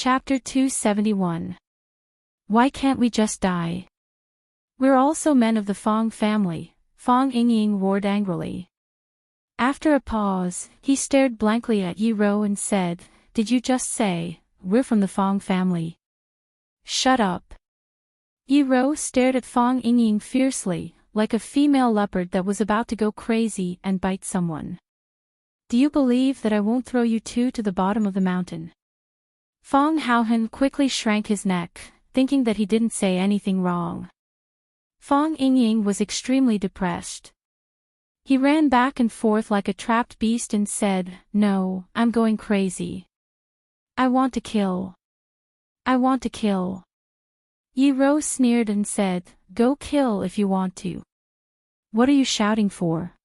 Chapter 271. Why can't we just die? We're also men of the Fong family, Fong Yingying roared angrily. After a pause, he stared blankly at Yi Ro and said, "Did you just say, we're from the Fong family?" "Shut up." Yi Ro stared at Fong Yingying fiercely, like a female leopard that was about to go crazy and bite someone. "Do you believe that I won't throw you two to the bottom of the mountain?" Fong Haohan quickly shrank his neck, thinking that he didn't say anything wrong. Fong Yingying was extremely depressed. He ran back and forth like a trapped beast and said, "No, I'm going crazy. I want to kill. I want to kill." Yi Ro sneered and said, "Go kill if you want to. What are you shouting for?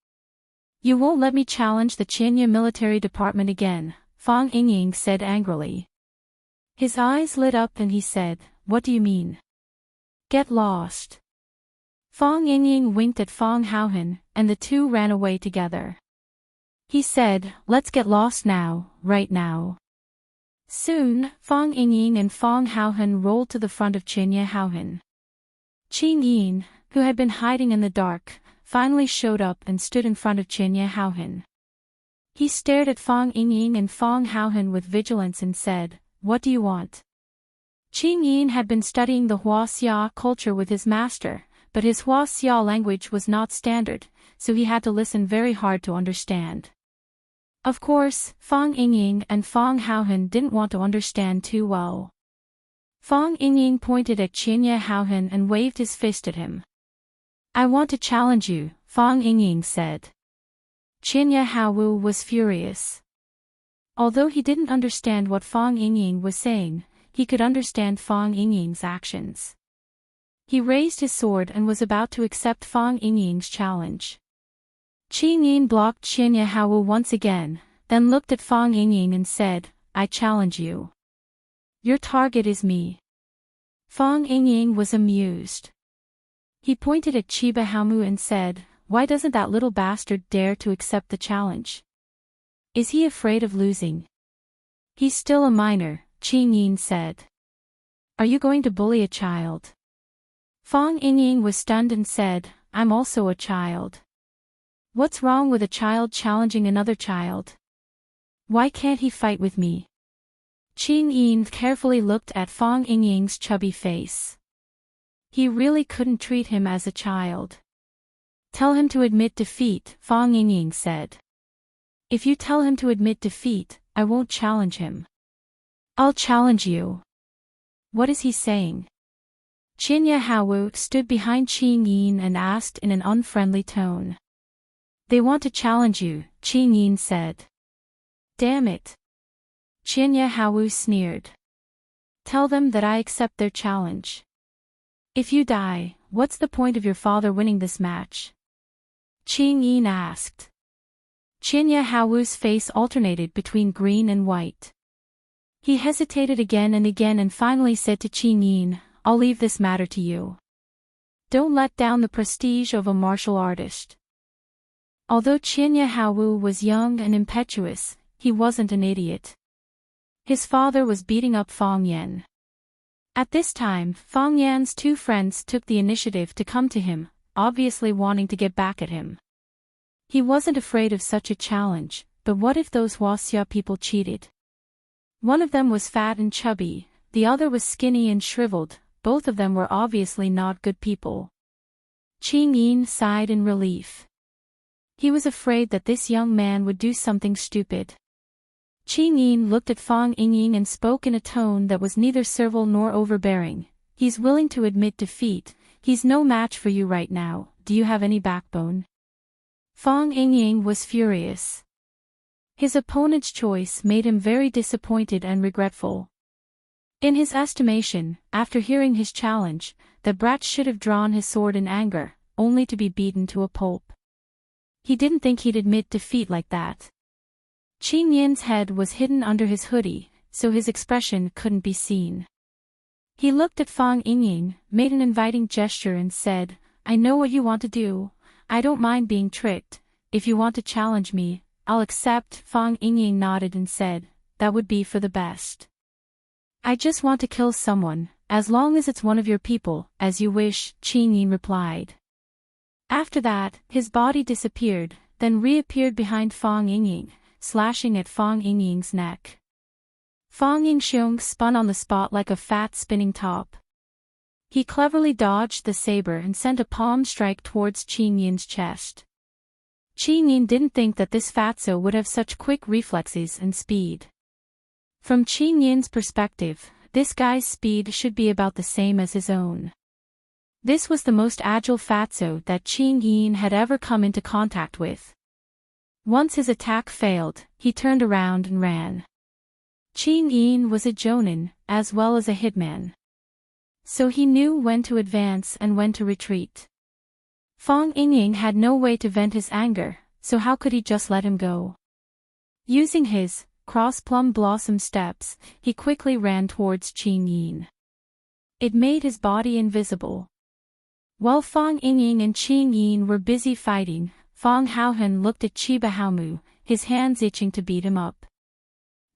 You won't let me challenge the Qinya military department again," Fong Yingying said angrily. His eyes lit up and he said, "What do you mean? Get lost." Fong Yingying winked at Fong Haohan, and the two ran away together. He said, "Let's get lost now, right now." Soon, Fong Yingying and Fong Haohan rolled to the front of Qinya Haohan. Qin Yin, who had been hiding in the dark, finally showed up and stood in front of Qinya Haohan. He stared at Fong Yingying and Fong Haohan with vigilance and said, "What do you want?" Qin Yin had been studying the Huaxia culture with his master, but his Huaxia language was not standard, so he had to listen very hard to understand. Of course, Fong Yingying and Fong Haohan didn't want to understand too well. Fong Yingying pointed at Qinya Haohan and waved his fist at him. "I want to challenge you," Fong Yingying said. Qinya Haowu was furious. Although he didn't understand what Fong Yingying was saying, he could understand Fong Yingying's actions. He raised his sword and was about to accept Fong Yingying's challenge. Qin Yin blocked Qinya Haowu once again, then looked at Fong Yingying and said, "I challenge you. Your target is me." Fong Yingying was amused. He pointed at Chiba Haomu and said, "Why doesn't that little bastard dare to accept the challenge? Is he afraid of losing?" "He's still a minor," Qin Yin said. "Are you going to bully a child?" Fong Yingying was stunned and said, "I'm also a child. What's wrong with a child challenging another child? Why can't he fight with me?" Qin Yin carefully looked at Fong Yingying's chubby face. He really couldn't treat him as a child. "Tell him to admit defeat," Fong Yingying said. "If you tell him to admit defeat, I won't challenge him." "I'll challenge you." "What is he saying?" Qinya Haowu stood behind Qin Yin and asked in an unfriendly tone. "They want to challenge you," Qin Yin said. "Damn it." Qinya Haowu sneered. "Tell them that I accept their challenge. If you die, what's the point of your father winning this match?" Qin Yin asked. Qinya Haowu's face alternated between green and white. He hesitated again and finally said to Qin Yin, "I'll leave this matter to you. Don't let down the prestige of a martial artist." Although Qinya Haowu was young and impetuous, he wasn't an idiot. His father was beating up Fong Yan. At this time, Fong Yan's two friends took the initiative to come to him, obviously wanting to get back at him. He wasn't afraid of such a challenge, but what if those Huaxia people cheated? One of them was fat and chubby, the other was skinny and shriveled, both of them were obviously not good people. Qin Yin sighed in relief. He was afraid that this young man would do something stupid. Qin Yin looked at Fong Yingying and spoke in a tone that was neither servile nor overbearing. "He's willing to admit defeat. He's no match for you right now. Do you have any backbone?" Fong Yingying was furious. His opponent's choice made him very disappointed and regretful. In his estimation, after hearing his challenge, the brat should have drawn his sword in anger, only to be beaten to a pulp. He didn't think he'd admit defeat like that. Qin Yin's head was hidden under his hoodie, so his expression couldn't be seen. He looked at Fong Yingying, made an inviting gesture and said, "I know what you want to do. I don't mind being tricked. If you want to challenge me, I'll accept." Fong Yingying nodded and said, "That would be for the best." I just want to kill someone, as long as it's one of your people, as you wish, Qin Yin replied. After that, his body disappeared, then reappeared behind Fang Yingying, slashing at Fang Yingying's neck. Fang Yingxiong spun on the spot like a fat spinning top. He cleverly dodged the saber and sent a palm strike towards Qin Yin's chest. Qin Yin didn't think that this fatso would have such quick reflexes and speed. From Qin Yin's perspective, this guy's speed should be about the same as his own. This was the most agile fatso that Qin Yin had ever come into contact with. Once his attack failed, he turned around and ran. Qin Yin was a jonin, as well as a hitman. So he knew when to advance and when to retreat. Fang Yingying had no way to vent his anger, so how could he just let him go? Using his cross-plum blossom steps, he quickly ran towards Qin Yin. It made his body invisible. While Fang Yingying and Qin Yin were busy fighting, Fang Haohen looked at Chiba Haomu, his hands itching to beat him up.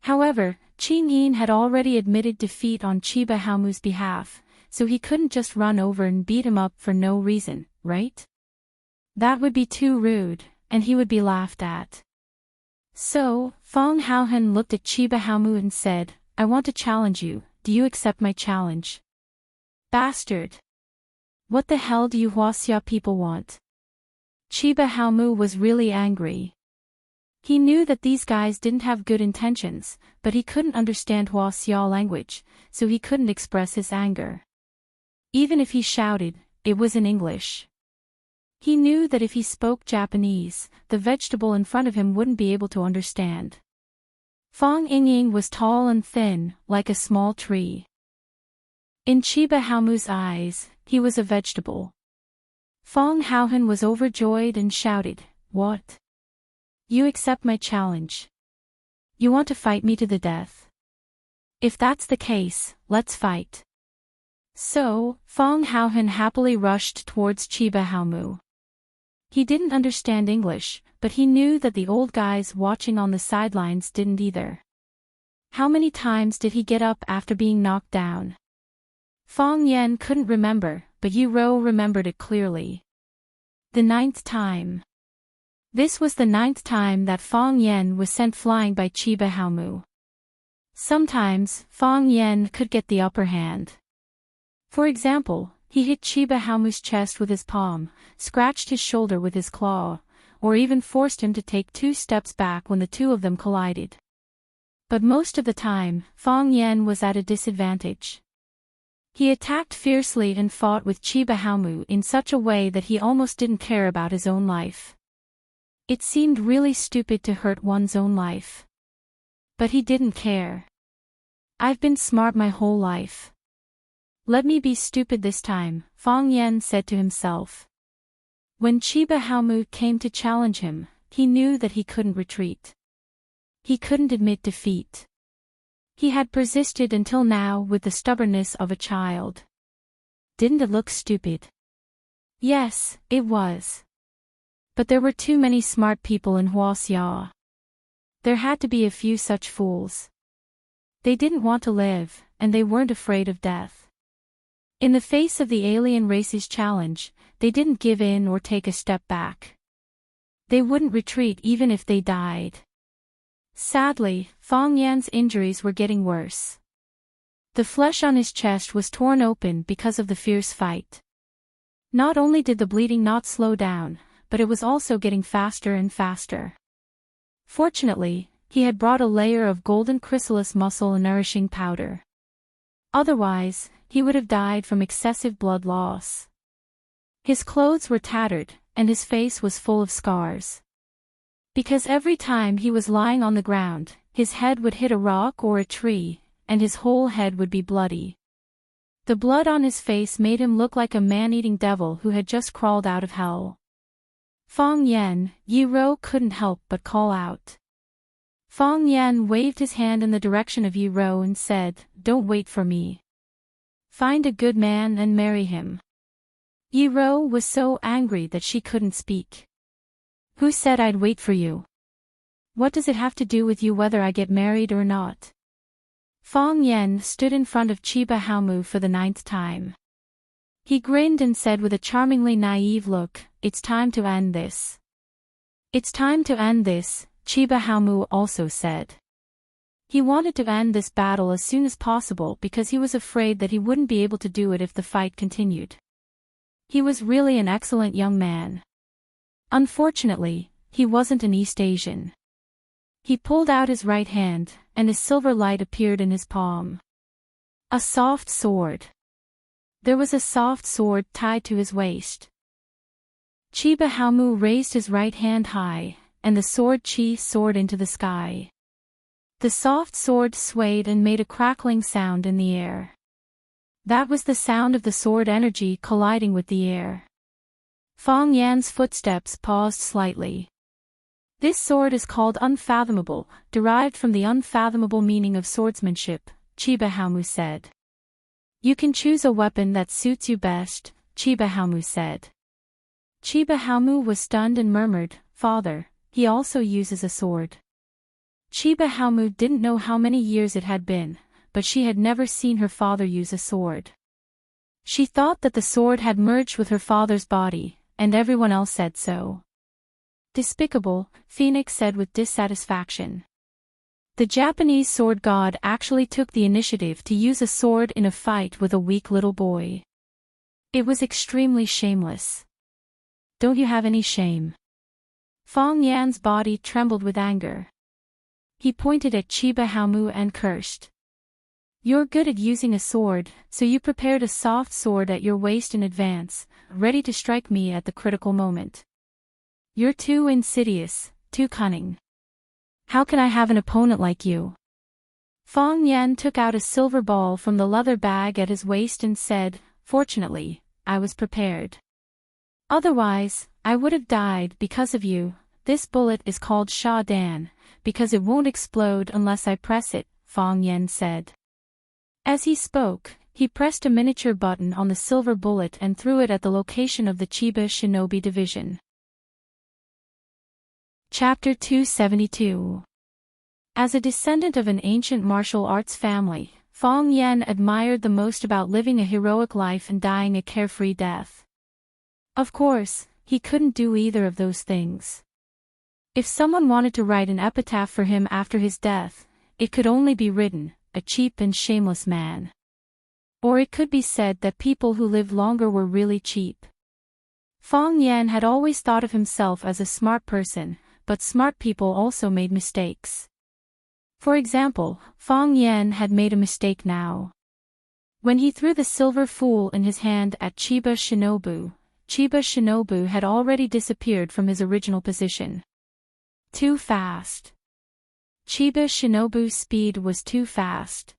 However, Qin Yin had already admitted defeat on Chiba Haomu's behalf, so he couldn't just run over and beat him up for no reason, right? That would be too rude, and he would be laughed at. So, Fang Haohen looked at Chiba Haomu and said, I want to challenge you, do you accept my challenge? Bastard! What the hell do you Huaxia people want? Chiba Haomu was really angry. He knew that these guys didn't have good intentions, but he couldn't understand Huaxia language, so he couldn't express his anger. Even if he shouted, it was in English. He knew that if he spoke Japanese, the vegetable in front of him wouldn't be able to understand. Fang Yingying was tall and thin, like a small tree. In Chiba Haomu's eyes, he was a vegetable. Fang Haohen was overjoyed and shouted, What? You accept my challenge? You want to fight me to the death? If that's the case, let's fight. So, Fang Haohen happily rushed towards Chiba Haomu. He didn't understand English, but he knew that the old guys watching on the sidelines didn't either. How many times did he get up after being knocked down? Fang Yan couldn't remember, but Yi Ro remembered it clearly. The 9th time. This was the 9th time that Fang Yan was sent flying by Chiba Haomu. Sometimes, Fang Yan could get the upper hand. For example, he hit Chiba Haomu's chest with his palm, scratched his shoulder with his claw, or even forced him to take 2 steps back when the two of them collided. But most of the time, Fang Yan was at a disadvantage. He attacked fiercely and fought with Chiba Haomu in such a way that he almost didn't care about his own life. It seemed really stupid to hurt one's own life. But he didn't care. I've been smart my whole life. Let me be stupid this time, Fang Yan said to himself. When Chiba Haomu came to challenge him, he knew that he couldn't retreat. He couldn't admit defeat. He had persisted until now with the stubbornness of a child. Didn't it look stupid? Yes, it was. But there were too many smart people in Huaxia. There had to be a few such fools. They didn't want to live, and they weren't afraid of death. In the face of the alien race's challenge, they didn't give in or take a step back. They wouldn't retreat even if they died. Sadly, Fang Yan's injuries were getting worse. The flesh on his chest was torn open because of the fierce fight. Not only did the bleeding not slow down, but it was also getting faster and faster. Fortunately, he had brought a layer of golden chrysalis muscle and nourishing powder. Otherwise, he would have died from excessive blood loss. His clothes were tattered, and his face was full of scars. Because every time he was lying on the ground, his head would hit a rock or a tree, and his whole head would be bloody. The blood on his face made him look like a man-eating devil who had just crawled out of hell. Fang Yan, Yi Ro couldn't help but call out. Fang Yan waved his hand in the direction of Yi Ro and said, Don't wait for me. Find a good man and marry him. Yi Ro was so angry that she couldn't speak. Who said I'd wait for you? What does it have to do with you whether I get married or not? Fong Yen stood in front of Chiba Haomu for the 9th time. He grinned and said with a charmingly naive look, "It's time to end this." "It's time to end this," Chiba Haomu also said. He wanted to end this battle as soon as possible because he was afraid that he wouldn't be able to do it if the fight continued. He was really an excellent young man. Unfortunately, he wasn't an East Asian. He pulled out his right hand, and a silver light appeared in his palm. A soft sword. There was a soft sword tied to his waist. Chiba Haomu raised his right hand high, and the sword soared into the sky. The soft sword swayed and made a crackling sound in the air. That was the sound of the sword energy colliding with the air. Fong Yan's footsteps paused slightly. "This sword is called Unfathomable, derived from the unfathomable meaning of swordsmanship," Chiba Haomu said. "You can choose a weapon that suits you best," Chiba Haomu said. Chiba Haomu was stunned and murmured, "Father, he also uses a sword." Chiba Haomu didn't know how many years it had been, but she had never seen her father use a sword. She thought that the sword had merged with her father's body, and everyone else said so. "Despicable," Phoenix said with dissatisfaction. The Japanese sword god actually took the initiative to use a sword in a fight with a weak little boy. It was extremely shameless. "Don't you have any shame?" Fong Yan's body trembled with anger. He pointed at Chiba Haomu and cursed. "You're good at using a sword, so you prepared a soft sword at your waist in advance, ready to strike me at the critical moment. You're too insidious, too cunning. How can I have an opponent like you?" Fong Yan took out a silver ball from the leather bag at his waist and said, "Fortunately, I was prepared. Otherwise, I would have died because of you. This bullet is called Sha Dan, because it won't explode unless I press it," Fong Yan said. As he spoke, he pressed a miniature button on the silver bullet and threw it at the location of the Chiba Shinobi Division. Chapter 272. As a descendant of an ancient martial arts family, Fong Yan admired the most about living a heroic life and dying a carefree death. Of course, he couldn't do either of those things. If someone wanted to write an epitaph for him after his death, it could only be written, "A cheap and shameless man." Or it could be said that people who lived longer were really cheap. Fong Yan had always thought of himself as a smart person, but smart people also made mistakes. For example, Fong Yan had made a mistake now. When he threw the silver fool in his hand at Chiba Shinobu had already disappeared from his original position. Too fast. Chiba Shinobu's speed was too fast.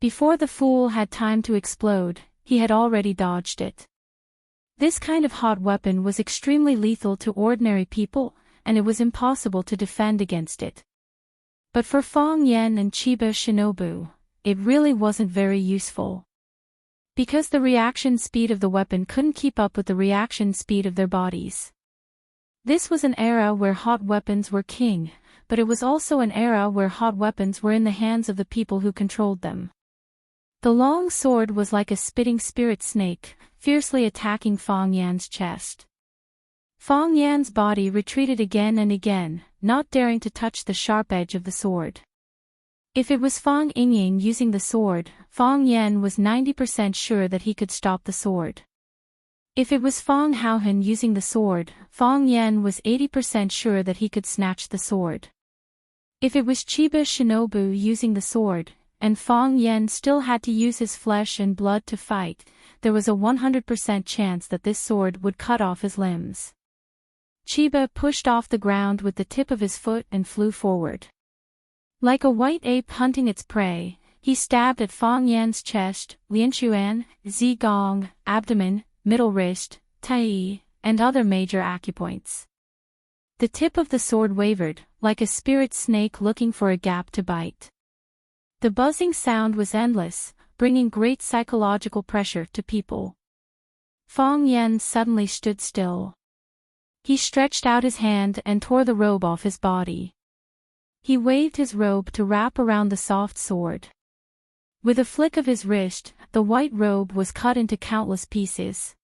Before the fool had time to explode, he had already dodged it. This kind of hot weapon was extremely lethal to ordinary people, and it was impossible to defend against it. But for Fong Yan and Chiba Shinobu, it really wasn't very useful. Because the reaction speed of the weapon couldn't keep up with the reaction speed of their bodies. This was an era where hot weapons were king, but it was also an era where hot weapons were in the hands of the people who controlled them. The long sword was like a spitting spirit snake, fiercely attacking Fong Yan's chest. Fong Yan's body retreated again and again, not daring to touch the sharp edge of the sword. If it was Fong Yingying using the sword, Fong Yan was 90% sure that he could stop the sword. If it was Fong Haohan using the sword, Fong Yan was 80% sure that he could snatch the sword. If it was Chiba Shinobu using the sword, and Fong Yan still had to use his flesh and blood to fight, there was a 100% chance that this sword would cut off his limbs. Chiba pushed off the ground with the tip of his foot and flew forward. Like a white ape hunting its prey, he stabbed at Fong Yan's chest, lianchuan, zigong, abdomen, middle wrist, tai, and other major acupoints. The tip of the sword wavered, like a spirit snake looking for a gap to bite. The buzzing sound was endless, bringing great psychological pressure to people. Fong Yan suddenly stood still. He stretched out his hand and tore the robe off his body. He waved his robe to wrap around the soft sword. With a flick of his wrist, the white robe was cut into countless pieces.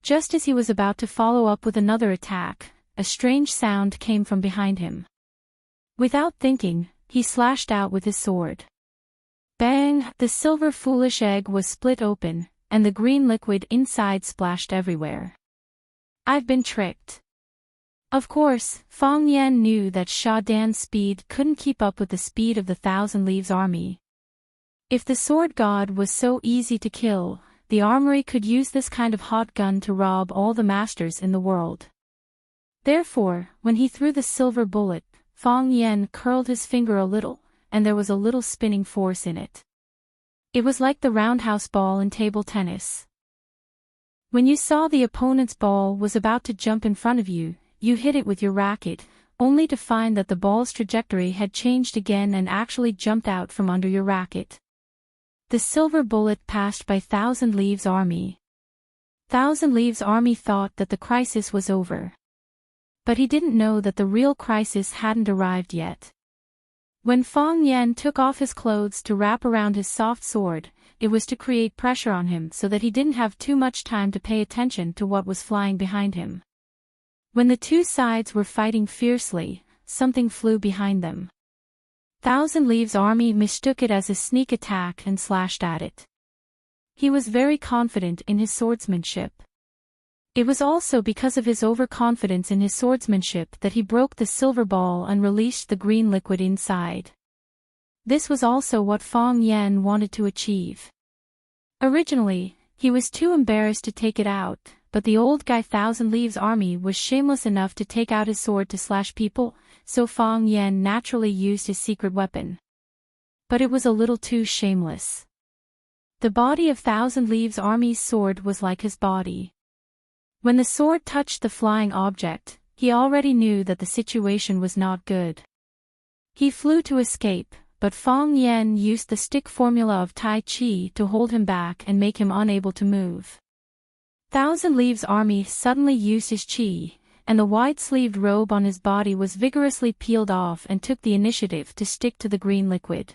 Just as he was about to follow up with another attack, a strange sound came from behind him. Without thinking, he slashed out with his sword. Bang! The silver foolish egg was split open, and the green liquid inside splashed everywhere. I've been tricked. Of course, Fong Yan knew that Sha Dan's speed couldn't keep up with the speed of the Thousand Leaves army. If the sword god was so easy to kill, the armory could use this kind of hot gun to rob all the masters in the world. Therefore, when he threw the silver bullet, Fong Yan curled his finger a little, and there was a little spinning force in it. It was like the roundhouse ball in table tennis. When you saw the opponent's ball was about to jump in front of you, you hit it with your racket, only to find that the ball's trajectory had changed again and actually jumped out from under your racket. The silver bullet passed by Thousand Leaves army. Thousand Leaves army thought that the crisis was over. But he didn't know that the real crisis hadn't arrived yet. When Fong Yan took off his clothes to wrap around his soft sword, it was to create pressure on him so that he didn't have too much time to pay attention to what was flying behind him. When the two sides were fighting fiercely, something flew behind them. Thousand Leaves army mistook it as a sneak attack and slashed at it. He was very confident in his swordsmanship. It was also because of his overconfidence in his swordsmanship that he broke the silver ball and released the green liquid inside. This was also what Fong Yan wanted to achieve. Originally, he was too embarrassed to take it out, but the old guy Thousand Leaves army was shameless enough to take out his sword to slash people, so Fong Yan naturally used his secret weapon. But it was a little too shameless. The body of Thousand Leaves army's sword was like his body. When the sword touched the flying object, he already knew that the situation was not good. He flew to escape, but Fong Yan used the stick formula of Tai Chi to hold him back and make him unable to move. Thousand Leaves army suddenly used his chi, and the wide-sleeved robe on his body was vigorously peeled off and took the initiative to stick to the green liquid.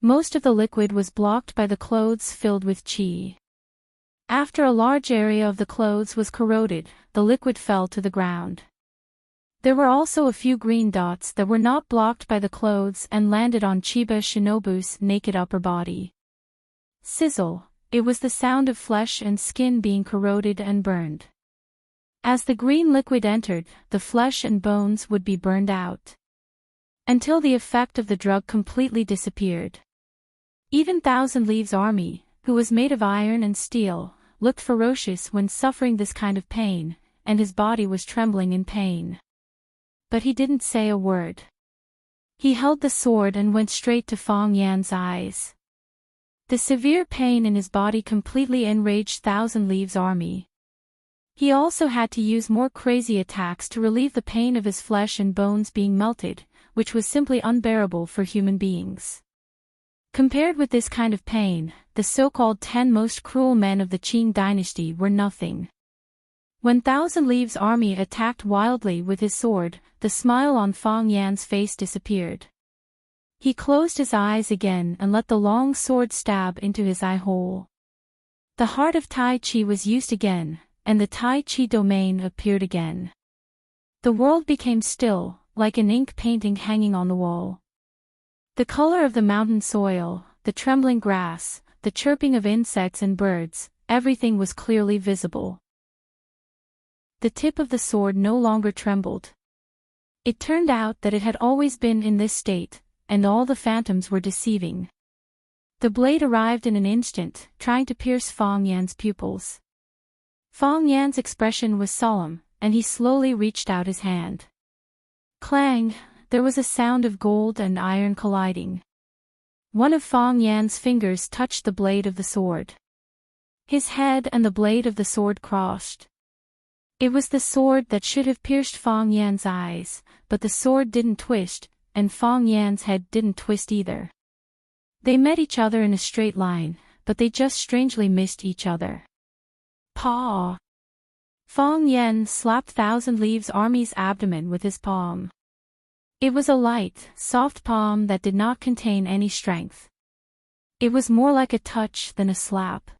Most of the liquid was blocked by the clothes filled with chi. After a large area of the clothes was corroded, the liquid fell to the ground. There were also a few green dots that were not blocked by the clothes and landed on Chiba Shinobu's naked upper body. Sizzle, it was the sound of flesh and skin being corroded and burned. As the green liquid entered, the flesh and bones would be burned out. Until the effect of the drug completely disappeared. Even Thousand Leaves army, who was made of iron and steel, looked ferocious when suffering this kind of pain, and his body was trembling in pain. But he didn't say a word. He held the sword and went straight to Fong Yan's eyes. The severe pain in his body completely enraged Thousand Leaves army. He also had to use more crazy attacks to relieve the pain of his flesh and bones being melted, which was simply unbearable for human beings. Compared with this kind of pain, the so-called 10 most cruel men of the Qing dynasty were nothing. When Thousand Leaves army attacked wildly with his sword, the smile on Fong Yan's face disappeared. He closed his eyes again and let the long sword stab into his eye hole. The heart of Tai Chi was used again, and the Tai Chi domain appeared again. The world became still, like an ink painting hanging on the wall. The color of the mountain soil, the trembling grass, the chirping of insects and birds, everything was clearly visible. The tip of the sword no longer trembled. It turned out that it had always been in this state, and all the phantoms were deceiving. The blade arrived in an instant, trying to pierce Fong Yan's pupils. Fong Yan's expression was solemn, and he slowly reached out his hand. Clang! There was a sound of gold and iron colliding. One of Fong Yan's fingers touched the blade of the sword. His head and the blade of the sword crossed. It was the sword that should have pierced Fong Yan's eyes, but the sword didn't twist, and Fong Yan's head didn't twist either. They met each other in a straight line, but they just strangely missed each other. Paw! Fong Yan slapped Thousand Leaves army's abdomen with his palm. It was a light, soft palm that did not contain any strength. It was more like a touch than a slap.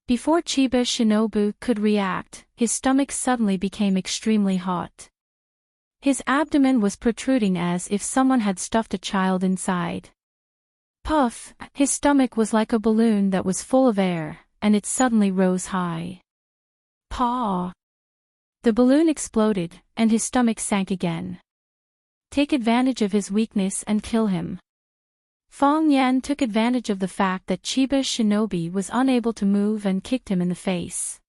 Before Chiba Shinobu could react, his stomach suddenly became extremely hot. His abdomen was protruding as if someone had stuffed a child inside. Puff, his stomach was like a balloon that was full of air, and it suddenly rose high. Paw! The balloon exploded, and his stomach sank again. Take advantage of his weakness and kill him. Fong Yan took advantage of the fact that Chiba Shinobi was unable to move and kicked him in the face.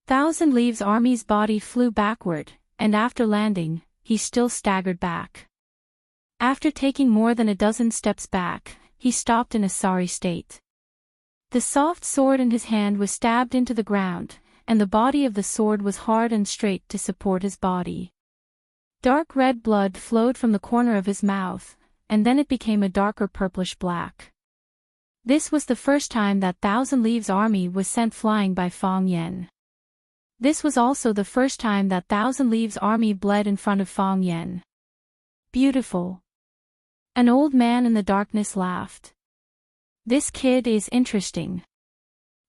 Thousand Leaves Army's body flew backward, and after landing, he still staggered back. After taking more than a dozen steps back, he stopped in a sorry state. The soft sword in his hand was stabbed into the ground, and the body of the sword was hard and straight to support his body. Dark red blood flowed from the corner of his mouth, and then it became a darker purplish black. This was the first time that Thousand Leaves Army was sent flying by Fong Yan. This was also the first time that Thousand Leaves Army bled in front of Fong Yan. Beautiful. An old man in the darkness laughed. This kid is interesting.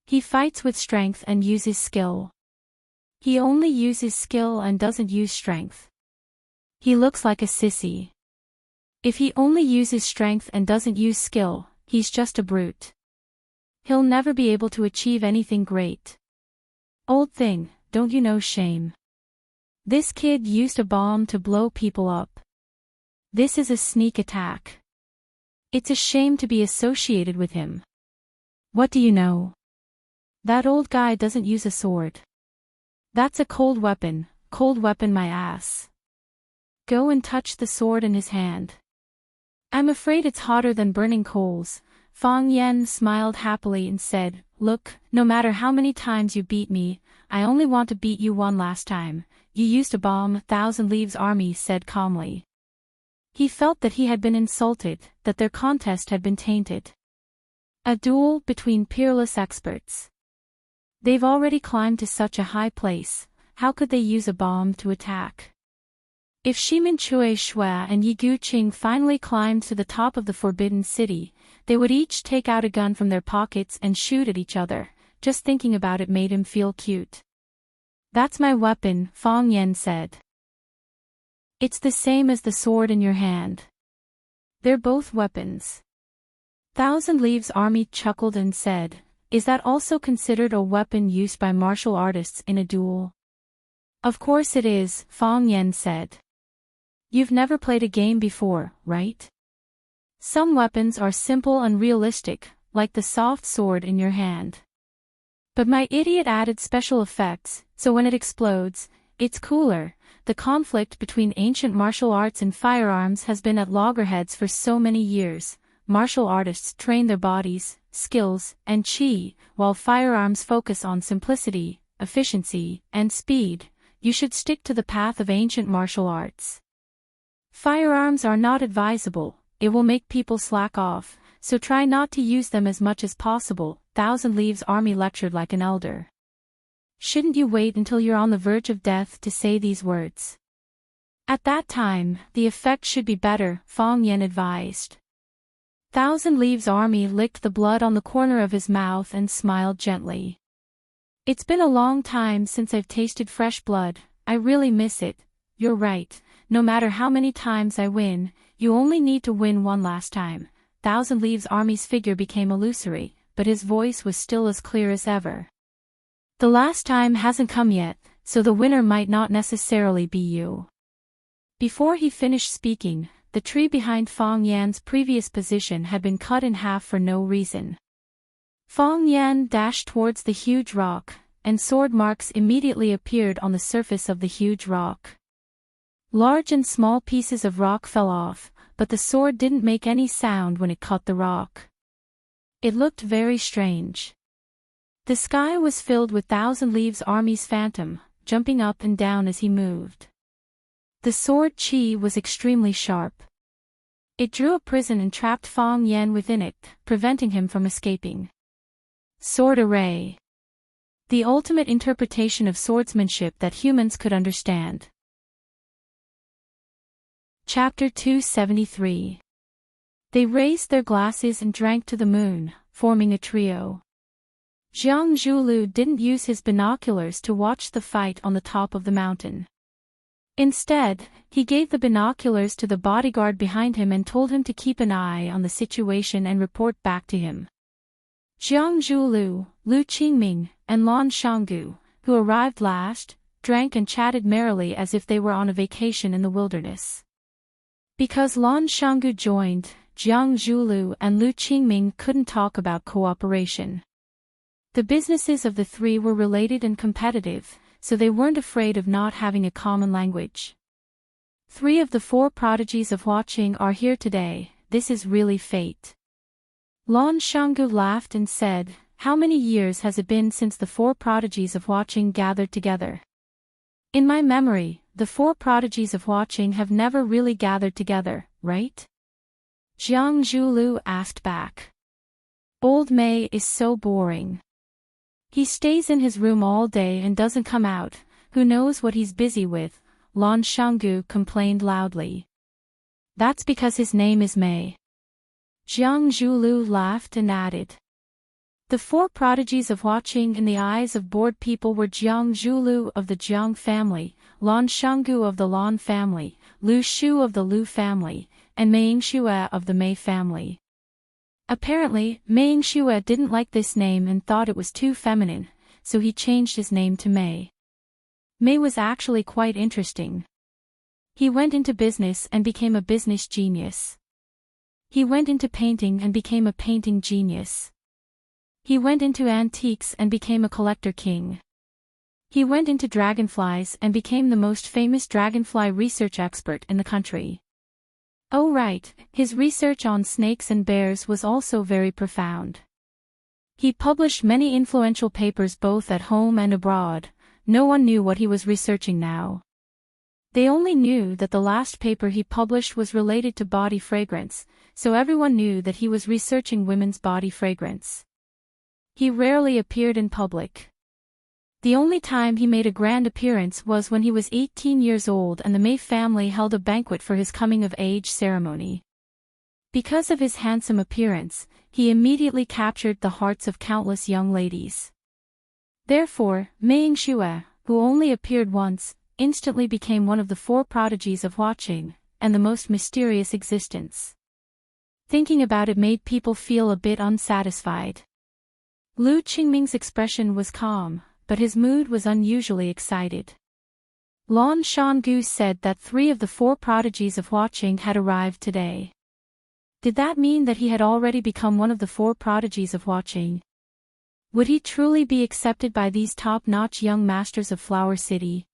He fights with strength and uses skill. He only uses skill and doesn't use strength. He looks like a sissy. If he only uses strength and doesn't use skill, he's just a brute. He'll never be able to achieve anything great. Old thing, don't you know shame? This kid used a bomb to blow people up. This is a sneak attack. It's a shame to be associated with him. What do you know? That old guy doesn't use a sword. That's a cold weapon my ass. Go and touch the sword in his hand. I'm afraid it's hotter than burning coals. Fong Yan smiled happily and said, Look, no matter how many times you beat me, I only want to beat you one last time. You used a bomb, Thousand Leaves Army said calmly. He felt that he had been insulted, that their contest had been tainted. A duel between peerless experts. They've already climbed to such a high place, how could they use a bomb to attack? If Shimin Chui Shua and Yi Guqing finally climbed to the top of the Forbidden City, they would each take out a gun from their pockets and shoot at each other. Just thinking about it made him feel cute. That's my weapon, Fong Yan said. It's the same as the sword in your hand. They're both weapons. Thousand Leaves Army chuckled and said, Is that also considered a weapon used by martial artists in a duel? Of course it is, Fong Yan said. You've never played a game before, right? Some weapons are simple and realistic, like the soft sword in your hand. But my idiot added special effects, so when it explodes, it's cooler. The conflict between ancient martial arts and firearms has been at loggerheads for so many years. Martial artists train their bodies, skills, and chi, while firearms focus on simplicity, efficiency, and speed. You should stick to the path of ancient martial arts. Firearms are not advisable, it will make people slack off, so try not to use them as much as possible, Thousand Leaves Army lectured like an elder. Shouldn't you wait until you're on the verge of death to say these words? At that time, the effect should be better, Fong Yan advised. Thousand Leaves Army licked the blood on the corner of his mouth and smiled gently. It's been a long time since I've tasted fresh blood, I really miss it. You're right, no matter how many times I win, you only need to win one last time. Thousand Leaves Army's figure became illusory, but his voice was still as clear as ever. The last time hasn't come yet, so the winner might not necessarily be you. Before he finished speaking, the tree behind Fong Yan's previous position had been cut in half for no reason. Fong Yan dashed towards the huge rock, and sword marks immediately appeared on the surface of the huge rock. Large and small pieces of rock fell off, but the sword didn't make any sound when it cut the rock. It looked very strange. The sky was filled with Thousand Leaves Army's phantom, jumping up and down as he moved. The sword chi was extremely sharp. It drew a prison and trapped Fong Yan within it, preventing him from escaping. Sword array. The ultimate interpretation of swordsmanship that humans could understand. Chapter 273. They raised their glasses and drank to the moon, forming a trio. Jiang Zhulu didn't use his binoculars to watch the fight on the top of the mountain. Instead, he gave the binoculars to the bodyguard behind him and told him to keep an eye on the situation and report back to him. Jiang Zhulu, Lu Qingming, and Lan Shanggu, who arrived last, drank and chatted merrily as if they were on a vacation in the wilderness. Because Lan Shanggu joined, Jiang Zhulu and Lu Qingming couldn't talk about cooperation. The businesses of the three were related and competitive, so they weren't afraid of not having a common language. 3 of the 4 prodigies of watching are here today. This is really fate. Lan Shanggu laughed and said, "How many years has it been since the 4 prodigies of watching gathered together? In my memory, the 4 prodigies of watching have never really gathered together, right?" Jiang Zhulu asked back. "Old Mei is so boring. He stays in his room all day and doesn't come out, who knows what he's busy with," Lan Shanggu complained loudly. "That's because his name is Mei." Jiang Zhulu laughed and added. The 4 prodigies of watching in the eyes of bored people were Jiang Zhulu of the Jiang family, Lan Shanggu of the Lan family, Lu Shu of the Lu family, and Mei Yingxue of the Mei family. Apparently, Mei Yingxue didn't like this name and thought it was too feminine, so he changed his name to Mei. Mei was actually quite interesting. He went into business and became a business genius. He went into painting and became a painting genius. He went into antiques and became a collector king. He went into dragonflies and became the most famous dragonfly research expert in the country. Oh right, his research on snakes and bears was also very profound. He published many influential papers both at home and abroad. No one knew what he was researching now. They only knew that the last paper he published was related to body fragrance, so everyone knew that he was researching women's body fragrance. He rarely appeared in public. The only time he made a grand appearance was when he was 18 years old and the Mei family held a banquet for his coming-of-age ceremony. Because of his handsome appearance, he immediately captured the hearts of countless young ladies. Therefore, Mei Yingxue, who only appeared once, instantly became one of the 4 prodigies of watching, and the most mysterious existence. Thinking about it made people feel a bit unsatisfied. Lu Qingming's expression was calm, but his mood was unusually excited. Lan Shanggu said that 3 of the 4 prodigies of watching had arrived today. Did that mean that he had already become one of the 4 prodigies of watching? Would he truly be accepted by these top-notch young masters of Flower City?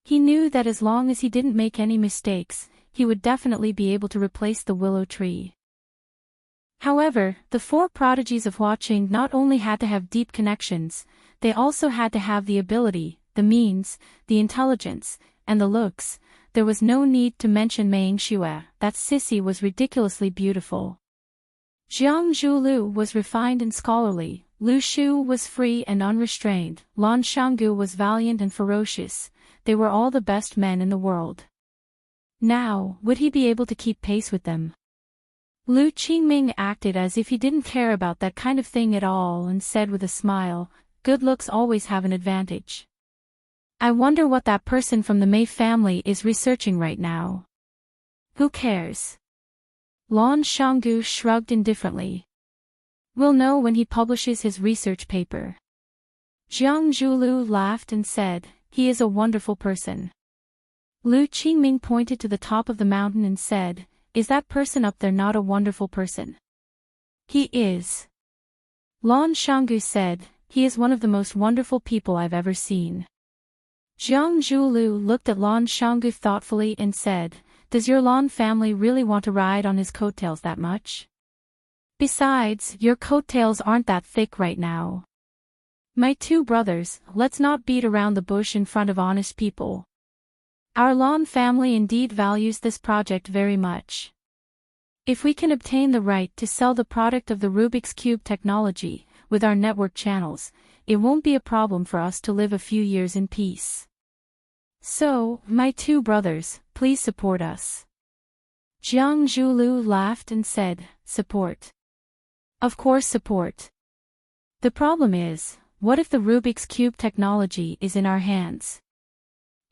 He knew that as long as he didn't make any mistakes, he would definitely be able to replace the willow tree. However, the 4 prodigies of watching not only had to have deep connections, they also had to have the ability, the means, the intelligence, and the looks. There was no need to mention Mei Yingxue, that sissy was ridiculously beautiful. Jiang Zhulu was refined and scholarly, Lu Shu was free and unrestrained, Lan Shanggu was valiant and ferocious. They were all the best men in the world. Now, would he be able to keep pace with them? Lu Qingming acted as if he didn't care about that kind of thing at all and said with a smile, "Good looks always have an advantage. I wonder what that person from the Mei family is researching right now. Who cares?" Lan Shanggu shrugged indifferently. "We'll know when he publishes his research paper." Jiang Zhulu laughed and said, "He is a wonderful person." Lu Qingming pointed to the top of the mountain and said, "Is that person up there not a wonderful person?" "He is." Lan Shanggu said, "He is one of the most wonderful people I've ever seen." Jiang Zhulu looked at Lan Shanggu thoughtfully and said, "Does your Lan family really want to ride on his coattails that much? Besides, your coattails aren't that thick right now. My 2 brothers, let's not beat around the bush in front of honest people. Our Lan family indeed values this project very much. If we can obtain the right to sell the product of the Rubik's Cube technology, with our network channels, it won't be a problem for us to live a few years in peace. So, my 2 brothers, please support us." Jiang Zhulu laughed and said, support. Of course support. The problem is, what if the Rubik's Cube technology is in our hands?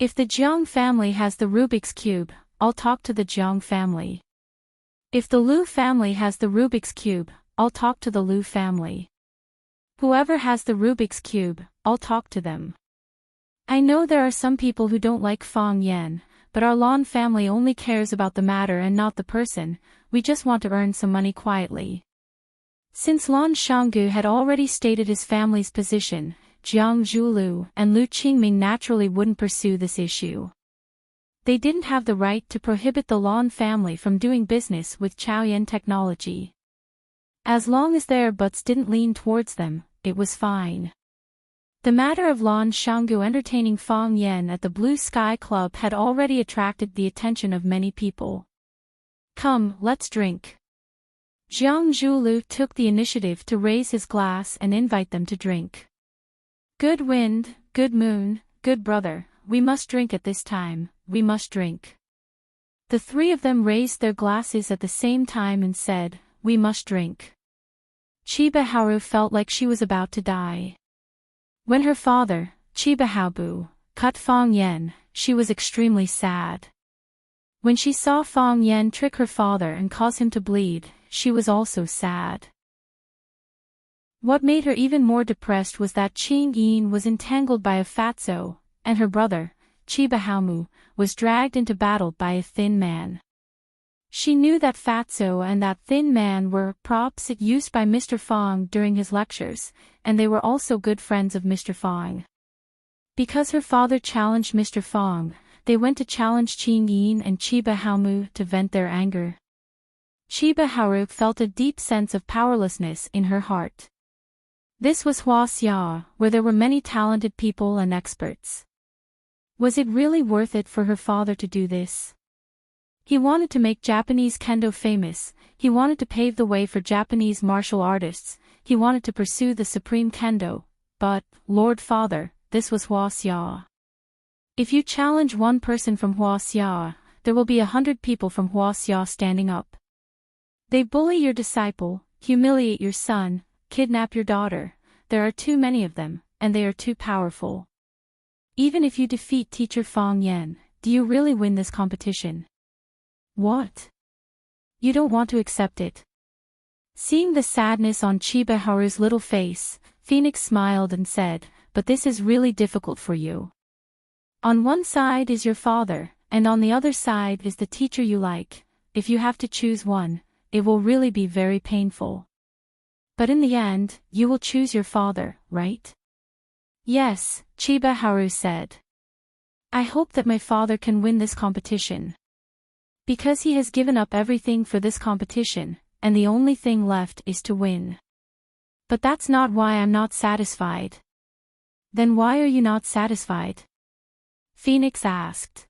If the Jiang family has the Rubik's Cube, I'll talk to the Jiang family. If the Liu family has the Rubik's Cube, I'll talk to the Liu family. Whoever has the Rubik's Cube, I'll talk to them. I know there are some people who don't like Fang Yan, but our Lan family only cares about the matter and not the person, we just want to earn some money quietly. Since Lan Shanggu had already stated his family's position, Jiang Zhulu and Lu Qingming naturally wouldn't pursue this issue. They didn't have the right to prohibit the Lan family from doing business with Chaoyan technology. As long as their butts didn't lean towards them, it was fine. The matter of Lan Shanggu entertaining Fang Yan at the Blue Sky Club had already attracted the attention of many people. Come, let's drink. Jiang Zhulu took the initiative to raise his glass and invite them to drink. Good wind, good moon, good brother, we must drink at this time, we must drink. The three of them raised their glasses at the same time and said, we must drink. Chiba Haru felt like she was about to die. When her father, Chiba Haobu, cut Fang Yan, she was extremely sad. When she saw Fang Yan trick her father and cause him to bleed, she was also sad. What made her even more depressed was that Qing Yin was entangled by a fatso, and her brother, Chiba Haomu, was dragged into battle by a thin man. She knew that fatso and that thin man were props used by Mr. Fang during his lectures, and they were also good friends of Mr. Fang. Because her father challenged Mr. Fang, they went to challenge Qing Yin and Chiba Haomu to vent their anger. Chiba Haru felt a deep sense of powerlessness in her heart. This was Huaxia, where there were many talented people and experts. Was it really worth it for her father to do this? He wanted to make Japanese kendo famous, he wanted to pave the way for Japanese martial artists, he wanted to pursue the supreme kendo, but, Lord Father, this was Huaxia. If you challenge one person from Huaxia, there will be 100 people from Huaxia standing up. They bully your disciple, humiliate your son, kidnap your daughter, there are too many of them, and they are too powerful. Even if you defeat teacher Fang Yan, do you really win this competition? What? You don't want to accept it. Seeing the sadness on Chiba Haru's little face, Phoenix smiled and said, but this is really difficult for you. On one side is your father, and on the other side is the teacher you like. If you have to choose one, it will really be very painful. But in the end, you will choose your father, right? Yes, Chiba Haru said. I hope that my father can win this competition. Because he has given up everything for this competition, and the only thing left is to win. But that's not why I'm not satisfied. Then why are you not satisfied? Phoenix asked.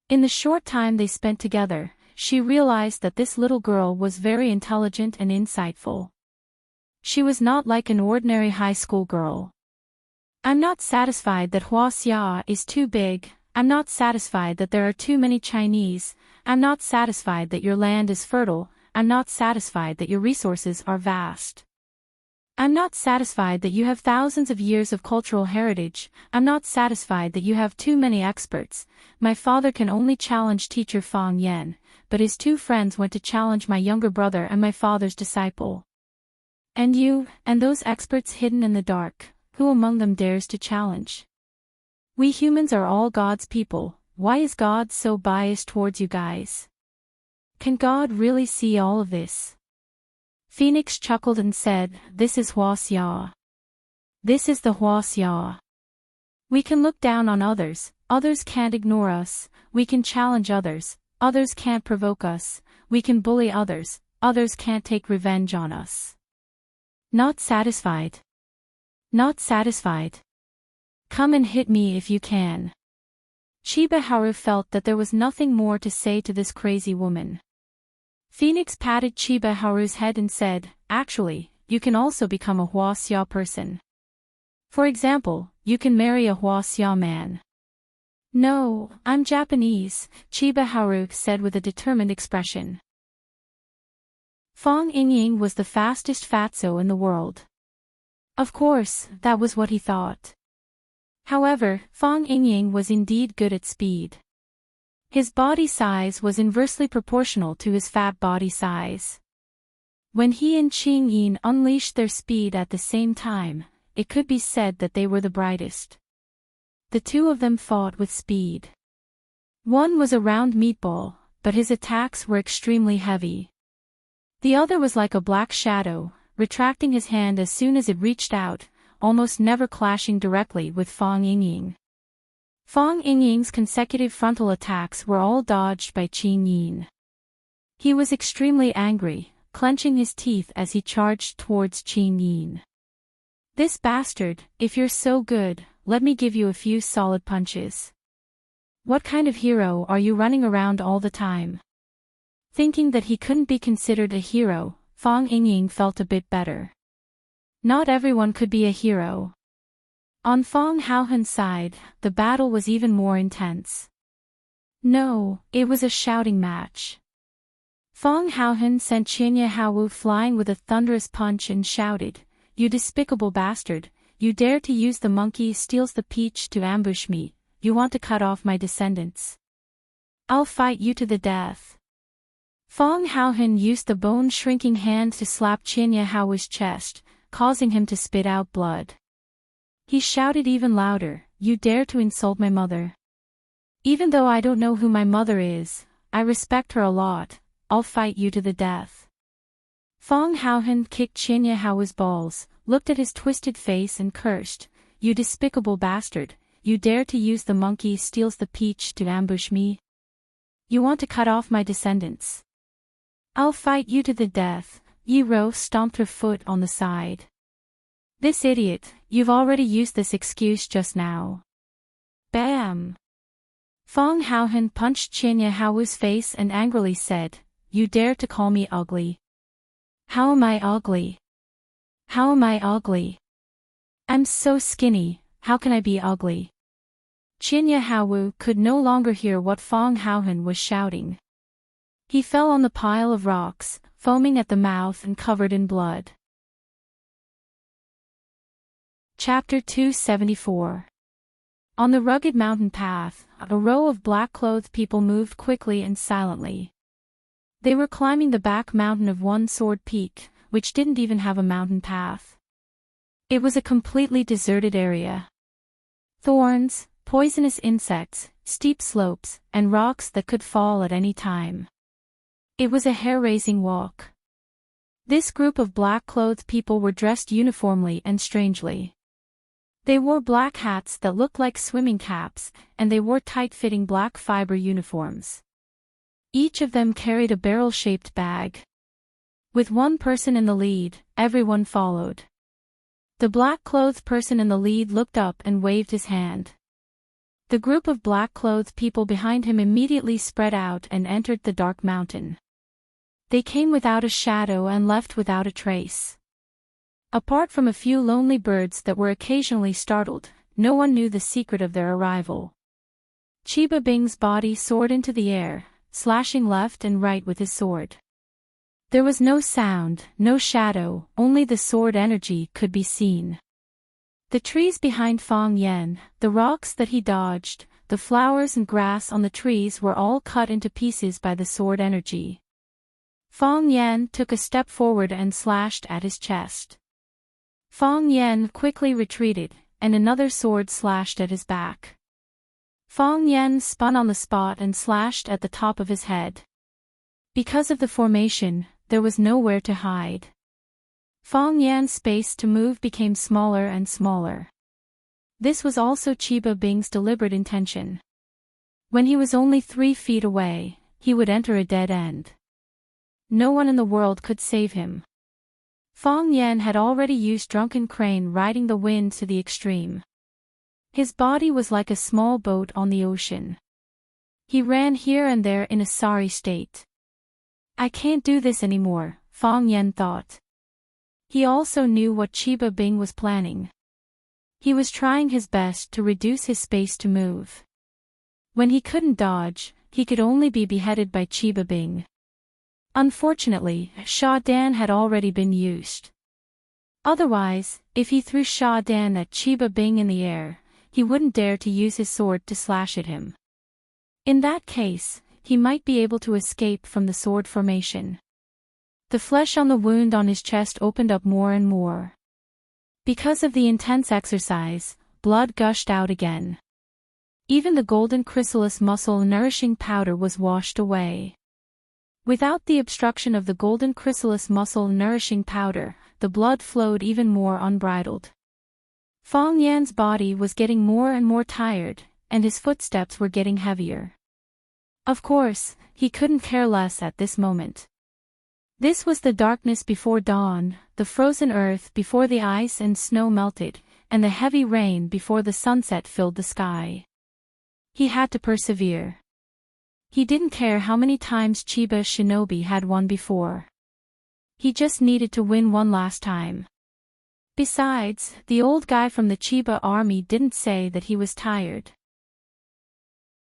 In the short time they spent together, she realized that this little girl was very intelligent and insightful. She was not like an ordinary high school girl. I'm not satisfied that Huaxia is too big, I'm not satisfied that there are too many Chinese, I'm not satisfied that your land is fertile, I'm not satisfied that your resources are vast. I'm not satisfied that you have thousands of years of cultural heritage, I'm not satisfied that you have too many experts. My father can only challenge teacher Fang Yan, but his two friends went to challenge my younger brother and my father's disciple. And you, and those experts hidden in the dark, who among them dares to challenge? We humans are all God's people, why is God so biased towards you guys? Can God really see all of this? Phoenix chuckled and said, this is Huaxia. This is the Huaxia. We can look down on others, others can't ignore us, we can challenge others, others can't provoke us, we can bully others, others can't take revenge on us. Not satisfied. Not satisfied. Come and hit me if you can. Chiba Haru felt that there was nothing more to say to this crazy woman. Phoenix patted Chiba Haru's head and said, actually, you can also become a Huaxia person. For example, you can marry a Huaxia man. No, I'm Japanese, Chiba Haru said with a determined expression. Fong Yingying was the fastest fatso in the world. Of course, that was what he thought. However, Fong Yingying was indeed good at speed. His body size was inversely proportional to his fat body size. When he and Qing Yin unleashed their speed at the same time, it could be said that they were the brightest. The two of them fought with speed. One was a round meatball, but his attacks were extremely heavy. The other was like a black shadow, retracting his hand as soon as it reached out, almost never clashing directly with Fong Yingying. Fong Yingying's consecutive frontal attacks were all dodged by Qing Yin. He was extremely angry, clenching his teeth as he charged towards Qing Yin. This bastard, if you're so good, let me give you a few solid punches. What kind of hero are you running around all the time? Thinking that he couldn't be considered a hero, Fong Yingying felt a bit better. Not everyone could be a hero. On Fong Haohen's side, the battle was even more intense. No, it was a shouting match. Fong Haohen sent Qinya Haowu flying with a thunderous punch and shouted, "You despicable bastard, you dare to use the monkey steals the peach to ambush me, you want to cut off my descendants. I'll fight you to the death." Fong Haohen used the bone-shrinking hand to slap Qinya Haowu's chest, causing him to spit out blood. He shouted even louder, "You dare to insult my mother? Even though I don't know who my mother is, I respect her a lot, I'll fight you to the death." Fong Haohen kicked Qinya Haowu's balls, looked at his twisted face and cursed, "You despicable bastard, you dare to use the monkey steals the peach to ambush me? You want to cut off my descendants? I'll fight you to the death." Yi Ro stomped her foot on the side. "This idiot, you've already used this excuse just now." Bam! Fong Haohen punched Qinya Haowu's face and angrily said, "You dare to call me ugly? How am I ugly? How am I ugly? I'm so skinny, how can I be ugly?" Qinya Haowu could no longer hear what Fong Haohen was shouting. He fell on the pile of rocks, foaming at the mouth and covered in blood. Chapter 274. On the rugged mountain path, a row of black-clothed people moved quickly and silently. They were climbing the back mountain of One Sword Peak, which didn't even have a mountain path. It was a completely deserted area. Thorns, poisonous insects, steep slopes, and rocks that could fall at any time. It was a hair-raising walk. This group of black-clothed people were dressed uniformly and strangely. They wore black hats that looked like swimming caps, and they wore tight-fitting black fiber uniforms. Each of them carried a barrel-shaped bag. With one person in the lead, everyone followed. The black-clothed person in the lead looked up and waved his hand. The group of black-clothed people behind him immediately spread out and entered the dark mountain. They came without a shadow and left without a trace. Apart from a few lonely birds that were occasionally startled, no one knew the secret of their arrival. Chiba Bing's body soared into the air, slashing left and right with his sword. There was no sound, no shadow, only the sword energy could be seen. The trees behind Fong Yen, the rocks that he dodged, the flowers and grass on the trees were all cut into pieces by the sword energy. Fong Yen took a step forward and slashed at his chest. Fong Yen quickly retreated, and another sword slashed at his back. Fong Yen spun on the spot and slashed at the top of his head. Because of the formation, there was nowhere to hide. Fong Yan's space to move became smaller and smaller. This was also Chiba Bing's deliberate intention. When he was only 3 feet away, he would enter a dead end. No one in the world could save him. Fong Yen had already used Drunken Crane riding the wind to the extreme. His body was like a small boat on the ocean. He ran here and there in a sorry state. "I can't do this anymore," Fong Yen thought. He also knew what Chiba Bing was planning. He was trying his best to reduce his space to move. When he couldn't dodge, he could only be beheaded by Chiba Bing. Unfortunately, Sha Dan had already been used. Otherwise, if he threw Sha Dan at Chiba Bing in the air, he wouldn't dare to use his sword to slash at him. In that case, he might be able to escape from the sword formation. The flesh on the wound on his chest opened up more and more. Because of the intense exercise, blood gushed out again. Even the golden chrysalis muscle nourishing powder was washed away. Without the obstruction of the golden chrysalis muscle nourishing powder, the blood flowed even more unbridled. Fong Yan's body was getting more and more tired, and his footsteps were getting heavier. Of course, he couldn't care less at this moment. This was the darkness before dawn, the frozen earth before the ice and snow melted, and the heavy rain before the sunset filled the sky. He had to persevere. He didn't care how many times Chiba Shinobi had won before. He just needed to win one last time. Besides, the old guy from the Chiba army didn't say that he was tired.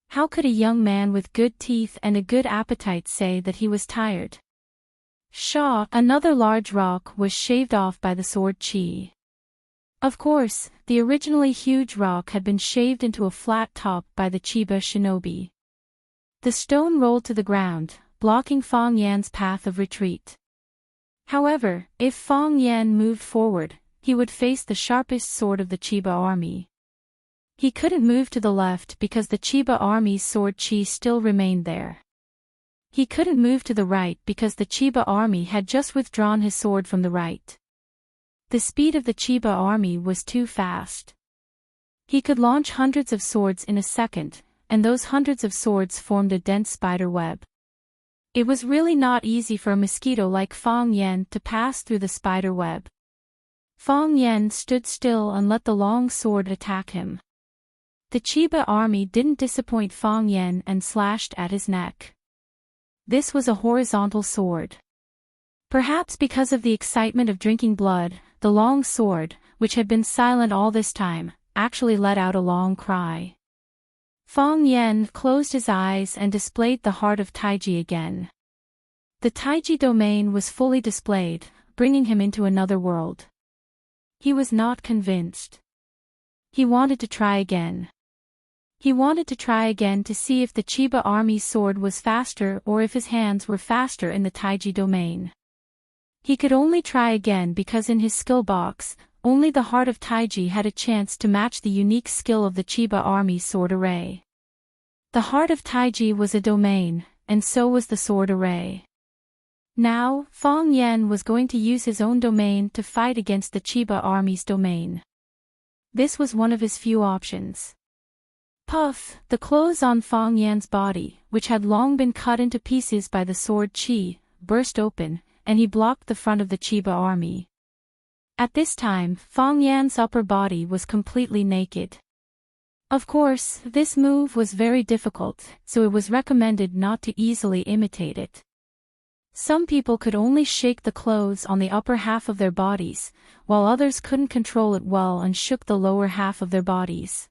How could a young man with good teeth and a good appetite say that he was tired? Another large rock was shaved off by the sword chi. Of course, the originally huge rock had been shaved into a flat top by the Chiba shinobi. The stone rolled to the ground, blocking Fong Yan's path of retreat. However, if Fong Yan moved forward, he would face the sharpest sword of the Chiba army. He couldn't move to the left because the Chiba army's sword chi still remained there. He couldn't move to the right because the Chiba army had just withdrawn his sword from the right. The speed of the Chiba army was too fast. He could launch hundreds of swords in a second, and those hundreds of swords formed a dense spider web. It was really not easy for a mosquito like Fong Yan to pass through the spider web. Fong Yan stood still and let the long sword attack him. The Chiba army didn't disappoint Fong Yan and slashed at his neck. This was a horizontal sword. Perhaps because of the excitement of drinking blood, the long sword, which had been silent all this time, actually let out a long cry. Fong Yan closed his eyes and displayed the heart of Taiji again. The Taiji domain was fully displayed, bringing him into another world. He was not convinced. He wanted to try again. He wanted to try again to see if the Chiba army's sword was faster or if his hands were faster in the Taiji domain. He could only try again because in his skill box, only the heart of Taiji had a chance to match the unique skill of the Chiba army's sword array. The heart of Taiji was a domain, and so was the sword array. Now, Fong Yan was going to use his own domain to fight against the Chiba army's domain. This was one of his few options. Puff, the clothes on Fong Yan's body, which had long been cut into pieces by the sword chi, burst open, and he blocked the front of the Chiba army. At this time, Fong Yan's upper body was completely naked. Of course, this move was very difficult, so it was recommended not to easily imitate it. Some people could only shake the clothes on the upper half of their bodies, while others couldn't control it well and shook the lower half of their bodies.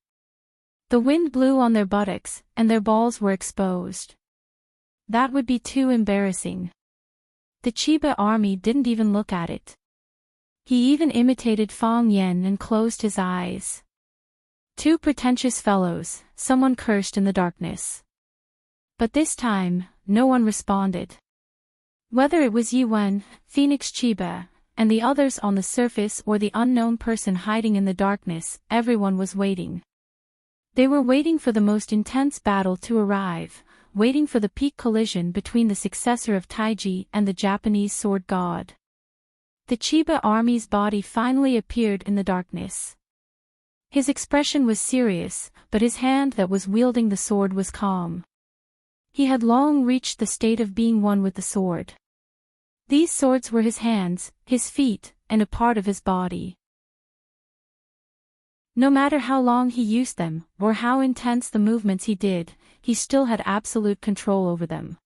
The wind blew on their buttocks, and their balls were exposed. That would be too embarrassing. The Chiba army didn't even look at it. He even imitated Fong Yan and closed his eyes. Two pretentious fellows, someone cursed in the darkness. But this time, no one responded. Whether it was Yuan, Phoenix Chiba, and the others on the surface or the unknown person hiding in the darkness, everyone was waiting. They were waiting for the most intense battle to arrive, waiting for the peak collision between the successor of Taiji and the Japanese sword god. The Chiba army's body finally appeared in the darkness. His expression was serious, but his hand that was wielding the sword was calm. He had long reached the state of being one with the sword. These swords were his hands, his feet, and a part of his body. No matter how long he used them, or how intense the movements he did, he still had absolute control over them.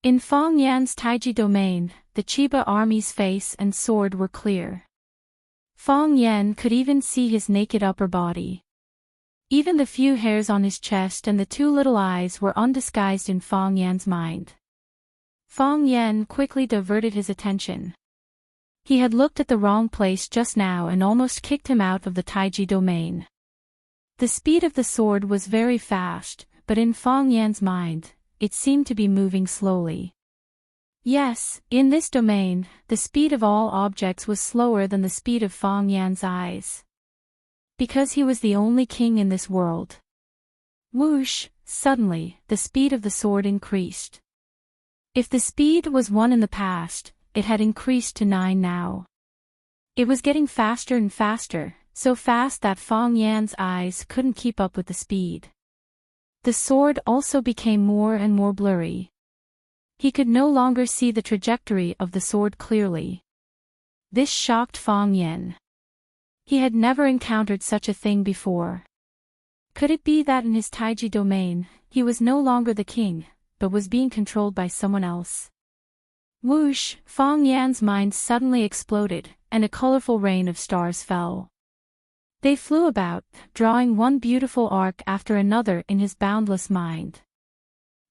In Fong Yan's Taiji domain, the Chiba army's face and sword were clear. Fong Yan could even see his naked upper body. Even the few hairs on his chest and the two little eyes were undisguised in Fong Yan's mind. Fong Yan quickly diverted his attention. He had looked at the wrong place just now and almost kicked him out of the Taiji domain. The speed of the sword was very fast, but in Fong Yan's mind, it seemed to be moving slowly. Yes, in this domain, the speed of all objects was slower than the speed of Fong Yan's eyes. Because he was the only king in this world. Whoosh, suddenly, the speed of the sword increased. If the speed was 1 in the past, it had increased to 9 now. It was getting faster and faster, so fast that Fong Yan's eyes couldn't keep up with the speed. The sword also became more and more blurry. He could no longer see the trajectory of the sword clearly. This shocked Fong Yan. He had never encountered such a thing before. Could it be that in his Taiji domain, he was no longer the king, but was being controlled by someone else? Whoosh, Fong Yan's mind suddenly exploded, and a colorful rain of stars fell. They flew about, drawing one beautiful arc after another in his boundless mind.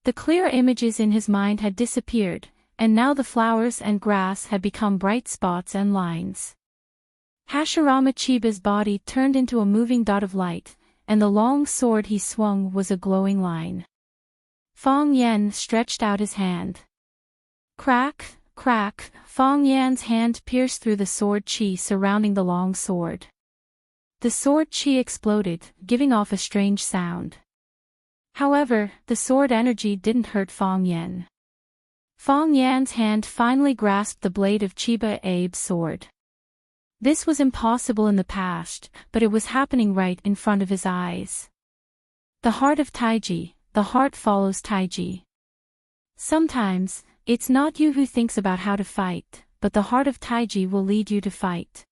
The clear images in his mind had disappeared, and now the flowers and grass had become bright spots and lines. Hashirama Chiba's body turned into a moving dot of light, and the long sword he swung was a glowing line. Fong Yan stretched out his hand. Crack, crack, Fong Yan's hand pierced through the sword chi surrounding the long sword. The sword chi exploded, giving off a strange sound. However, the sword energy didn't hurt Fong Yan. Fong Yan's hand finally grasped the blade of Chiba Abe's sword. This was impossible in the past, but it was happening right in front of his eyes. The heart of Taiji, the heart follows Taiji. Sometimes, it's not you who thinks about how to fight, but the heart of Taiji will lead you to fight.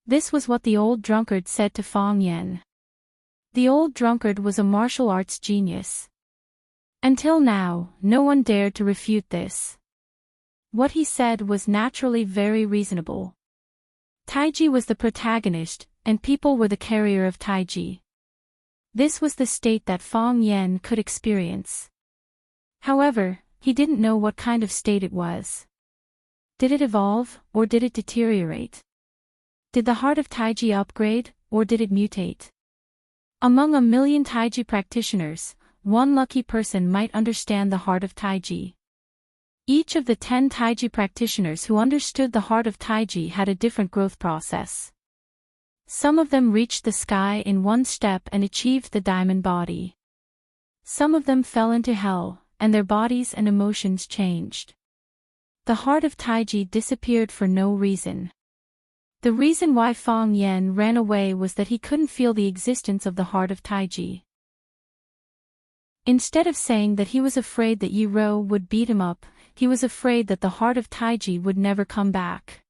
This was what the old drunkard said to Fong Yan. The old drunkard was a martial arts genius. Until now, no one dared to refute this. What he said was naturally very reasonable. Taiji was the protagonist, and people were the carrier of Taiji. This was the state that Fong Yan could experience. However, he didn't know what kind of state it was. Did it evolve, or did it deteriorate? Did the heart of Taiji upgrade, or did it mutate? Among 1,000,000 Taiji practitioners, one lucky person might understand the heart of Taiji. Each of the 10 Taiji practitioners who understood the heart of Taiji had a different growth process. Some of them reached the sky in one step and achieved the diamond body. Some of them fell into hell, and their bodies and emotions changed. The heart of Taiji disappeared for no reason. The reason why Fong Yan ran away was that he couldn't feel the existence of the heart of Taiji. Instead of saying that he was afraid that Yi Ro would beat him up, he was afraid that the heart of Taiji would never come back.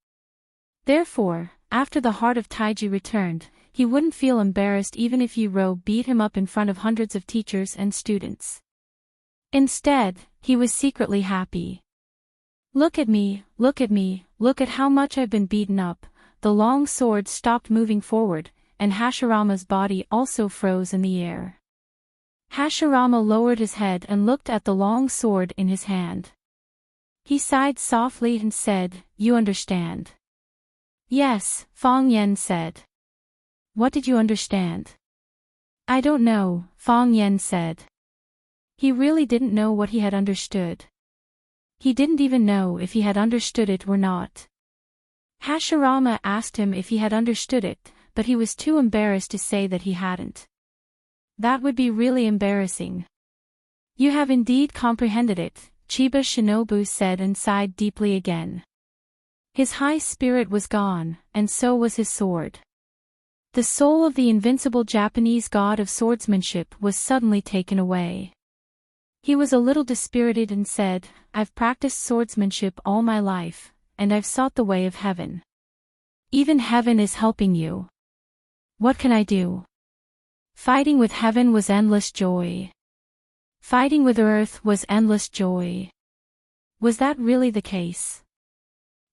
Therefore, after the heart of Taiji returned, he wouldn't feel embarrassed even if Yi Ro beat him up in front of hundreds of teachers and students. Instead, he was secretly happy. Look at me, look at me, look at how much I've been beaten up. The long sword stopped moving forward, and Hashirama's body also froze in the air. Hashirama lowered his head and looked at the long sword in his hand. He sighed softly and said, "You understand?" "Yes," Fong Yan said. "What did you understand?" "I don't know," Fong Yan said. He really didn't know what he had understood. He didn't even know if he had understood it or not. Hashirama asked him if he had understood it, but he was too embarrassed to say that he hadn't. That would be really embarrassing. "You have indeed comprehended it," Chiba Shinobu said and sighed deeply again. His high spirit was gone, and so was his sword. The soul of the invincible Japanese god of swordsmanship was suddenly taken away. He was a little dispirited and said, "I've practiced swordsmanship all my life, and I've sought the way of heaven. Even heaven is helping you. What can I do?" Fighting with heaven was endless joy. Fighting with earth was endless joy. Was that really the case?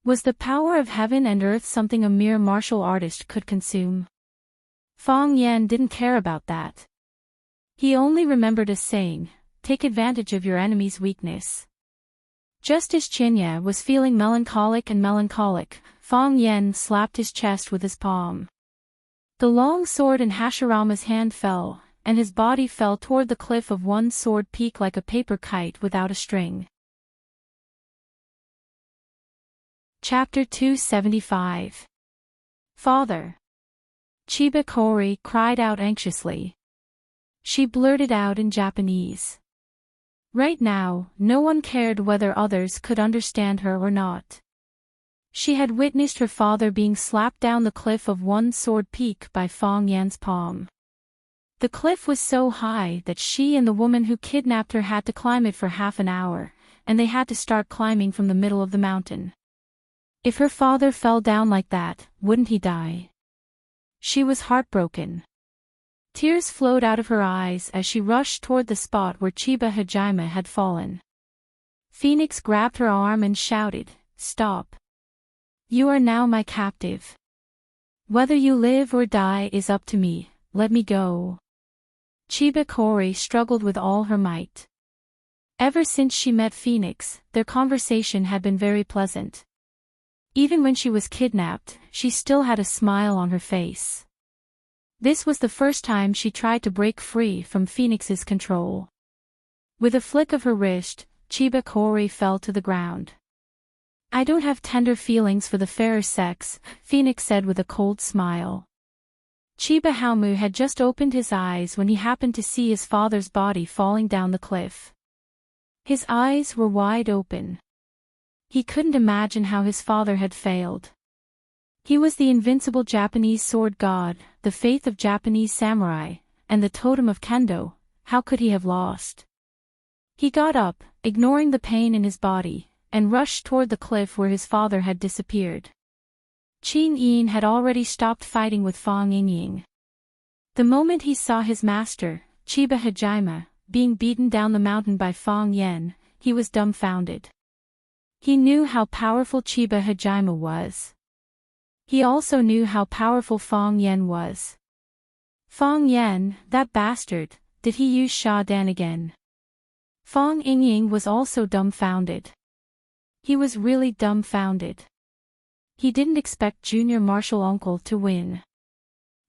Was the power of heaven and earth something a mere martial artist could consume? Fong Yan didn't care about that. He only remembered a saying, take advantage of your enemy's weakness. Just as Qianye was feeling melancholic, Fong Yan slapped his chest with his palm. The long sword in Hashirama's hand fell, and his body fell toward the cliff of one sword peak like a paper kite without a string. Chapter 275. Father. Chiba Kori cried out anxiously. She blurted out in Japanese. Right now, no one cared whether others could understand her or not. She had witnessed her father being slapped down the cliff of one sword peak by Fong Yan's palm. The cliff was so high that she and the woman who kidnapped her had to climb it for half an hour, and they had to start climbing from the middle of the mountain. If her father fell down like that, wouldn't he die? She was heartbroken. Tears flowed out of her eyes as she rushed toward the spot where Chiba Hajime had fallen. Phoenix grabbed her arm and shouted, "Stop. You are now my captive. Whether you live or die is up to me, let me go." Chiba Kori struggled with all her might. Ever since she met Phoenix, their conversation had been very pleasant. Even when she was kidnapped, she still had a smile on her face. This was the first time she tried to break free from Phoenix's control. With a flick of her wrist, Chiba Kori fell to the ground. "I don't have tender feelings for the fairer sex," Phoenix said with a cold smile. Chiba Haomu had just opened his eyes when he happened to see his father's body falling down the cliff. His eyes were wide open. He couldn't imagine how his father had failed. He was the invincible Japanese sword god, the faith of Japanese samurai, and the totem of kendo. How could he have lost? He got up, ignoring the pain in his body, and rushed toward the cliff where his father had disappeared. Qin Yin had already stopped fighting with Fong Yingying. The moment he saw his master, Chiba Hajime, being beaten down the mountain by Fong Yan, he was dumbfounded. He knew how powerful Chiba Hajime was. He also knew how powerful Fong Yan was. Fong Yan, that bastard, did he use Sha Dan again? Fong Yingying was also dumbfounded. He was really dumbfounded. He didn't expect Junior Martial Uncle to win.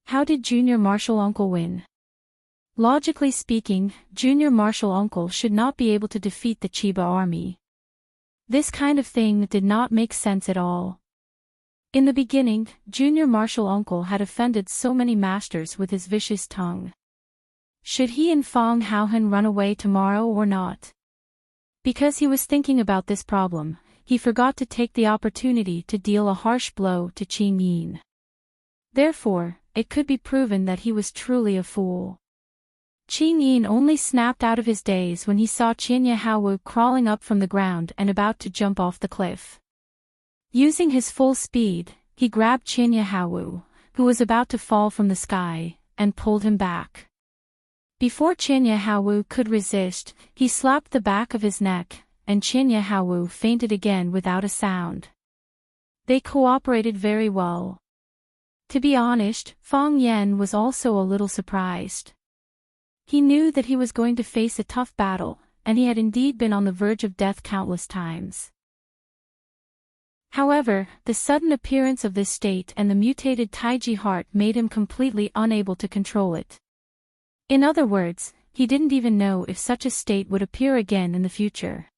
How did Junior Martial Uncle win? Logically speaking, Junior Martial Uncle should not be able to defeat the Chiba army. This kind of thing did not make sense at all. In the beginning, Junior Martial Uncle had offended so many masters with his vicious tongue. Should he and Fong Haohan run away tomorrow or not? Because he was thinking about this problem, he forgot to take the opportunity to deal a harsh blow to Qin Yin. Therefore, it could be proven that he was truly a fool. Qin Yin only snapped out of his daze when he saw Qianye Haowu crawling up from the ground and about to jump off the cliff. Using his full speed, he grabbed Qianye Haowu, who was about to fall from the sky, and pulled him back. Before Qianye Haowu could resist, he slapped the back of his neck, and Qianye Haowu fainted again without a sound. They cooperated very well. To be honest, Fong Yan was also a little surprised. He knew that he was going to face a tough battle, and he had indeed been on the verge of death countless times. However, the sudden appearance of this state and the mutated Taiji heart made him completely unable to control it. In other words, he didn't even know if such a state would appear again in the future.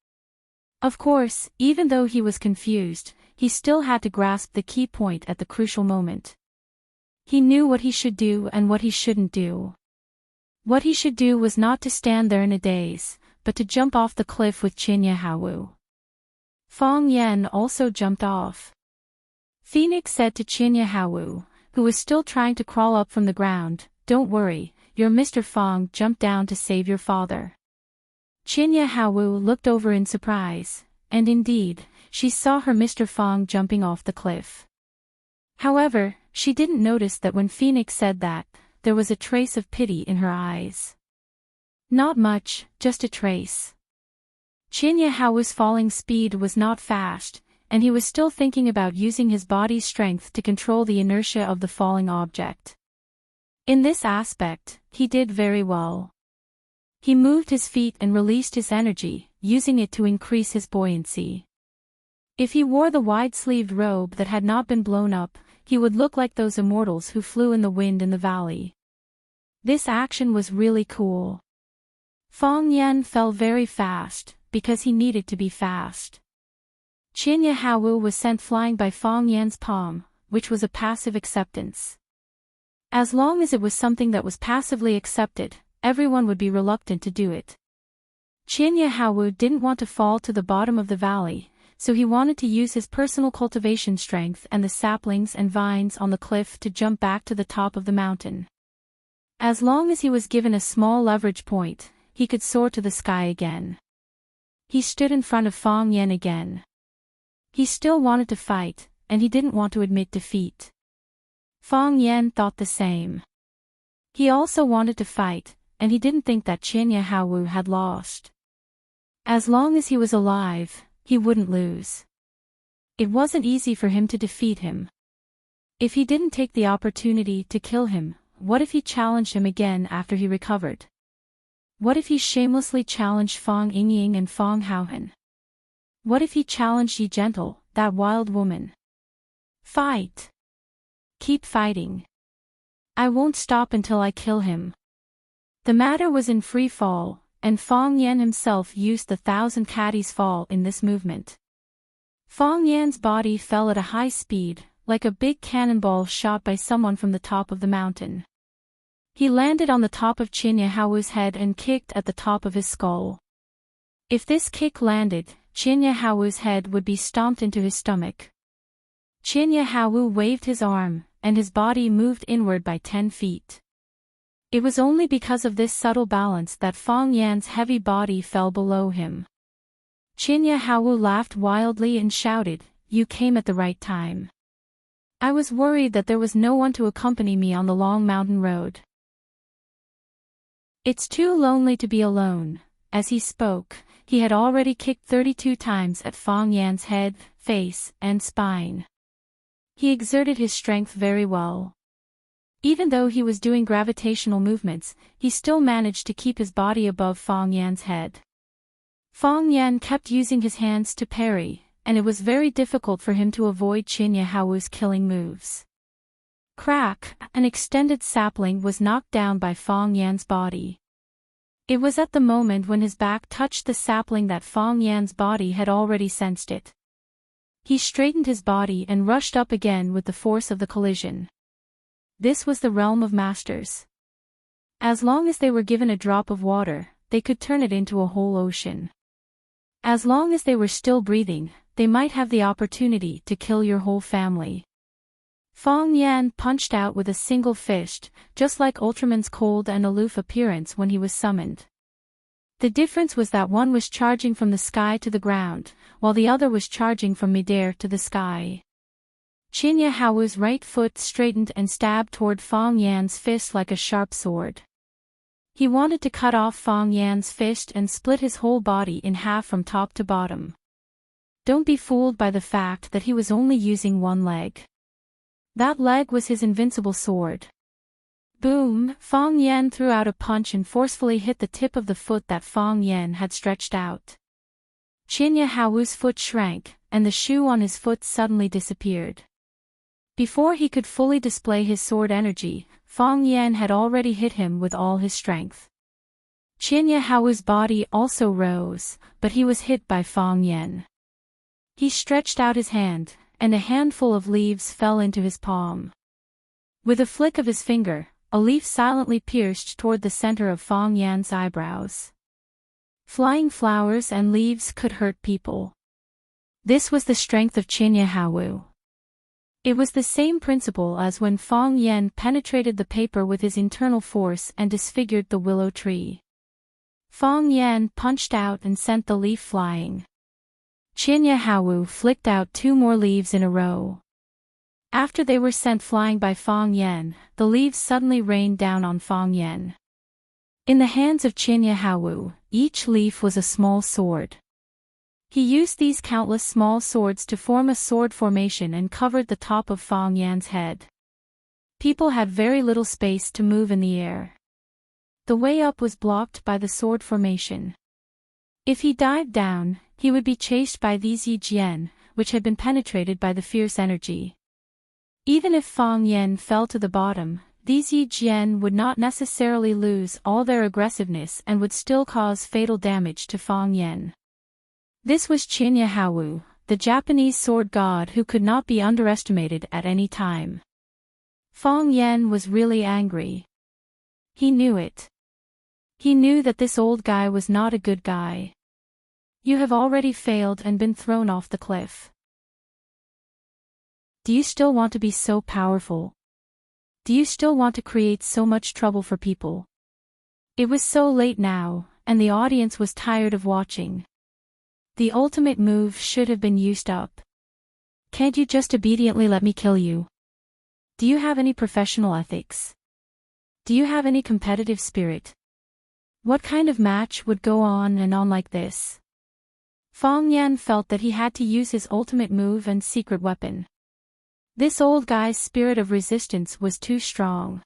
Of course, even though he was confused, he still had to grasp the key point at the crucial moment. He knew what he should do and what he shouldn't do. What he should do was not to stand there in a daze, but to jump off the cliff with Qianye Haowu. Fong Yan also jumped off. Phoenix said to Qianye Haowu, who was still trying to crawl up from the ground, "Don't worry, your Mr. Fong jumped down to save your father." Qianye Haowu looked over in surprise, and indeed, she saw her Mr. Fong jumping off the cliff. However, she didn't notice that when Phoenix said that, there was a trace of pity in her eyes. Not much, just a trace. Qianye Haowu's falling speed was not fast, and he was still thinking about using his body's strength to control the inertia of the falling object. In this aspect, he did very well. He moved his feet and released his energy, using it to increase his buoyancy. If he wore the wide-sleeved robe that had not been blown up, he would look like those immortals who flew in the wind in the valley. This action was really cool. Fong Yan fell very fast, because he needed to be fast. Qinya Haowu was sent flying by Fong Yan's palm, which was a passive acceptance. As long as it was something that was passively accepted, everyone would be reluctant to do it. Qinya Haowu didn't want to fall to the bottom of the valley, so he wanted to use his personal cultivation strength and the saplings and vines on the cliff to jump back to the top of the mountain. As long as he was given a small leverage point, he could soar to the sky again. He stood in front of Fong Yan again. He still wanted to fight, and he didn't want to admit defeat. Fong Yan thought the same. He also wanted to fight, and he didn't think that Qinya Haowu had lost. As long as he was alive, he wouldn't lose. It wasn't easy for him to defeat him. If he didn't take the opportunity to kill him, what if he challenged him again after he recovered? What if he shamelessly challenged Fong Yingying and Fong Haohan? What if he challenged Yi Gentle, that wild woman? Fight! Keep fighting. I won't stop until I kill him. The matter was in free fall, and Fong Yan himself used the 1,000 caddies fall in this movement. Fong Yan's body fell at a high speed, like a big cannonball shot by someone from the top of the mountain. He landed on the top of Qinya Haowu's head and kicked at the top of his skull. If this kick landed, Qinya Haowu's head would be stomped into his stomach. Qinya Haowu waved his arm, and his body moved inward by 10 feet. It was only because of this subtle balance that Fong Yan's heavy body fell below him. Qinya Haowu laughed wildly and shouted, "You came at the right time. I was worried that there was no one to accompany me on the long mountain road. It's too lonely to be alone." As he spoke, he had already kicked 32 times at Fong Yan's head, face, and spine. He exerted his strength very well. Even though he was doing gravitational movements, he still managed to keep his body above Fong Yan's head. Fong Yan kept using his hands to parry, and it was very difficult for him to avoid Qinya Haowu's killing moves. Crack! An extended sapling was knocked down by Fong Yan's body. It was at the moment when his back touched the sapling that Fong Yan's body had already sensed it. He straightened his body and rushed up again with the force of the collision. This was the realm of masters. As long as they were given a drop of water, they could turn it into a whole ocean. As long as they were still breathing, they might have the opportunity to kill your whole family. Fong Yan punched out with a single fist, just like Ultraman's cold and aloof appearance when he was summoned. The difference was that one was charging from the sky to the ground, while the other was charging from midair to the sky. Qinya Haowu's right foot straightened and stabbed toward Fong Yan's fist like a sharp sword. He wanted to cut off Fong Yan's fist and split his whole body in half from top to bottom. Don't be fooled by the fact that he was only using one leg. That leg was his invincible sword. Boom! Fong Yan threw out a punch and forcefully hit the tip of the foot that Fong Yan had stretched out. Qinya Haowu's foot shrank, and the shoe on his foot suddenly disappeared. Before he could fully display his sword energy, Fong Yan had already hit him with all his strength. Qinya Haowu's body also rose, but he was hit by Fong Yan. He stretched out his hand, and a handful of leaves fell into his palm. With a flick of his finger, a leaf silently pierced toward the center of Fong Yan's eyebrows. Flying flowers and leaves could hurt people. This was the strength of Qinya Haowu. It was the same principle as when Fong Yan penetrated the paper with his internal force and disfigured the willow tree. Fong Yan punched out and sent the leaf flying. Qinya Haowu flicked out 2 more leaves in a row. After they were sent flying by Fong Yan, the leaves suddenly rained down on Fong Yan. In the hands of Qinya Haowu, each leaf was a small sword. He used these countless small swords to form a sword formation and covered the top of Fong Yan's head. People had very little space to move in the air. The way up was blocked by the sword formation. If he dived down, he would be chased by these Yi Jian, which had been penetrated by the fierce energy. Even if Fang Yan fell to the bottom, these Yi Jian would not necessarily lose all their aggressiveness and would still cause fatal damage to Fang Yan. This was Qinya Haowu, the Japanese sword god who could not be underestimated at any time. Fang Yan was really angry. He knew it. He knew that this old guy was not a good guy. You have already failed and been thrown off the cliff. Do you still want to be so powerful? Do you still want to create so much trouble for people? It was so late now, and the audience was tired of watching. The ultimate move should have been used up. Can't you just obediently let me kill you? Do you have any professional ethics? Do you have any competitive spirit? What kind of match would go on and on like this? Fang Yan felt that he had to use his ultimate move and secret weapon. This old guy's spirit of resistance was too strong.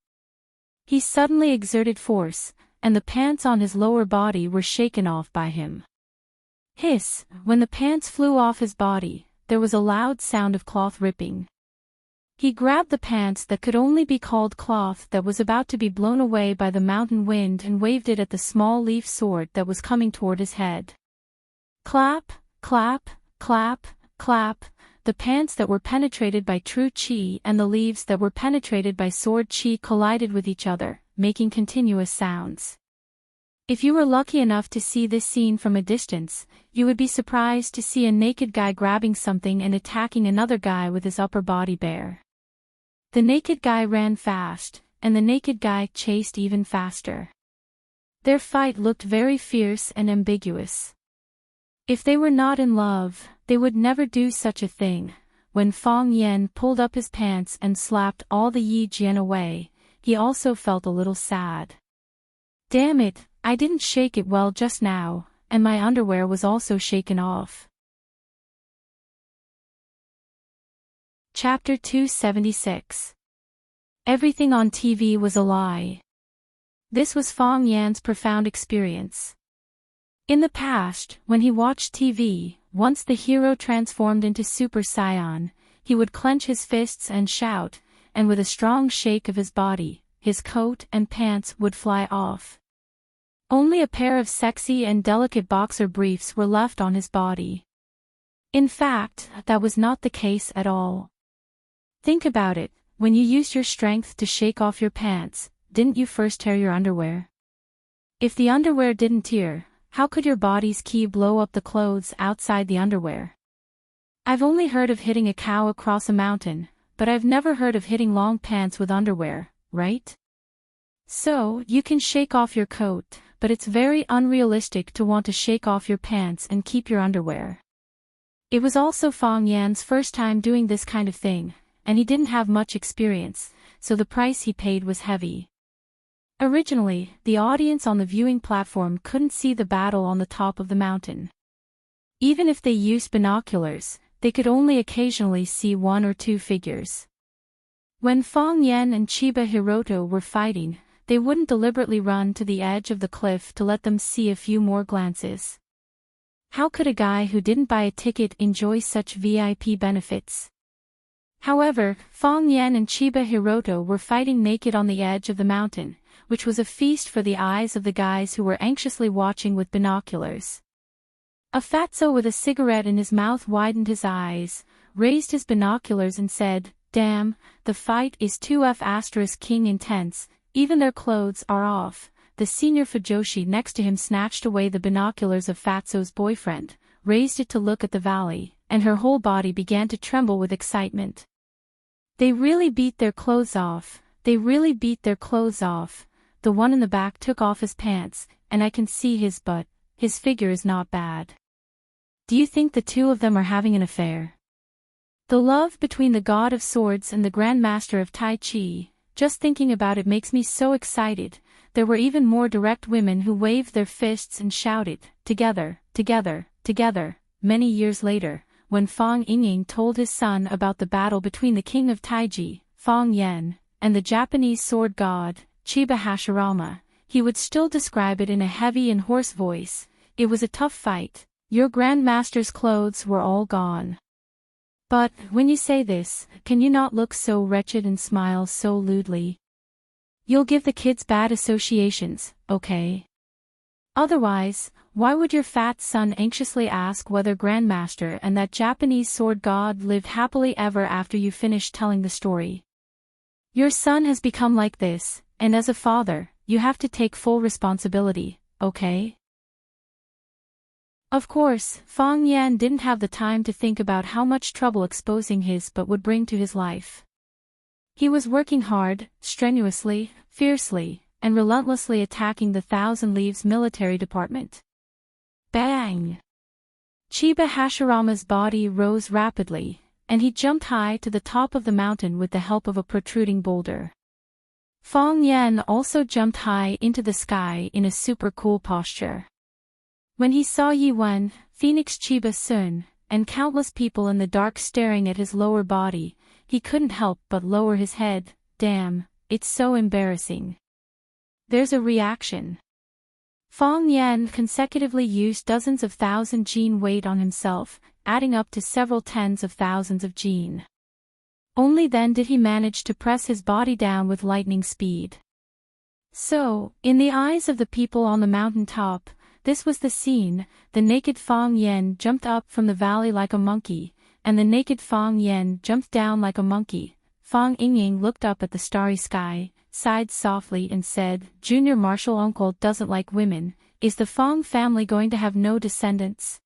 He suddenly exerted force, and the pants on his lower body were shaken off by him. Hiss! When the pants flew off his body, there was a loud sound of cloth ripping. He grabbed the pants that could only be called cloth that was about to be blown away by the mountain wind and waved it at the small leaf sword that was coming toward his head. Clap, clap, clap, clap. The pants that were penetrated by true qi and the leaves that were penetrated by sword qi collided with each other, making continuous sounds. If you were lucky enough to see this scene from a distance, you would be surprised to see a naked guy grabbing something and attacking another guy with his upper body bare. The naked guy ran fast, and the naked guy chased even faster. Their fight looked very fierce and ambiguous. If they were not in love, they would never do such a thing. When Fang Yan pulled up his pants and slapped all the Yi Jian away, he also felt a little sad. Damn it, I didn't shake it well just now, and my underwear was also shaken off. Chapter 276. Everything on TV was a lie. This was Fang Yan's profound experience. In the past, when he watched TV, once the hero transformed into Super Saiyan, he would clench his fists and shout, and with a strong shake of his body, his coat and pants would fly off. Only a pair of sexy and delicate boxer briefs were left on his body. In fact, that was not the case at all. Think about it, when you used your strength to shake off your pants, didn't you first tear your underwear? If the underwear didn't tear, how could your body's ki blow up the clothes outside the underwear? I've only heard of hitting a cow across a mountain, but I've never heard of hitting long pants with underwear, right? So, you can shake off your coat, but it's very unrealistic to want to shake off your pants and keep your underwear. It was also Fang Yan's first time doing this kind of thing, and he didn't have much experience, so the price he paid was heavy. Originally, the audience on the viewing platform couldn't see the battle on the top of the mountain. Even if they used binoculars, they could only occasionally see one or two figures. When Fang Yan and Chiba Hiroto were fighting, they wouldn't deliberately run to the edge of the cliff to let them see a few more glances. How could a guy who didn't buy a ticket enjoy such VIP benefits? However, Fang Yan and Chiba Hiroto were fighting naked on the edge of the mountain, which was a feast for the eyes of the guys who were anxiously watching with binoculars. A fatso with a cigarette in his mouth widened his eyes, raised his binoculars and said, "Damn, the fight is 2F** king intense, even their clothes are off." The senior Fujoshi next to him snatched away the binoculars of Fatso's boyfriend, raised it to look at the valley, and her whole body began to tremble with excitement. They really beat their clothes off, they really beat their clothes off. The one in the back took off his pants, and I can see his butt. His figure is not bad. Do you think the two of them are having an affair? The love between the God of Swords and the Grand Master of Tai Chi, just thinking about it makes me so excited. There were even more direct women who waved their fists and shouted, "Together, together, together." Many years later, when Fang Yingying told his son about the battle between the king of Taiji, Fang Yan, and the Japanese sword god, Chiba Hashirama, he would still describe it in a heavy and hoarse voice. It was a tough fight. Your grandmaster's clothes were all gone. But, when you say this, can you not look so wretched and smile so lewdly? You'll give the kids bad associations, okay? Otherwise, why would your fat son anxiously ask whether Grandmaster and that Japanese sword god lived happily ever after you finished telling the story? Your son has become like this, and as a father, you have to take full responsibility, okay? Of course, Fong Yan didn't have the time to think about how much trouble exposing his but would bring to his life. He was working hard, strenuously, fiercely, and relentlessly attacking the Thousand Leaves military department. Bang! Chiba Hashirama's body rose rapidly, and he jumped high to the top of the mountain with the help of a protruding boulder. Fong Yan also jumped high into the sky in a super cool posture. When he saw Yi Wen, Phoenix Chiba Sun, and countless people in the dark staring at his lower body, he couldn't help but lower his head. Damn, it's so embarrassing. There's a reaction. Fong Yan consecutively used dozens of thousand gene weight on himself, adding up to several tens of thousands of gene. Only then did he manage to press his body down with lightning speed. So, in the eyes of the people on the mountain top, this was the scene. The naked Fong Yan jumped up from the valley like a monkey, and the naked Fong Yan jumped down like a monkey. Fong Yingying looked up at the starry sky, sighed softly and said, Junior Marshal Uncle doesn't like women. Is the Fong family going to have no descendants?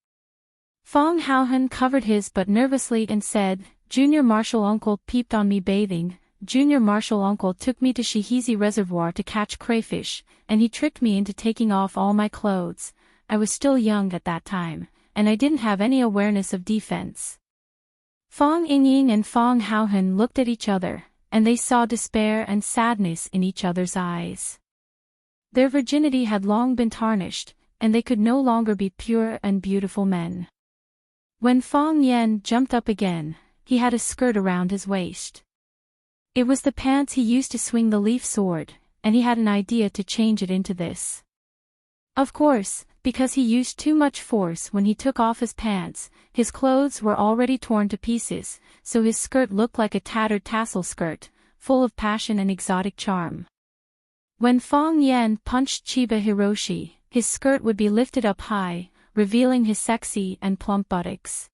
Fong Haohan covered his butt nervously and said, Junior Marshal Uncle peeped on me bathing. Junior Marshal Uncle took me to Shihezi Reservoir to catch crayfish, and he tricked me into taking off all my clothes. I was still young at that time, and I didn't have any awareness of defense. Fong Yingying and Fong Haohan looked at each other, and they saw despair and sadness in each other's eyes. Their virginity had long been tarnished, and they could no longer be pure and beautiful men. When Fong Yan jumped up again, he had a skirt around his waist. It was the pants he used to swing the leaf sword, and he had an idea to change it into this. Of course, because he used too much force when he took off his pants, his clothes were already torn to pieces, so his skirt looked like a tattered tassel skirt, full of passion and exotic charm. When Fong Yan punched Chiba Hiroshi, his skirt would be lifted up high, revealing his sexy and plump buttocks.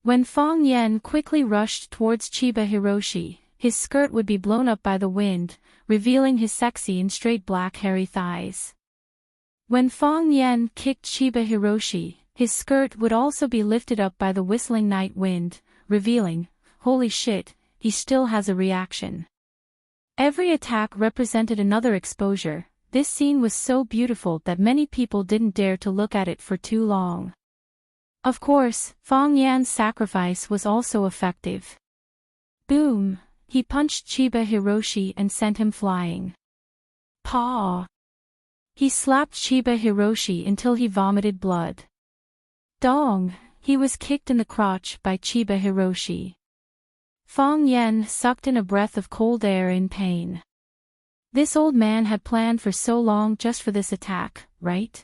When Fong Yan quickly rushed towards Chiba Hiroshi, his skirt would be blown up by the wind, revealing his sexy and straight black hairy thighs. When Fong Yan kicked Chiba Hiroshi, his skirt would also be lifted up by the whistling night wind, revealing, holy shit, he still has a reaction. Every attack represented another exposure. This scene was so beautiful that many people didn't dare to look at it for too long. Of course, Fong Yan's sacrifice was also effective. Boom! He punched Chiba Hiroshi and sent him flying. Paw! He slapped Chiba Hiroshi until he vomited blood. Dong! He was kicked in the crotch by Chiba Hiroshi. Fong Yan sucked in a breath of cold air in pain. This old man had planned for so long just for this attack, right?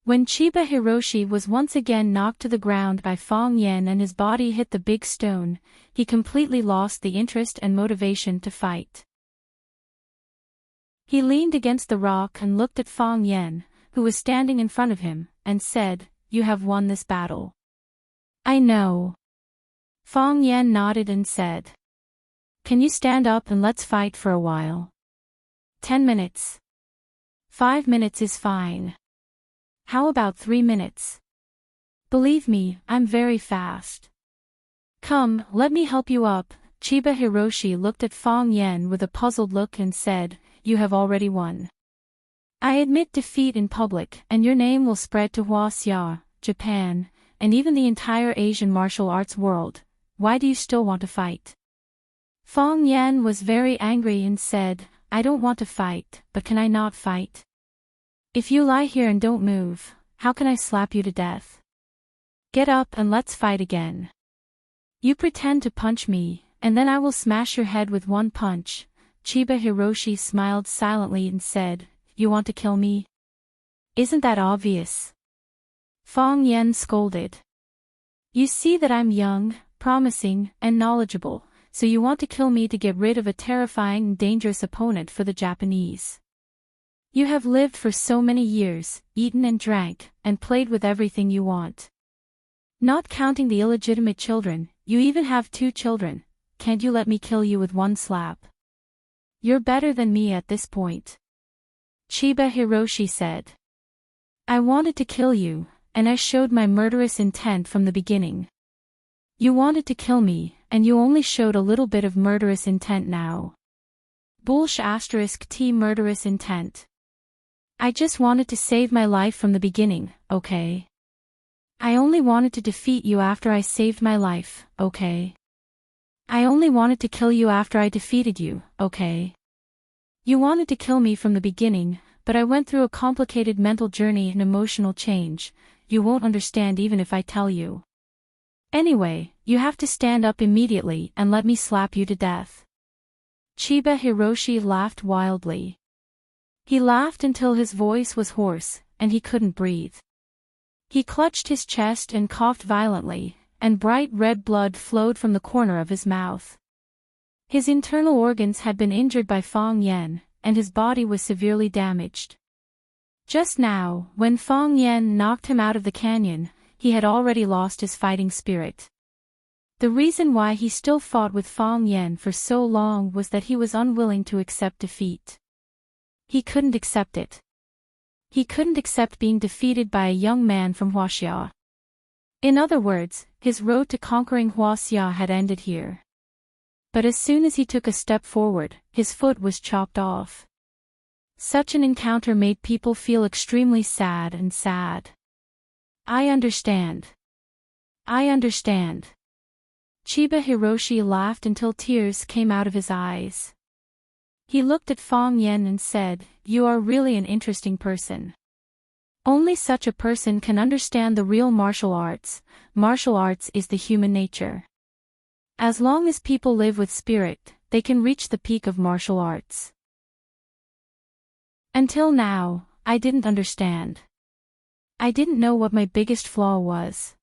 When Chiba Hiroshi was once again knocked to the ground by Fong Yan and his body hit the big stone, he completely lost the interest and motivation to fight. He leaned against the rock and looked at Fong Yan, who was standing in front of him, and said, You have won this battle. I know. Fong Yan nodded and said, Can you stand up and let's fight for a while? 10 minutes. 5 minutes is fine. How about 3 minutes? Believe me, I'm very fast. Come, let me help you up. Chiba Hiroshi looked at Fong Yan with a puzzled look and said, You have already won. I admit defeat in public, and your name will spread to Huaxia, Japan, and even the entire Asian martial arts world. Why do you still want to fight? Fong Yan was very angry and said, I don't want to fight, but can I not fight? If you lie here and don't move, how can I slap you to death? Get up and let's fight again. You pretend to punch me, and then I will smash your head with one punch. Chiba Hiroshi smiled silently and said, "You want to kill me? Isn't that obvious?" Fong Yen scolded. "You see that I'm young, promising, and knowledgeable, so you want to kill me to get rid of a terrifying and dangerous opponent for the Japanese. You have lived for so many years, eaten and drank, and played with everything you want. Not counting the illegitimate children, you even have 2 children. Can't you let me kill you with one slap? You're better than me at this point." Chiba Hiroshi said. "I wanted to kill you, and I showed my murderous intent from the beginning. You wanted to kill me, and you only showed a little bit of murderous intent now. *T murderous intent. I just wanted to save my life from the beginning, okay? I only wanted to defeat you after I saved my life, okay? I only wanted to kill you after I defeated you, okay? You wanted to kill me from the beginning, but I went through a complicated mental journey and emotional change. You won't understand even if I tell you. Anyway, you have to stand up immediately and let me slap you to death." Chiba Hiroshi laughed wildly. He laughed until his voice was hoarse, and he couldn't breathe. He clutched his chest and coughed violently, and bright red blood flowed from the corner of his mouth. His internal organs had been injured by Fong Yen, and his body was severely damaged. Just now, when Fong Yen knocked him out of the canyon, he had already lost his fighting spirit. The reason why he still fought with Fong Yen for so long was that he was unwilling to accept defeat. He couldn't accept it. He couldn't accept being defeated by a young man from Huaxia. In other words, his road to conquering Huaxia had ended here. But as soon as he took a step forward, his foot was chopped off. Such an encounter made people feel extremely sad and sad. "I understand. I understand." Chiba Hiroshi laughed until tears came out of his eyes. He looked at Fong Yen and said, "You are really an interesting person. Only such a person can understand the real martial arts. Martial arts is the human nature. As long as people live with spirit, they can reach the peak of martial arts. Until now, I didn't understand. I didn't know what my biggest flaw was.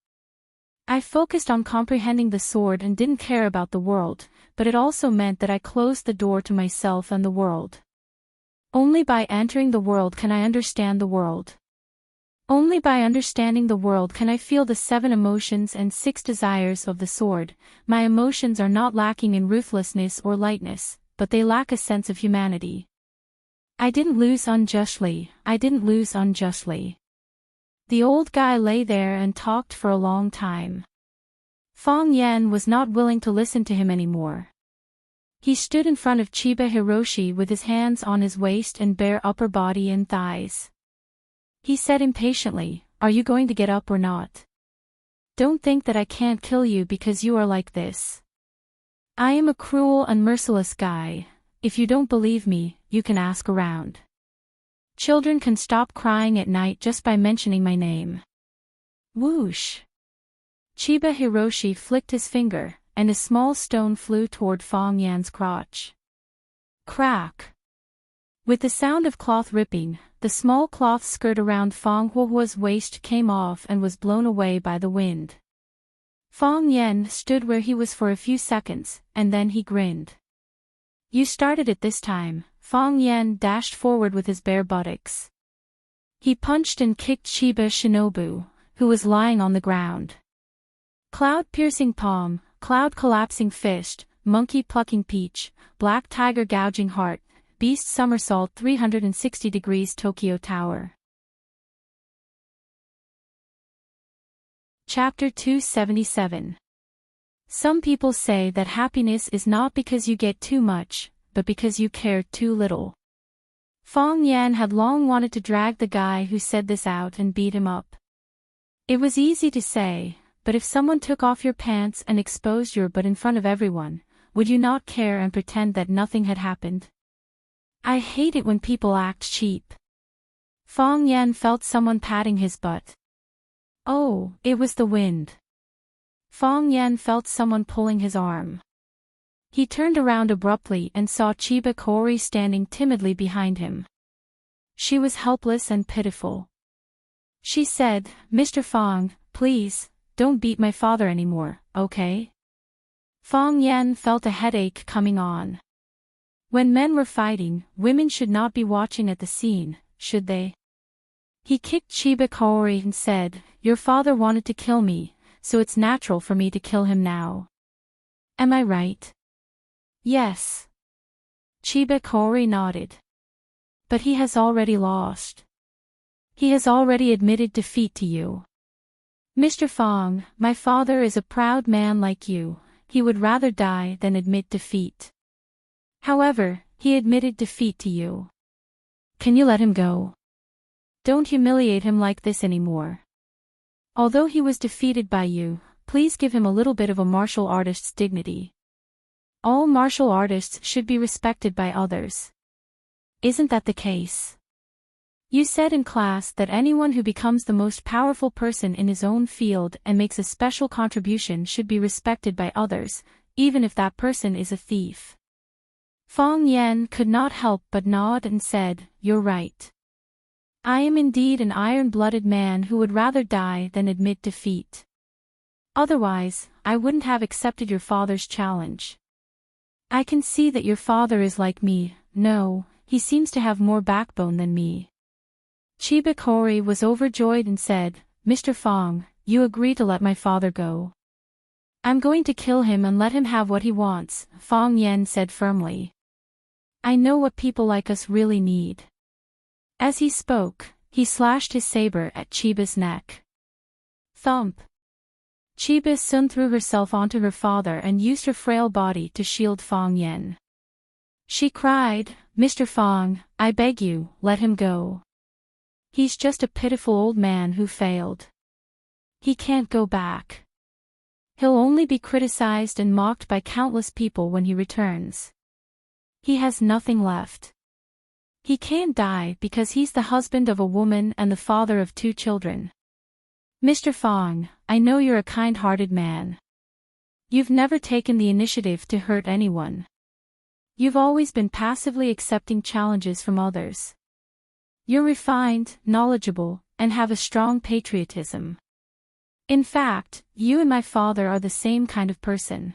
I focused on comprehending the sword and didn't care about the world, but it also meant that I closed the door to myself and the world. Only by entering the world can I understand the world. Only by understanding the world can I feel the 7 emotions and 6 desires of the sword. My emotions are not lacking in ruthlessness or lightness, but they lack a sense of humanity. I didn't lose unjustly, I didn't lose unjustly." The old guy lay there and talked for a long time. Fong Yen was not willing to listen to him anymore. He stood in front of Chiba Hiroshi with his hands on his waist and bare upper body and thighs. He said impatiently, "Are you going to get up or not? Don't think that I can't kill you because you are like this. I am a cruel and merciless guy. If you don't believe me, you can ask around. Children can stop crying at night just by mentioning my name." Whoosh! Chiba Hiroshi flicked his finger, and a small stone flew toward Fong Yan's crotch. Crack! With the sound of cloth ripping, the small cloth skirt around Fong Huohua's waist came off and was blown away by the wind. Fong Yen stood where he was for a few seconds, and then he grinned. "You started it this time." Fong Yen dashed forward with his bare buttocks. He punched and kicked Chiba Shinobu, who was lying on the ground. Cloud-piercing palm, cloud-collapsing fist, monkey-plucking peach, black tiger gouging heart, beast somersault 360 degrees Tokyo Tower. Chapter 277. Some people say that happiness is not because you get too much, but because you care too little. Fong Yan had long wanted to drag the guy who said this out and beat him up. It was easy to say, but if someone took off your pants and exposed your butt in front of everyone, would you not care and pretend that nothing had happened? I hate it when people act cheap. Fong Yan felt someone patting his butt. Oh, it was the wind. Fong Yan felt someone pulling his arm. He turned around abruptly and saw Chiba Kaori standing timidly behind him. She was helpless and pitiful. She said, "Mr. Fong, please, don't beat my father anymore, okay?" Fong Yan felt a headache coming on. When men were fighting, women should not be watching at the scene, should they? He kicked Chiba Kaori and said, "Your father wanted to kill me, so it's natural for me to kill him now. Am I right?" "Yes." Chiba Kaori nodded. "But he has already lost. He has already admitted defeat to you. Mr. Fong, my father is a proud man like you, he would rather die than admit defeat. However, he admitted defeat to you. Can you let him go? Don't humiliate him like this anymore. Although he was defeated by you, please give him a little bit of a martial artist's dignity. All martial artists should be respected by others. Isn't that the case? You said in class that anyone who becomes the most powerful person in his own field and makes a special contribution should be respected by others, even if that person is a thief." Fong Yan could not help but nod and said, "You're right. I am indeed an iron-blooded man who would rather die than admit defeat. Otherwise, I wouldn't have accepted your father's challenge. I can see that your father is like me. No, he seems to have more backbone than me." Chiba Kaori was overjoyed and said, "Mr. Fong, you agree to let my father go?" "I'm going to kill him and let him have what he wants," Fong Yan said firmly. "I know what people like us really need." As he spoke, he slashed his saber at Chiba's neck. Thump! Chiba Sun threw herself onto her father and used her frail body to shield Fong Yan. She cried, "Mr. Fong, I beg you, let him go. He's just a pitiful old man who failed. He can't go back. He'll only be criticized and mocked by countless people when he returns. He has nothing left. He can't die because he's the husband of a woman and the father of 2 children. Mr. Fong, I know you're a kind-hearted man. You've never taken the initiative to hurt anyone. You've always been passively accepting challenges from others. You're refined, knowledgeable, and have a strong patriotism. In fact, you and my father are the same kind of person."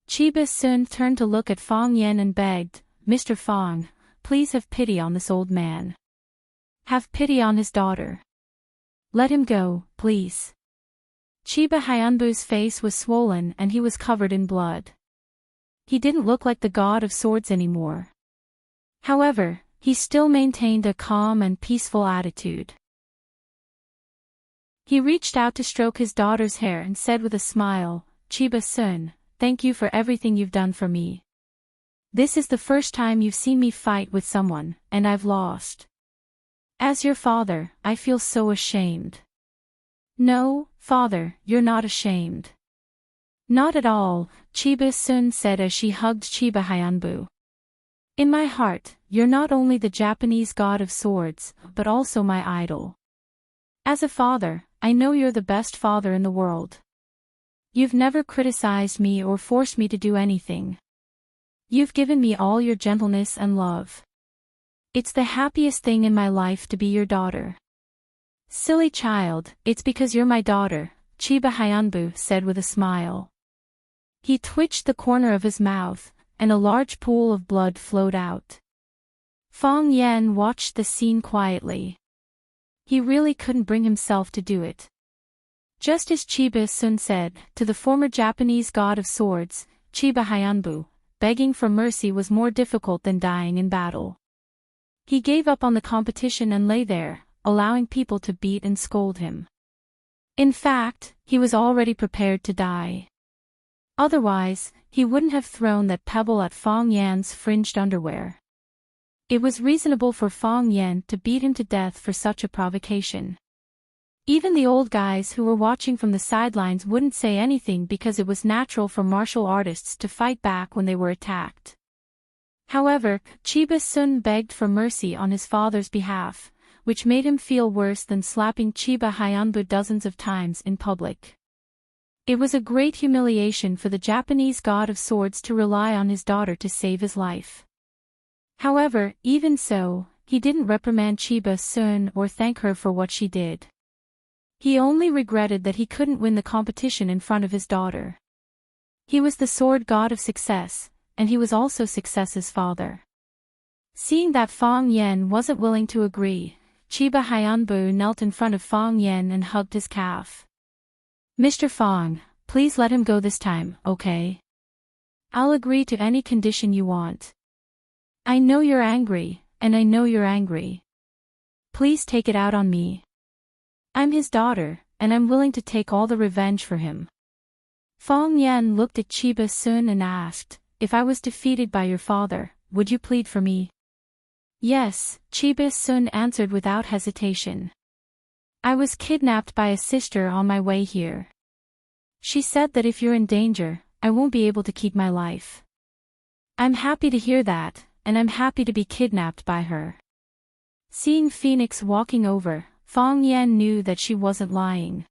Chiba Sun turned to look at Fong Yan and begged, "Mr. Fong, please have pity on this old man. Have pity on his daughter. Let him go, please." Chiba Hyunbu's face was swollen and he was covered in blood. He didn't look like the god of swords anymore. However, he still maintained a calm and peaceful attitude. He reached out to stroke his daughter's hair and said with a smile, "Chiba Sun, thank you for everything you've done for me. This is the first time you've seen me fight with someone, and I've lost. As your father, I feel so ashamed." "No, father, you're not ashamed." "Not at all," Chiba Sun said as she hugged Chiba Hyunbu. "In my heart, you're not only the Japanese god of swords, but also my idol. As a father, I know you're the best father in the world. You've never criticized me or forced me to do anything. You've given me all your gentleness and love. It's the happiest thing in my life to be your daughter." "Silly child, it's because you're my daughter," Chiba Hyunbu said with a smile. He twitched the corner of his mouth, and a large pool of blood flowed out. Fong Yan watched the scene quietly. He really couldn't bring himself to do it. Just as Chiba Sun said, to the former Japanese god of swords, Chiba Hyunbu, begging for mercy was more difficult than dying in battle. He gave up on the competition and lay there, allowing people to beat and scold him. In fact, he was already prepared to die. Otherwise, he wouldn't have thrown that pebble at Fong Yan's fringed underwear. It was reasonable for Fong Yan to beat him to death for such a provocation. Even the old guys who were watching from the sidelines wouldn't say anything because it was natural for martial artists to fight back when they were attacked. However, Chiba Sun begged for mercy on his father's behalf, which made him feel worse than slapping Chiba Hyunbu dozens of times in public. It was a great humiliation for the Japanese god of swords to rely on his daughter to save his life. However, even so, he didn't reprimand Chiba-sun or thank her for what she did. He only regretted that he couldn't win the competition in front of his daughter. He was the sword god of success, and he was also success's father. Seeing that Fong Yen wasn't willing to agree, Chiba Hyunbu knelt in front of Fong Yen and hugged his calf. "Mr. Fong, please let him go this time, okay? I'll agree to any condition you want. I know you're angry, and I know you're angry. Please take it out on me. I'm his daughter, and I'm willing to take all the revenge for him." Fong Yen looked at Chiba-sun and asked, "If I was defeated by your father, would you plead for me?" "Yes," Chiba-sun answered without hesitation. "I was kidnapped by a sister on my way here. She said that if you're in danger, I won't be able to keep my life. I'm happy to hear that, and I'm happy to be kidnapped by her." Seeing Phoenix walking over, Fong Yen knew that she wasn't lying.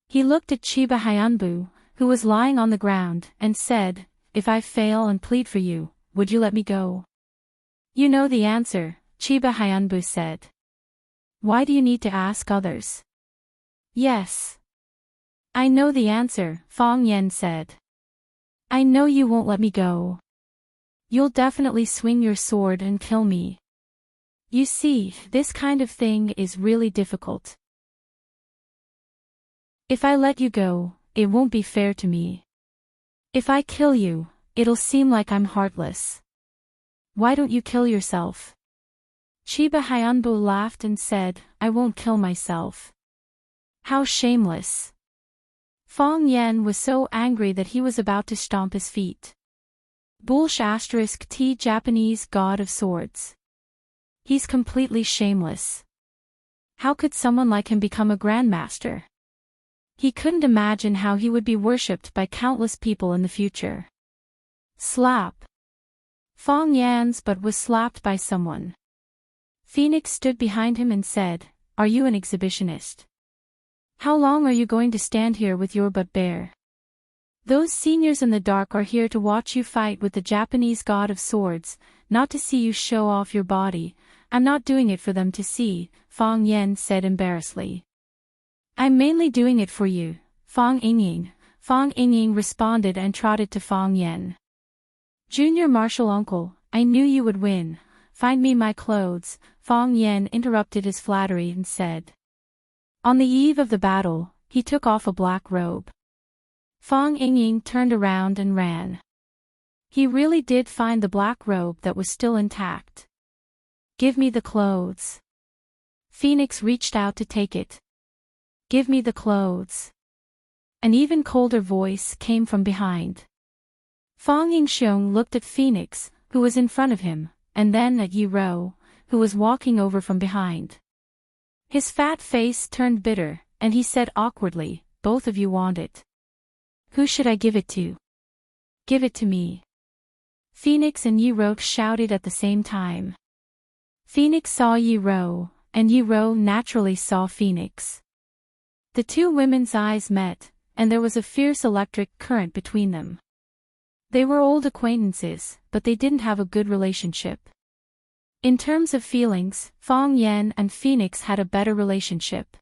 He looked at Chiba Hyunbu, who was lying on the ground, and said, "If I fail and plead for you, would you let me go?" "You know the answer," Chiba Hyunbu said. "Why do you need to ask others?" "Yes. I know the answer," Fong Yen said. "I know you won't let me go. You'll definitely swing your sword and kill me. You see, this kind of thing is really difficult. If I let you go, it won't be fair to me. If I kill you, it'll seem like I'm heartless. Why don't you kill yourself?" Chiba Hyunbu laughed and said, "I won't kill myself. How shameless." Fong Yen was so angry that he was about to stomp his feet. *T Japanese god of swords. He's completely shameless. How could someone like him become a grandmaster? He couldn't imagine how he would be worshipped by countless people in the future. Slap. Fong Yan's butt was slapped by someone. Phoenix stood behind him and said, "Are you an exhibitionist? How long are you going to stand here with your butt bare? Those seniors in the dark are here to watch you fight with the Japanese god of swords, not to see you show off your body. I'm not doing it for them to see," Fong Yen said embarrassedly. "I'm mainly doing it for you, Fong Yingying." Fong Yingying responded and trotted to Fong Yen. "Junior martial uncle, I knew you would win. Find me my clothes." Fong Yen interrupted his flattery and said. On the eve of the battle, he took off a black robe. Fong Yingying turned around and ran. He really did find the black robe that was still intact. "Give me the clothes." Phoenix reached out to take it. "Give me the clothes." An even colder voice came from behind. Fong Yingxiong looked at Phoenix, who was in front of him, and then at Yi Ro, who was walking over from behind. His fat face turned bitter, and he said awkwardly, "Both of you want it. Who should I give it to?" "Give it to me." Phoenix and Yi Ro shouted at the same time. Phoenix saw Yi Ro, and Yi Ro naturally saw Phoenix. The two women's eyes met, and there was a fierce electric current between them. They were old acquaintances, but they didn't have a good relationship. In terms of feelings, Fong Yen and Phoenix had a better relationship.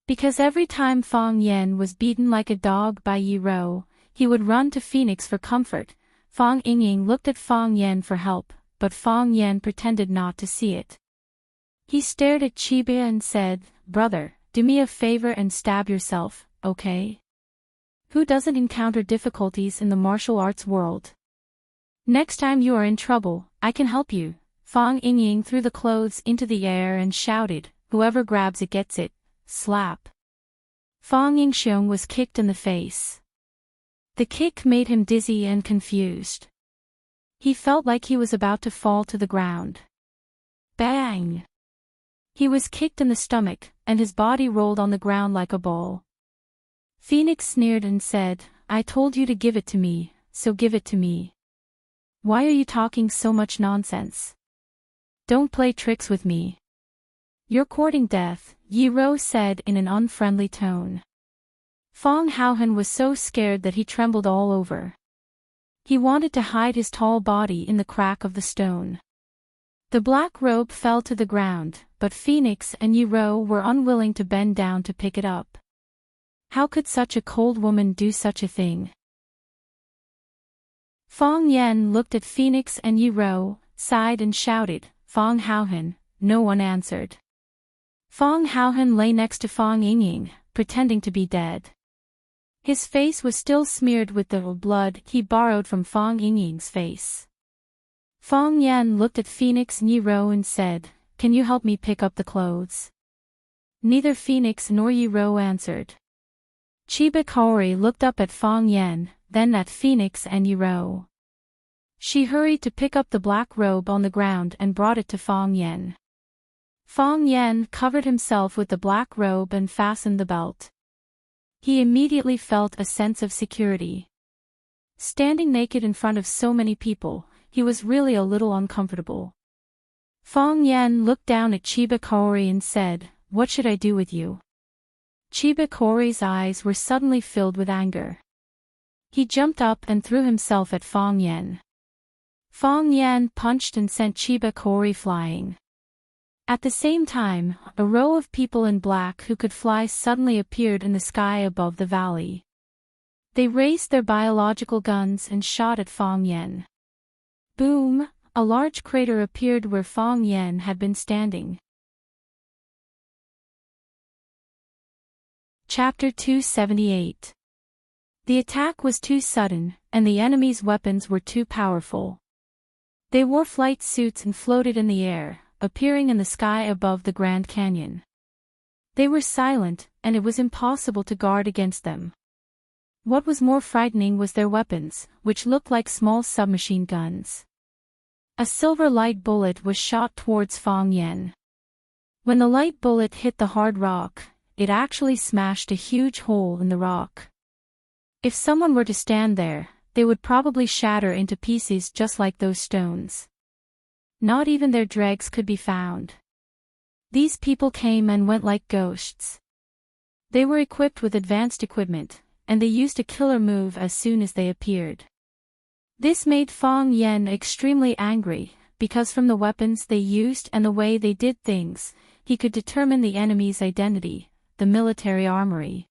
Because every time Fong Yen was beaten like a dog by Yi Ro, he would run to Phoenix for comfort. Fong Yingying looked at Fong Yen for help, but Fong Yen pretended not to see it. He stared at Chiba and said, "Brother, do me a favor and stab yourself, okay? Who doesn't encounter difficulties in the martial arts world? Next time you are in trouble, I can help you." Fong Yingying threw the clothes into the air and shouted, "Whoever grabs it gets it." Slap. Fong Yingxiong was kicked in the face. The kick made him dizzy and confused. He felt like he was about to fall to the ground. Bang! He was kicked in the stomach, and his body rolled on the ground like a ball. Phoenix sneered and said, "I told you to give it to me, so give it to me. Why are you talking so much nonsense? Don't play tricks with me. You're courting death," Yi Ro said in an unfriendly tone. Fong Haohan was so scared that he trembled all over. He wanted to hide his tall body in the crack of the stone. The black robe fell to the ground, but Phoenix and Yi Ro were unwilling to bend down to pick it up. How could such a cold woman do such a thing? Fong Yen looked at Phoenix and Yi Ro, sighed and shouted, "Fong Haohan." No one answered. Fong Haohan lay next to Fong Yingying, pretending to be dead. His face was still smeared with the blood he borrowed from Fong Yingying's face. Fong Yen looked at Phoenix and Yi Ro and said, "Can you help me pick up the clothes?" Neither Phoenix nor Yi Ro answered. Chiba Kaori looked up at Fong Yen, then at Phoenix and Yi Ro. She hurried to pick up the black robe on the ground and brought it to Fong Yen. Fong Yen covered himself with the black robe and fastened the belt. He immediately felt a sense of security. Standing naked in front of so many people, he was really a little uncomfortable. Fong Yen looked down at Chiba Kaori and said, "What should I do with you?" Chiba Kaori's eyes were suddenly filled with anger. He jumped up and threw himself at Fong Yen. Fong Yen punched and sent Chiba Kaori flying. At the same time, a row of people in black who could fly suddenly appeared in the sky above the valley. They raised their biological guns and shot at Fong Yen. Boom! A large crater appeared where Fong Yen had been standing. Chapter 278. The attack was too sudden, and the enemy's weapons were too powerful. They wore flight suits and floated in the air, appearing in the sky above the Grand Canyon. They were silent, and it was impossible to guard against them. What was more frightening was their weapons, which looked like small submachine guns. A silver light bullet was shot towards Fong Yen. When the light bullet hit the hard rock, it actually smashed a huge hole in the rock. If someone were to stand there, they would probably shatter into pieces just like those stones. Not even their dregs could be found. These people came and went like ghosts. They were equipped with advanced equipment, and they used a killer move as soon as they appeared. This made Fong Yen extremely angry, because from the weapons they used and the way they did things, he could determine the enemy's identity, the military armory.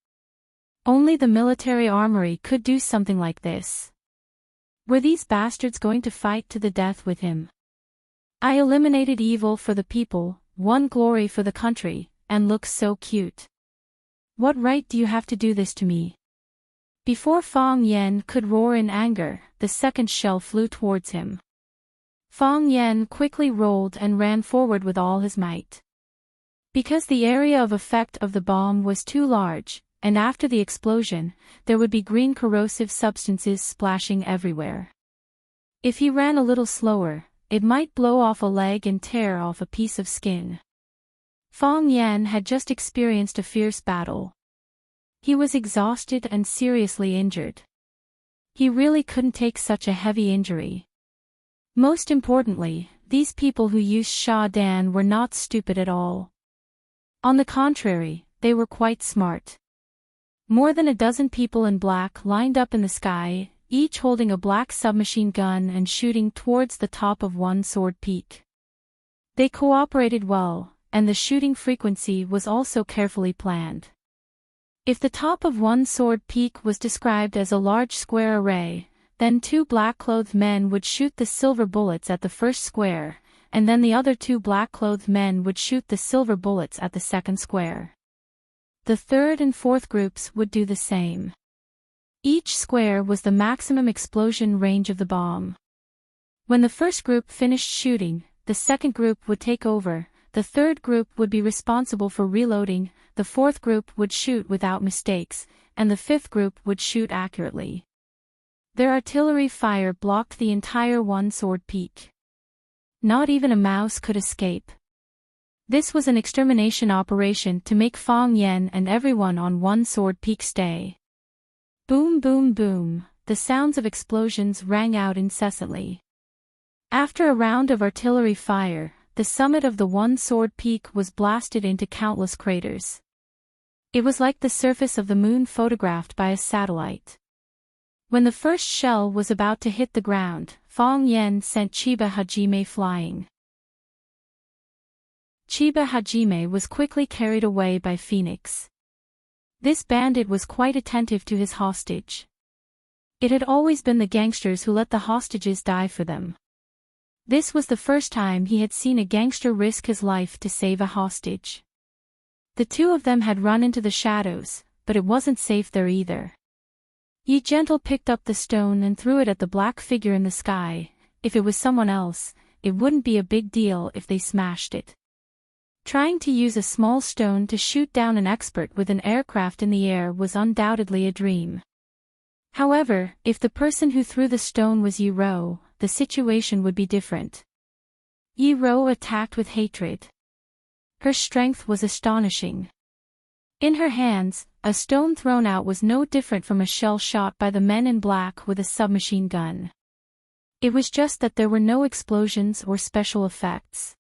Only the military armory could do something like this. Were these bastards going to fight to the death with him? "I eliminated evil for the people, won glory for the country, and look so cute. What right do you have to do this to me?" Before Fong Yen could roar in anger, the second shell flew towards him. Fong Yen quickly rolled and ran forward with all his might. Because the area of effect of the bomb was too large, and after the explosion, there would be green corrosive substances splashing everywhere. If he ran a little slower, it might blow off a leg and tear off a piece of skin. Fong Yen had just experienced a fierce battle. He was exhausted and seriously injured. He really couldn't take such a heavy injury. Most importantly, these people who used Sha Dan were not stupid at all. On the contrary, they were quite smart. More than a dozen people in black lined up in the sky, each holding a black submachine gun and shooting towards the top of one sword peak. They cooperated well, and the shooting frequency was also carefully planned. If the top of one sword peak was described as a large square array, then two black-clothed men would shoot the silver bullets at the first square, and then the other two black-clothed men would shoot the silver bullets at the second square. The third and fourth groups would do the same. Each square was the maximum explosion range of the bomb. When the first group finished shooting, the second group would take over, the third group would be responsible for reloading, the fourth group would shoot without mistakes, and the fifth group would shoot accurately. Their artillery fire blocked the entire one-sword peak. Not even a mouse could escape. This was an extermination operation to make Fong Yen and everyone on one-sword peak stay. Boom boom boom, the sounds of explosions rang out incessantly. After a round of artillery fire, the summit of the one-sword peak was blasted into countless craters. It was like the surface of the moon photographed by a satellite. When the first shell was about to hit the ground, Fong Yen sent Chiba Hajime flying. Chiba Hajime was quickly carried away by Phoenix. This bandit was quite attentive to his hostage. It had always been the gangsters who let the hostages die for them. This was the first time he had seen a gangster risk his life to save a hostage. The two of them had run into the shadows, but it wasn't safe there either. Yi Gentle picked up the stone and threw it at the black figure in the sky. If it was someone else, it wouldn't be a big deal if they smashed it. Trying to use a small stone to shoot down an expert with an aircraft in the air was undoubtedly a dream. However, if the person who threw the stone was Yi Ro, the situation would be different. Yi Ro attacked with hatred. Her strength was astonishing. In her hands, a stone thrown out was no different from a shell shot by the men in black with a submachine gun. It was just that there were no explosions or special effects.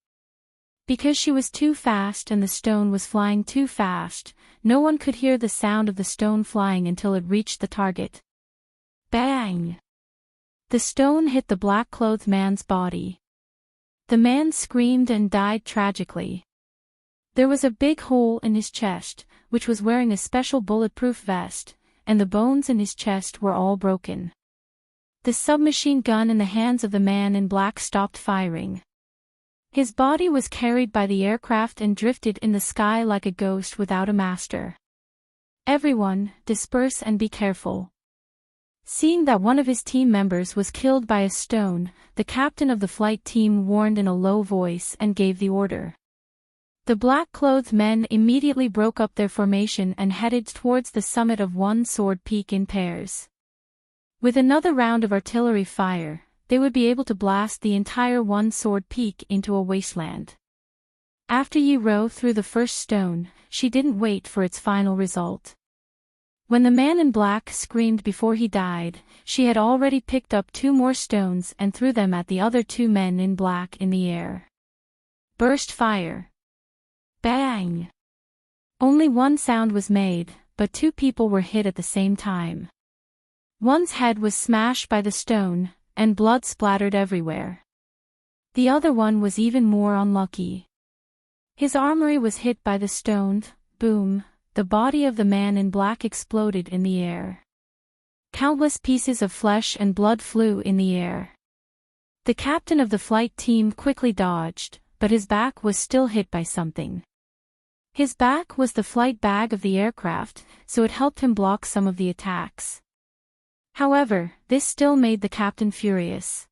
Because she was too fast and the stone was flying too fast, no one could hear the sound of the stone flying until it reached the target. Bang! The stone hit the black-clothed man's body. The man screamed and died tragically. There was a big hole in his chest, which was wearing a special bulletproof vest, and the bones in his chest were all broken. The submachine gun in the hands of the man in black stopped firing. His body was carried by the aircraft and drifted in the sky like a ghost without a master. Everyone, disperse and be careful. Seeing that one of his team members was killed by a stone, the captain of the flight team warned in a low voice and gave the order. The black-clothed men immediately broke up their formation and headed towards the summit of One Sword Peak in pairs. With another round of artillery fire, they would be able to blast the entire One Sword Peak into a wasteland. After Yi Ro threw the first stone, she didn't wait for its final result. When the man in black screamed before he died, she had already picked up 2 more stones and threw them at the other 2 men in black in the air. Burst fire. Bang! Only one sound was made, but 2 people were hit at the same time. One's head was smashed by the stone, and blood splattered everywhere. The other one was even more unlucky. His armory was hit by the stone. Boom, the body of the man in black exploded in the air. Countless pieces of flesh and blood flew in the air. The captain of the flight team quickly dodged, but his back was still hit by something. His back was the flight bag of the aircraft, so it helped him block some of the attacks. However, this still made the captain furious.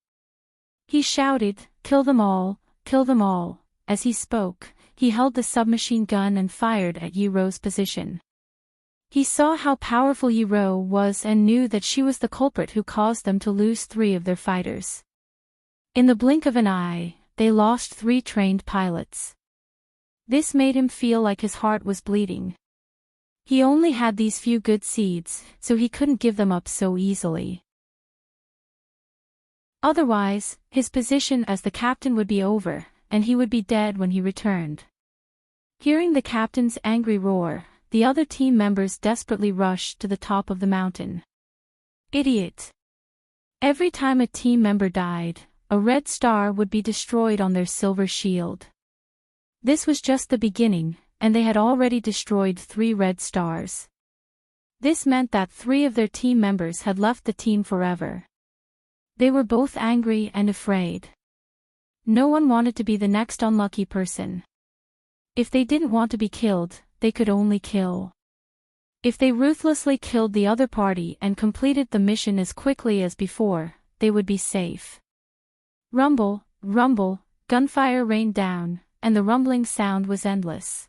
He shouted, "Kill them all, kill them all." As he spoke, he held the submachine gun and fired at Yi Ro's position. He saw how powerful Yi Ro was and knew that she was the culprit who caused them to lose 3 of their fighters. In the blink of an eye, they lost 3 trained pilots. This made him feel like his heart was bleeding. He only had these few good seeds, so he couldn't give them up so easily. Otherwise, his position as the captain would be over, and he would be dead when he returned. Hearing the captain's angry roar, the other team members desperately rushed to the top of the mountain. Idiot! Every time a team member died, a red star would be destroyed on their silver shield. This was just the beginning, and they had already destroyed 3 red stars. This meant that 3 of their team members had left the team forever. They were both angry and afraid. No one wanted to be the next unlucky person. If they didn't want to be killed, they could only kill. If they ruthlessly killed the other party and completed the mission as quickly as before, they would be safe. Rumble, rumble, gunfire rained down, and the rumbling sound was endless.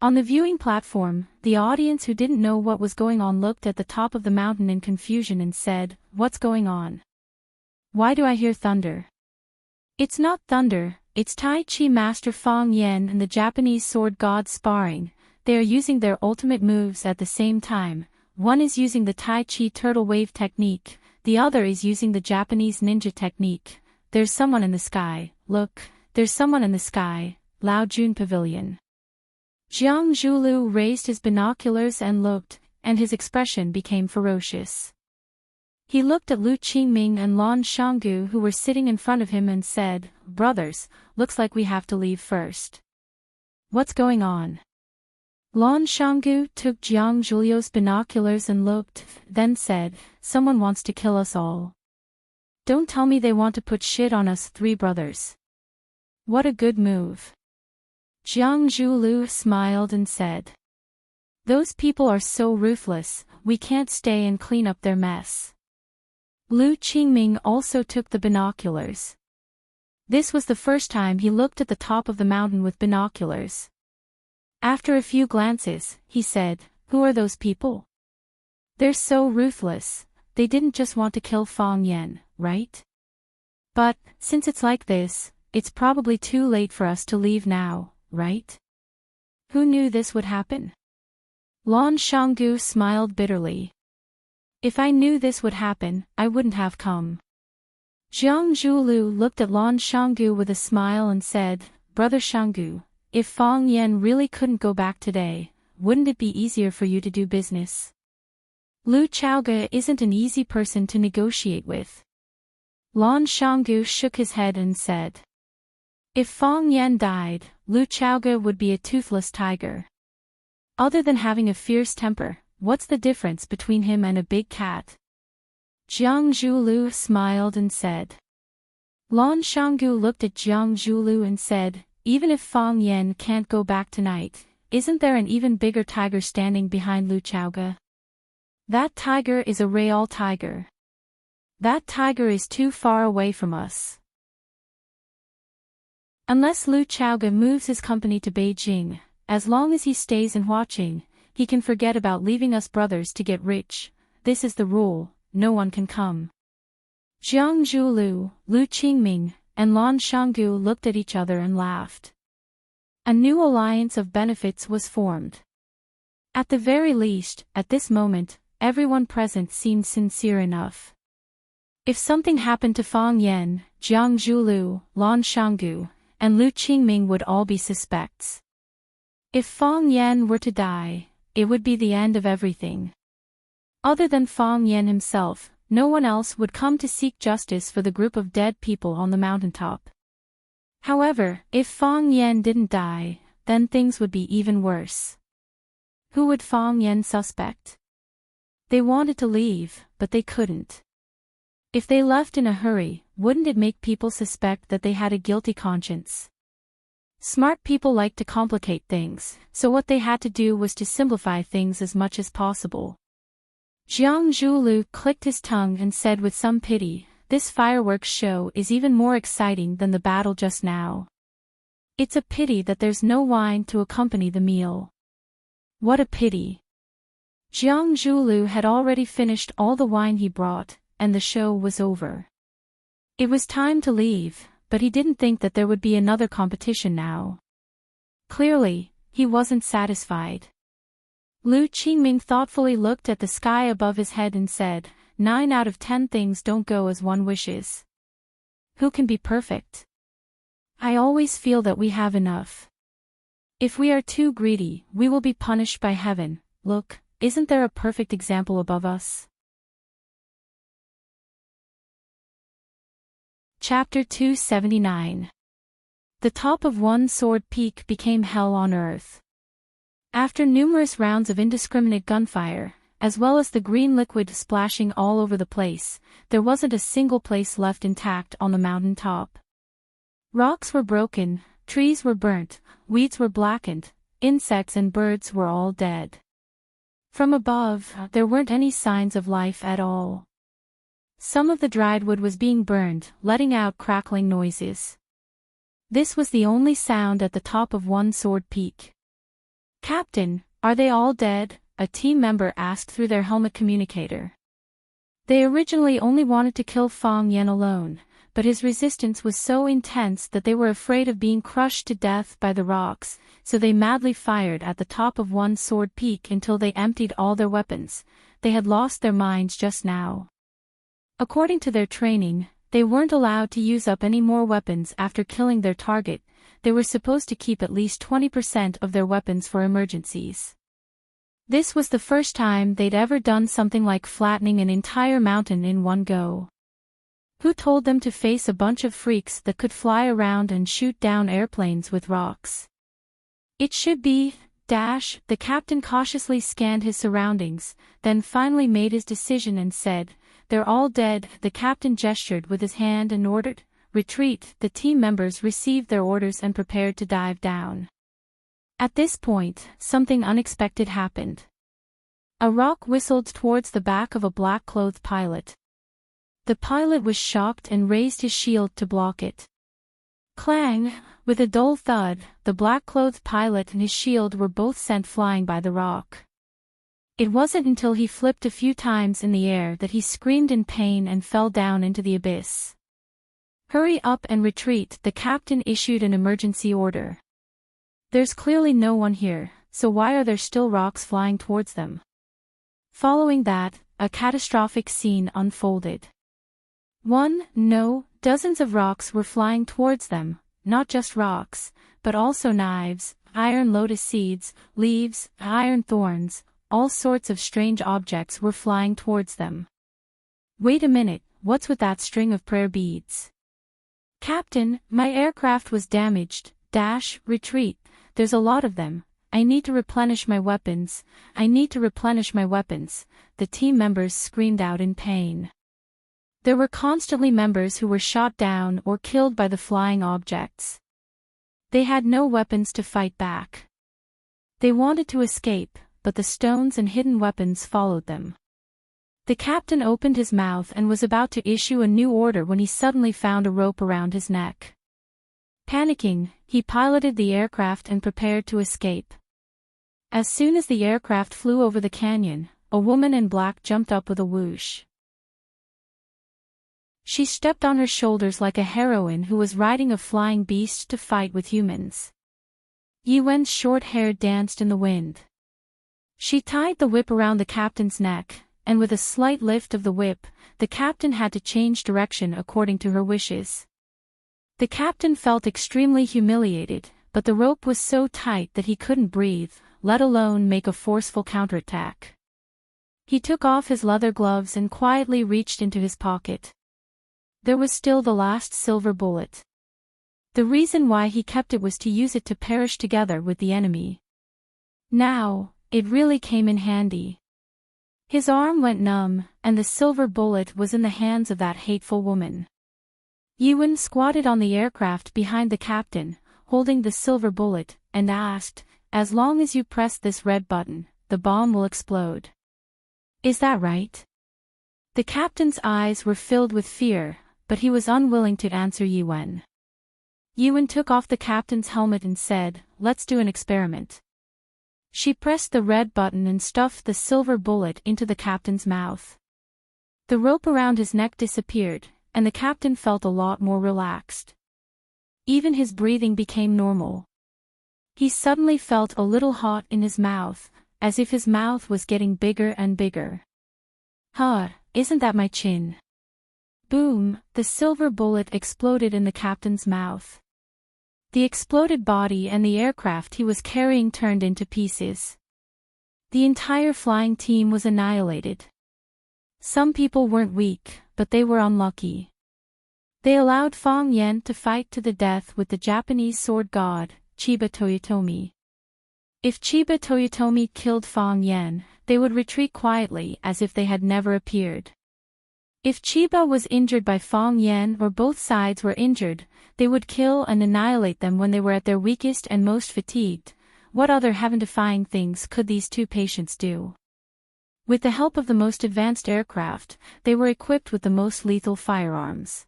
On the viewing platform, the audience who didn't know what was going on looked at the top of the mountain in confusion and said, "What's going on? Why do I hear thunder?" "It's not thunder, it's Tai Chi Master Fong Yen and the Japanese sword god sparring. They are using their ultimate moves at the same time. One is using the Tai Chi turtle wave technique, the other is using the Japanese ninja technique. There's someone in the sky, look. There's someone in the sky." Lao Jun Pavilion. Jiang Zhulu raised his binoculars and looked, and his expression became ferocious. He looked at Lu Qingming and Lan Shanggu who were sitting in front of him and said, "Brothers, looks like we have to leave first. What's going on?" Lan Shanggu took Jiang Zhulu's binoculars and looked, then said, "Someone wants to kill us all. Don't tell me they want to put shit on us three brothers. What a good move." Jiang Zhulu smiled and said, "Those people are so ruthless, we can't stay and clean up their mess." Lu Qingming also took the binoculars. This was the first time he looked at the top of the mountain with binoculars. After a few glances, he said, "Who are those people? They're so ruthless, they didn't just want to kill Fang Yan, right? But, since it's like this, it's probably too late for us to leave now, right? Who knew this would happen?" Lan Shanggu smiled bitterly. "If I knew this would happen, I wouldn't have come." Jiang Zhulu looked at Lan Shanggu with a smile and said, "Brother Shanggu, if Fang Yan really couldn't go back today, wouldn't it be easier for you to do business? Lu Chaoge isn't an easy person to negotiate with." Lan Shanggu shook his head and said, "If Fang Yan died, Lu Chaoge would be a toothless tiger. Other than having a fierce temper, what's the difference between him and a big cat?" Jiang Zhulu smiled and said. Lan Shanggu looked at Jiang Zhulu and said, "Even if Fang Yan can't go back tonight, isn't there an even bigger tiger standing behind Lu Chaoge? That tiger is a real tiger. That tiger is too far away from us. Unless Lu Chaoge moves his company to Beijing, as long as he stays in Huaqing, he can forget about leaving us brothers to get rich. This is the rule, no one can come." Jiang Zhulu, Lu Qingming, and Lan Shanggu looked at each other and laughed. A new alliance of benefits was formed. At the very least, at this moment, everyone present seemed sincere enough. If something happened to Fang Yan, Jiang Zhulu, Lan Shanggu, and Lu Qingming would all be suspects. If Fang Yan were to die, it would be the end of everything. Other than Fang Yan himself, no one else would come to seek justice for the group of dead people on the mountaintop. However, if Fang Yan didn't die, then things would be even worse. Who would Fang Yan suspect? They wanted to leave, but they couldn't. If they left in a hurry, wouldn't it make people suspect that they had a guilty conscience? Smart people like to complicate things, so what they had to do was to simplify things as much as possible. Jiang Zhulu clicked his tongue and said with some pity, "This fireworks show is even more exciting than the battle just now. It's a pity that there's no wine to accompany the meal. What a pity." Jiang Zhulu had already finished all the wine he brought, and the show was over. It was time to leave, but he didn't think that there would be another competition now. Clearly, he wasn't satisfied. Lu Qingming thoughtfully looked at the sky above his head and said, 9 out of 10 things don't go as one wishes. Who can be perfect? I always feel that we have enough. If we are too greedy, we will be punished by heaven. Look, isn't there a perfect example above us? Chapter 279. The top of One Sword Peak became hell on earth. After numerous rounds of indiscriminate gunfire, as well as the green liquid splashing all over the place, there wasn't a single place left intact on the mountain top. Rocks were broken, trees were burnt, weeds were blackened, insects and birds were all dead. From above, there weren't any signs of life at all. Some of the dried wood was being burned, letting out crackling noises. This was the only sound at the top of One Sword Peak. "Captain, are they all dead?" a team member asked through their helmet communicator. They originally only wanted to kill Fang Yan alone, but his resistance was so intense that they were afraid of being crushed to death by the rocks, so they madly fired at the top of One Sword Peak until they emptied all their weapons. They had lost their minds just now. According to their training, they weren't allowed to use up any more weapons after killing their target. They were supposed to keep at least 20% of their weapons for emergencies. This was the first time they'd ever done something like flattening an entire mountain in one go. Who told them to face a bunch of freaks that could fly around and shoot down airplanes with rocks? It should be, the captain cautiously scanned his surroundings, then finally made his decision and said, "They're all dead." The captain gestured with his hand and ordered, "Retreat." The team members received their orders and prepared to dive down. At this point, something unexpected happened. A rock whistled towards the back of a black-clothed pilot. The pilot was shocked and raised his shield to block it. Clang! With a dull thud, the black-clothed pilot and his shield were both sent flying by the rock. It wasn't until he flipped a few times in the air that he screamed in pain and fell down into the abyss. "Hurry up and retreat," the captain issued an emergency order. "There's clearly no one here, so why are there still rocks flying towards them?" Following that, a catastrophic scene unfolded. Dozens of rocks were flying towards them, not just rocks, but also knives, iron lotus seeds, leaves, iron thorns, all sorts of strange objects were flying towards them. "Wait a minute, what's with that string of prayer beads?" "Captain, my aircraft was damaged. Retreat. There's a lot of them. I need to replenish my weapons. The team members screamed out in pain. There were constantly members who were shot down or killed by the flying objects. They had no weapons to fight back. They wanted to escape, but the stones and hidden weapons followed them. The captain opened his mouth and was about to issue a new order when he suddenly found a rope around his neck. Panicking, he piloted the aircraft and prepared to escape. As soon as the aircraft flew over the canyon, a woman in black jumped up with a whoosh. She stepped on her shoulders like a heroine who was riding a flying beast to fight with humans. Yiwen's short hair danced in the wind. She tied the whip around the captain's neck, and with a slight lift of the whip, the captain had to change direction according to her wishes. The captain felt extremely humiliated, but the rope was so tight that he couldn't breathe, let alone make a forceful counterattack. He took off his leather gloves and quietly reached into his pocket. There was still the last silver bullet. The reason why he kept it was to use it to perish together with the enemy. Now, it really came in handy. His arm went numb, and the silver bullet was in the hands of that hateful woman. Yiwen squatted on the aircraft behind the captain, holding the silver bullet, and asked, "As long as you press this red button, the bomb will explode. Is that right?" The captain's eyes were filled with fear, but he was unwilling to answer Yiwen. Yiwen took off the captain's helmet and said, "Let's do an experiment." She pressed the red button and stuffed the silver bullet into the captain's mouth. The rope around his neck disappeared, and the captain felt a lot more relaxed. Even his breathing became normal. He suddenly felt a little hot in his mouth, as if his mouth was getting bigger and bigger. Isn't that my chin?" Boom! The silver bullet exploded in the captain's mouth. The exploded body and the aircraft he was carrying turned into pieces. The entire flying team was annihilated. Some people weren't weak, but they were unlucky. They allowed Fang Yen to fight to the death with the Japanese sword god, Chiba Toyotomi. If Chiba Toyotomi killed Fang Yen, they would retreat quietly as if they had never appeared. If Chiba was injured by Fang Yen or both sides were injured, they would kill and annihilate them when they were at their weakest and most fatigued. What other heaven-defying things could these two patients do? With the help of the most advanced aircraft, they were equipped with the most lethal firearms.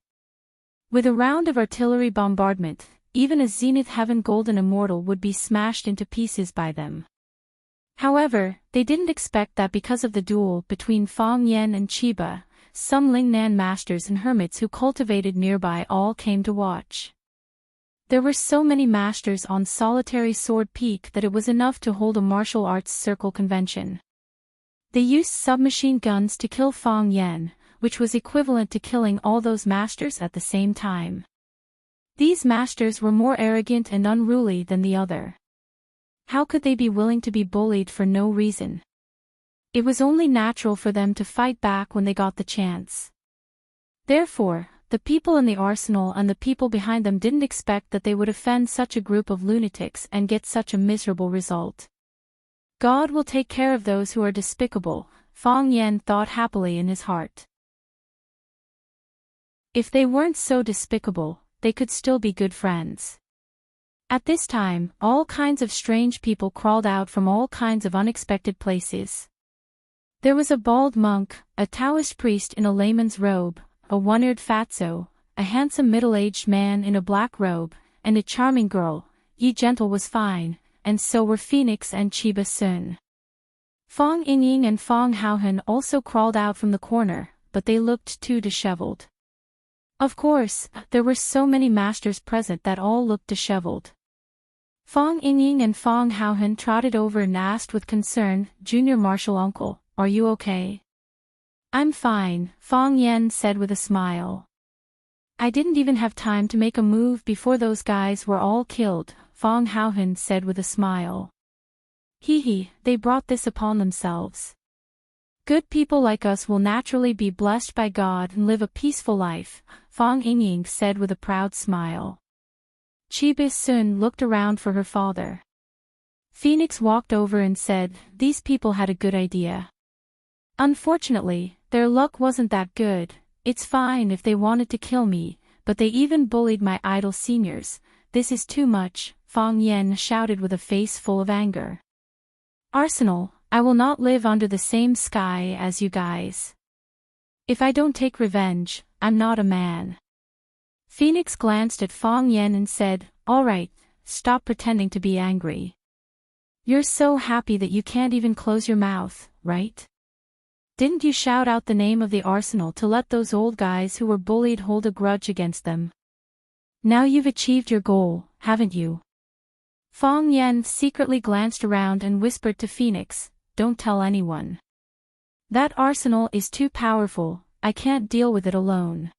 With a round of artillery bombardment, even a Zenith Heaven Golden Immortal would be smashed into pieces by them. However, they didn't expect that because of the duel between Fang Yen and Chiba, some Lingnan masters and hermits who cultivated nearby all came to watch. There were so many masters on solitary Sword Peak that it was enough to hold a martial arts circle convention. They used submachine guns to kill Fang Yen, which was equivalent to killing all those masters at the same time. These masters were more arrogant and unruly than the other. How could they be willing to be bullied for no reason? It was only natural for them to fight back when they got the chance. Therefore, the people in the arsenal and the people behind them didn't expect that they would offend such a group of lunatics and get such a miserable result. God will take care of those who are despicable, Fang Yan thought happily in his heart. If they weren't so despicable, they could still be good friends. At this time, all kinds of strange people crawled out from all kinds of unexpected places. There was a bald monk, a Taoist priest in a layman's robe, a one-eared fatso, a handsome middle-aged man in a black robe, and a charming girl. Yi Gentle was fine, and so were Phoenix and Chiba Sun. Fong Yingying and Fong Haohan also crawled out from the corner, but they looked too disheveled. Of course, there were so many masters present that all looked disheveled. Fong Yingying and Fong Haohan trotted over and asked with concern, "Junior Martial Uncle, are you okay?" "I'm fine," Fong Yan said with a smile. "I didn't even have time to make a move before those guys were all killed," Fong Haohan said with a smile. "Hee, they brought this upon themselves. Good people like us will naturally be blessed by God and live a peaceful life," Fong Yingying said with a proud smile. Chiba Sun looked around for her father. Phoenix walked over and said, "These people had a good idea. Unfortunately, their luck wasn't that good. It's fine if they wanted to kill me, but they even bullied my idol seniors. This is too much," Fong Yan shouted with a face full of anger. "Arsenal, I will not live under the same sky as you guys. If I don't take revenge, I'm not a man." Phoenix glanced at Fong Yan and said, "All right, stop pretending to be angry. You're so happy that you can't even close your mouth, right? Didn't you shout out the name of the arsenal to let those old guys who were bullied hold a grudge against them? Now you've achieved your goal, haven't you?" Fong Yan secretly glanced around and whispered to Phoenix, "Don't tell anyone. That arsenal is too powerful, I can't deal with it alone.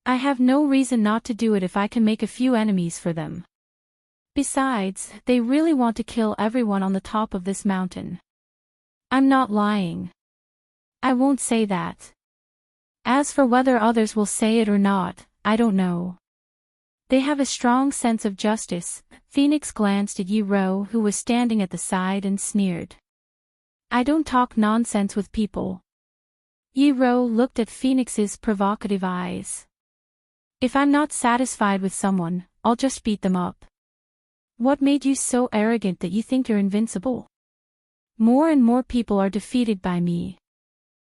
I have no reason not to do it if I can make a few enemies for them. Besides, they really want to kill everyone on the top of this mountain. I'm not lying. I won't say that. As for whether others will say it or not, I don't know. They have a strong sense of justice." Phoenix glanced at Yi Ro, who was standing at the side, and sneered. "I don't talk nonsense with people." Yi Ro looked at Phoenix's provocative eyes. "If I'm not satisfied with someone, I'll just beat them up. What made you so arrogant that you think you're invincible? More and more people are defeated by me.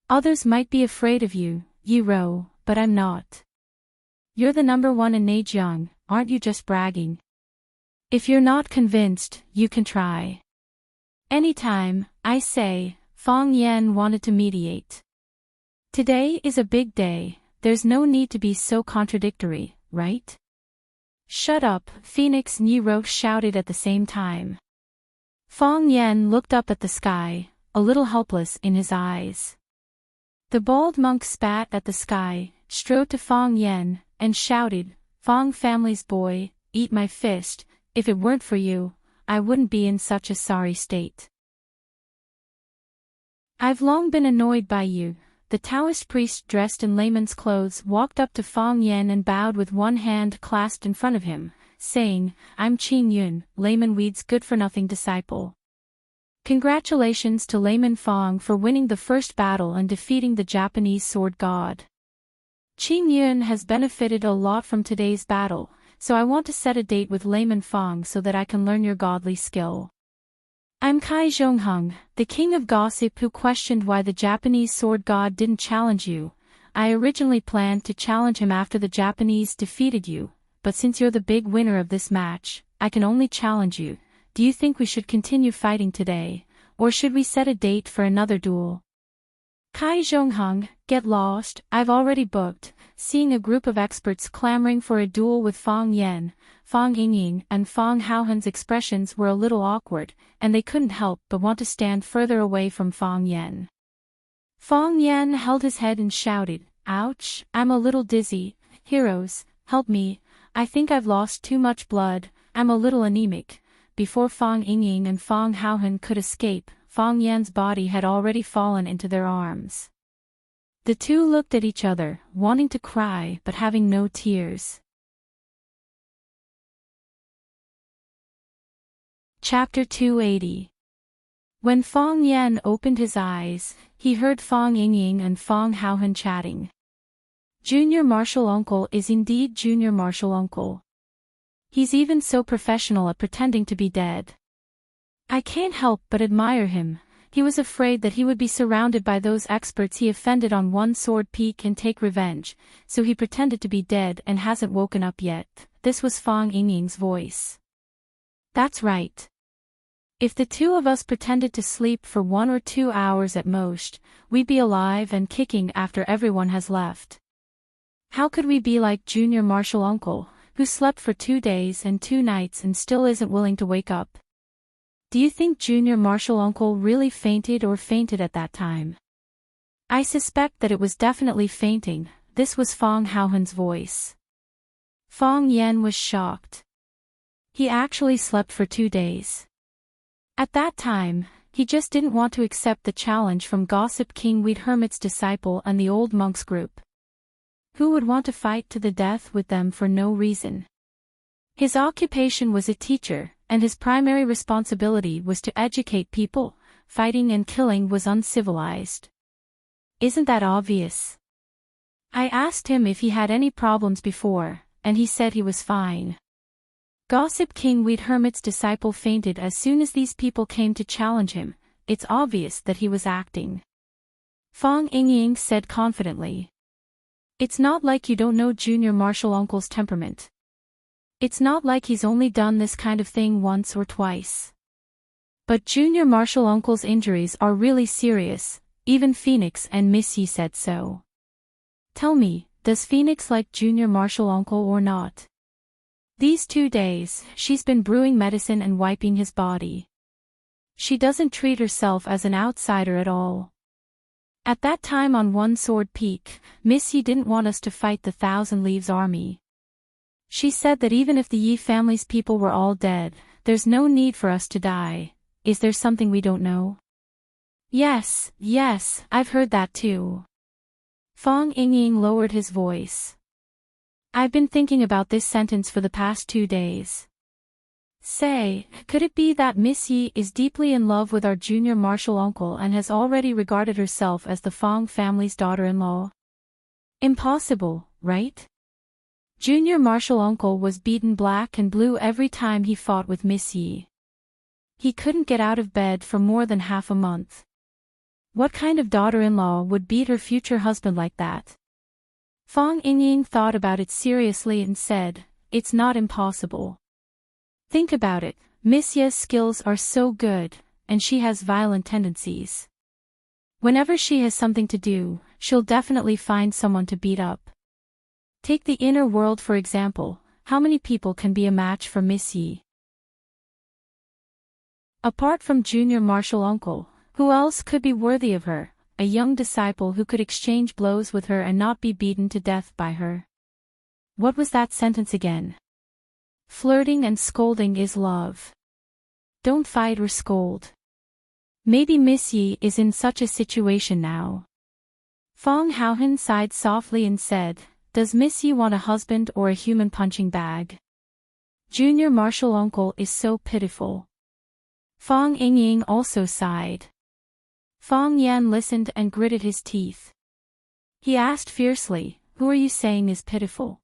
Others might be afraid of you, Yi Ro, but I'm not. You're the #1 in Nejiang, aren't you just bragging? If you're not convinced, you can try. Anytime, I say." Fong Yan wanted to mediate. "Today is a big day, there's no need to be so contradictory, right?" "Shut up," Phoenix and Yi Ro shouted at the same time. Fong Yan looked up at the sky, a little helpless in his eyes. The bald monk spat at the sky, strode to Fong Yan, and shouted, "Fong family's boy, eat my fist. If it weren't for you, I wouldn't be in such a sorry state. I've long been annoyed by you." The Taoist priest dressed in layman's clothes walked up to Fong Yan and bowed with one hand clasped in front of him, saying, "I'm Qing Yun, Layman Weed's good-for-nothing disciple. Congratulations to Layman Fong for winning the first battle and defeating the Japanese sword god. Qing Yun has benefited a lot from today's battle, so I want to set a date with Layman Fong so that I can learn your godly skill. I'm Kai Zhongheng, the king of gossip who questioned why the Japanese sword god didn't challenge you. I originally planned to challenge him after the Japanese defeated you, but since you're the big winner of this match, I can only challenge you. Do you think we should continue fighting today, or should we set a date for another duel?" Kai Zhongheng, get lost, I've already booked. Seeing a group of experts clamoring for a duel with Fong Yan, Fong Yingying and Fong Haohan's expressions were a little awkward, and they couldn't help but want to stand further away from Fong Yan. Fong Yan held his head and shouted, "Ouch, I'm a little dizzy, heroes, help me, I think I've lost too much blood, I'm a little anemic." Before Fong Yingying and Fong Haohan could escape, Fong Yan's body had already fallen into their arms. The two looked at each other, wanting to cry but having no tears. Chapter 280. When Fong Yan opened his eyes, he heard Fong Yingying and Fong Haohan chatting. Junior Martial Uncle is indeed Junior Martial Uncle. He's even so professional at pretending to be dead. I can't help but admire him. He was afraid that he would be surrounded by those experts he offended on One Sword Peak and take revenge, so he pretended to be dead and hasn't woken up yet. This was Fong Yingying's voice. That's right. If the two of us pretended to sleep for 1 or 2 hours at most, we'd be alive and kicking after everyone has left. How could we be like Junior Martial Uncle, who slept for 2 days and 2 nights and still isn't willing to wake up? Do you think Junior Martial Uncle really fainted at that time? I suspect that it was definitely fainting. This was Fong Haohan's voice. Fong Yan was shocked. He actually slept for 2 days. At that time, he just didn't want to accept the challenge from Gossip King Weed Hermit's disciple and the old monks group. Who would want to fight to the death with them for no reason? His occupation was a teacher, and his primary responsibility was to educate people. Fighting and killing was uncivilized. Isn't that obvious? I asked him if he had any problems before, and he said he was fine. Gossip King Weed Hermit's disciple fainted as soon as these people came to challenge him. It's obvious that he was acting. Fong Yingying said confidently. It's not like you don't know Junior Martial Uncle's temperament. It's not like he's only done this kind of thing once or twice. But Junior Martial Uncle's injuries are really serious, even Phoenix and Miss Yi said so. Tell me, does Phoenix like Junior Martial Uncle or not? These 2 days, she's been brewing medicine and wiping his body. She doesn't treat herself as an outsider at all. At that time on One Sword Peak, Miss Yi didn't want us to fight the Thousand Leaves army. She said that even if the Yi family's people were all dead, there's no need for us to die. Is there something we don't know? Yes, I've heard that too. Fong Yingying lowered his voice. I've been thinking about this sentence for the past 2 days. Say, could it be that Miss Yi is deeply in love with our Junior Martial Uncle and has already regarded herself as the Fong family's daughter-in-law? Impossible, right? Junior Martial Uncle was beaten black and blue every time he fought with Miss Yi. He couldn't get out of bed for more than half a month. What kind of daughter-in-law would beat her future husband like that? Fong Yingying thought about it seriously and said, it's not impossible. Think about it, Miss Yi's skills are so good, and she has violent tendencies. Whenever she has something to do, she'll definitely find someone to beat up. Take the inner world for example, how many people can be a match for Miss Yi? Apart from Junior Martial Uncle, who else could be worthy of her, a young disciple who could exchange blows with her and not be beaten to death by her? What was that sentence again? Flirting and scolding is love. Don't fight or scold. Maybe Miss Yi is in such a situation now. Fong Haohan sighed softly and said, does Miss Yi want a husband or a human punching bag? Junior Martial Uncle is so pitiful. Fong Yingying also sighed. Fong Yan listened and gritted his teeth. He asked fiercely, who are you saying is pitiful?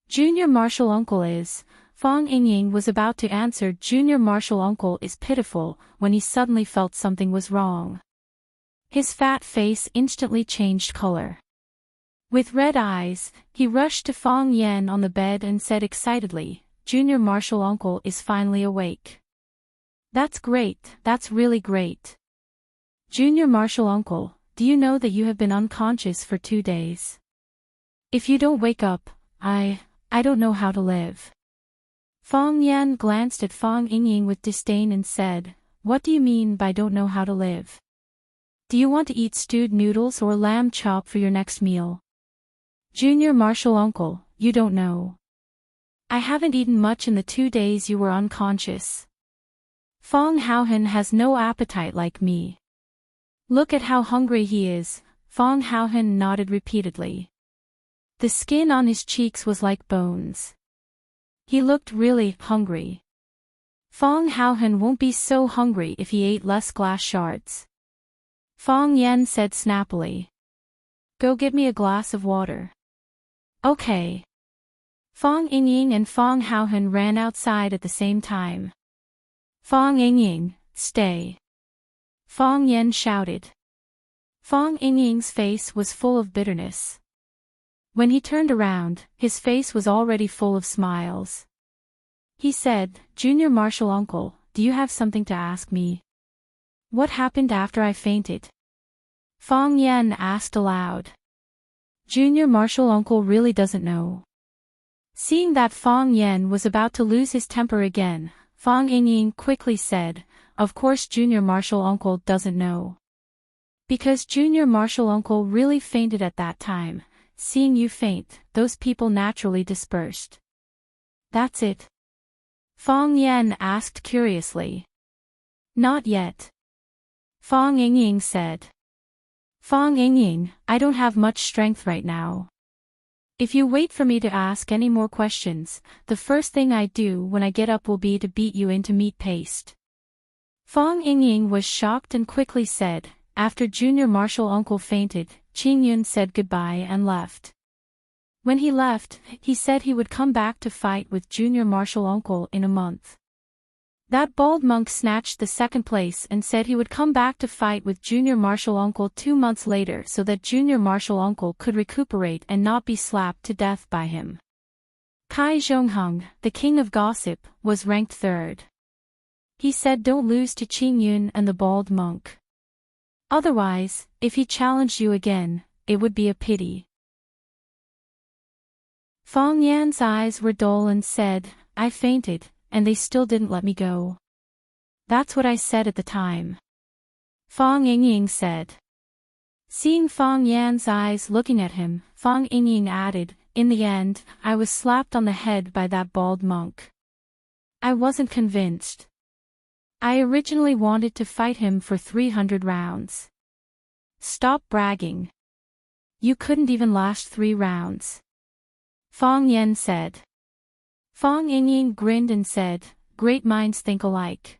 Junior Martial Uncle is. Fong Yingying was about to answer Junior Martial Uncle is pitiful when he suddenly felt something was wrong. His fat face instantly changed color. With red eyes, he rushed to Fong Yan on the bed and said excitedly, Junior Martial Uncle is finally awake. That's great, that's really great. Junior Martial Uncle, do you know that you have been unconscious for 2 days? If you don't wake up, I don't know how to live. Fong Yan glanced at Fong Yingying with disdain and said, what do you mean by don't know how to live? Do you want to eat stewed noodles or lamb chop for your next meal? Junior Marshall uncle, you don't know. I haven't eaten much in the 2 days you were unconscious. Fong Haohan has no appetite like me. Look at how hungry he is, Fong Haohan nodded repeatedly. The skin on his cheeks was like bones. He looked really hungry. Fong Haohan won't be so hungry if he ate less glass shards. Fong Yan said snappily. Go get me a glass of water. Okay. Fong Yingying and Fong Haohan ran outside at the same time. Fong Yingying, stay. Fong Yan shouted. Fong Yingying's face was full of bitterness. When he turned around, his face was already full of smiles. He said, Junior Marshall uncle, do you have something to ask me? What happened after I fainted? Fong Yan asked aloud. Junior Marshall uncle really doesn't know. Seeing that Fong Yan was about to lose his temper again, Fong Yingying quickly said, of course Junior Marshall uncle doesn't know. Because Junior Marshall uncle really fainted at that time, seeing you faint, those people naturally dispersed. That's it? Fong Yan asked curiously. Not yet. Fong Yingying said. Fong Yingying, I don't have much strength right now. If you wait for me to ask any more questions, the first thing I do when I get up will be to beat you into meat paste. Fong Yingying was shocked and quickly said, after Junior Marshall uncle fainted, Qing Yun said goodbye and left. When he left, he said he would come back to fight with Junior Marshall uncle in a month. That bald monk snatched the second place and said he would come back to fight with Junior Marshall uncle 2 months later so that Junior Marshall uncle could recuperate and not be slapped to death by him. Kai Zhongheng, the king of gossip, was ranked 3rd. He said don't lose to Qing Yun and the bald monk. Otherwise, if he challenged you again, it would be a pity. Fong Yan's eyes were dull and said, I fainted, and they still didn't let me go. That's what I said at the time. Fong Yingying said. Seeing Fong Yan's eyes looking at him, Fong Yingying added, in the end, I was slapped on the head by that bald monk. I wasn't convinced. I originally wanted to fight him for 300 rounds. Stop bragging. You couldn't even last 3 rounds. Fong Yan said. Fong Yingying grinned and said, great minds think alike.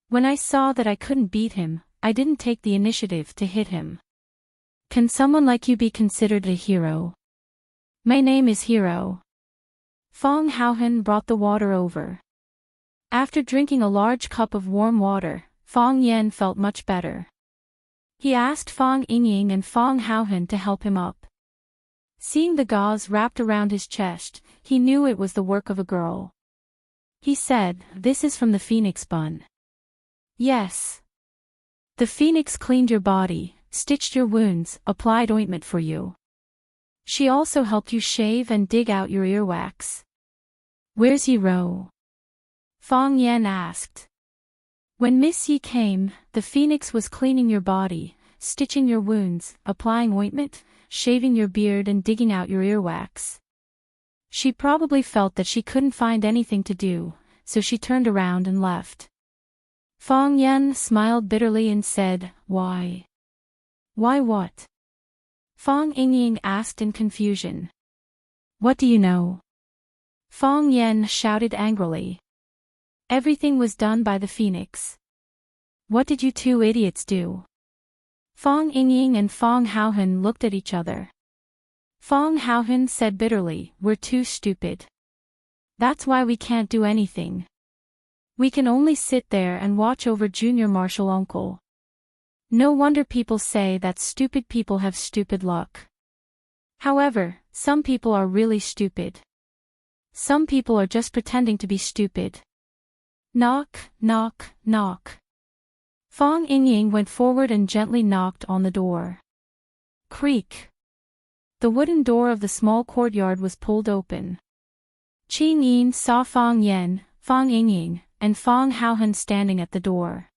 When I saw that I couldn't beat him, I didn't take the initiative to hit him. Can someone like you be considered a hero? My name is Hero. Fong Haohan brought the water over. After drinking a large cup of warm water, Fong Yan felt much better. He asked Fong Yingying and Fong Haohan to help him up. Seeing the gauze wrapped around his chest, he knew it was the work of a girl. He said, this is from the phoenix bun. Yes. The phoenix cleaned your body, stitched your wounds, applied ointment for you. She also helped you shave and dig out your earwax. Where's Hero? Fong Yan asked. When Miss Yi came, the phoenix was cleaning your body, stitching your wounds, applying ointment, shaving your beard and digging out your earwax. She probably felt that she couldn't find anything to do, so she turned around and left. Fong Yan smiled bitterly and said, why? Why what? Fong Yingying asked in confusion. What do you know? Fong Yan shouted angrily. Everything was done by the phoenix. What did you 2 idiots do? Fong Yingying and Fong Haohan looked at each other. Fong Haohan said bitterly, we're too stupid. That's why we can't do anything. We can only sit there and watch over Junior Marshall uncle. No wonder people say that stupid people have stupid luck. However, some people are really stupid. Some people are just pretending to be stupid. Knock, knock, knock. Fong Yingying went forward and gently knocked on the door. Creak. The wooden door of the small courtyard was pulled open. Qing Yin saw Fong Yan, Fong Yingying, and Fong Haohan standing at the door.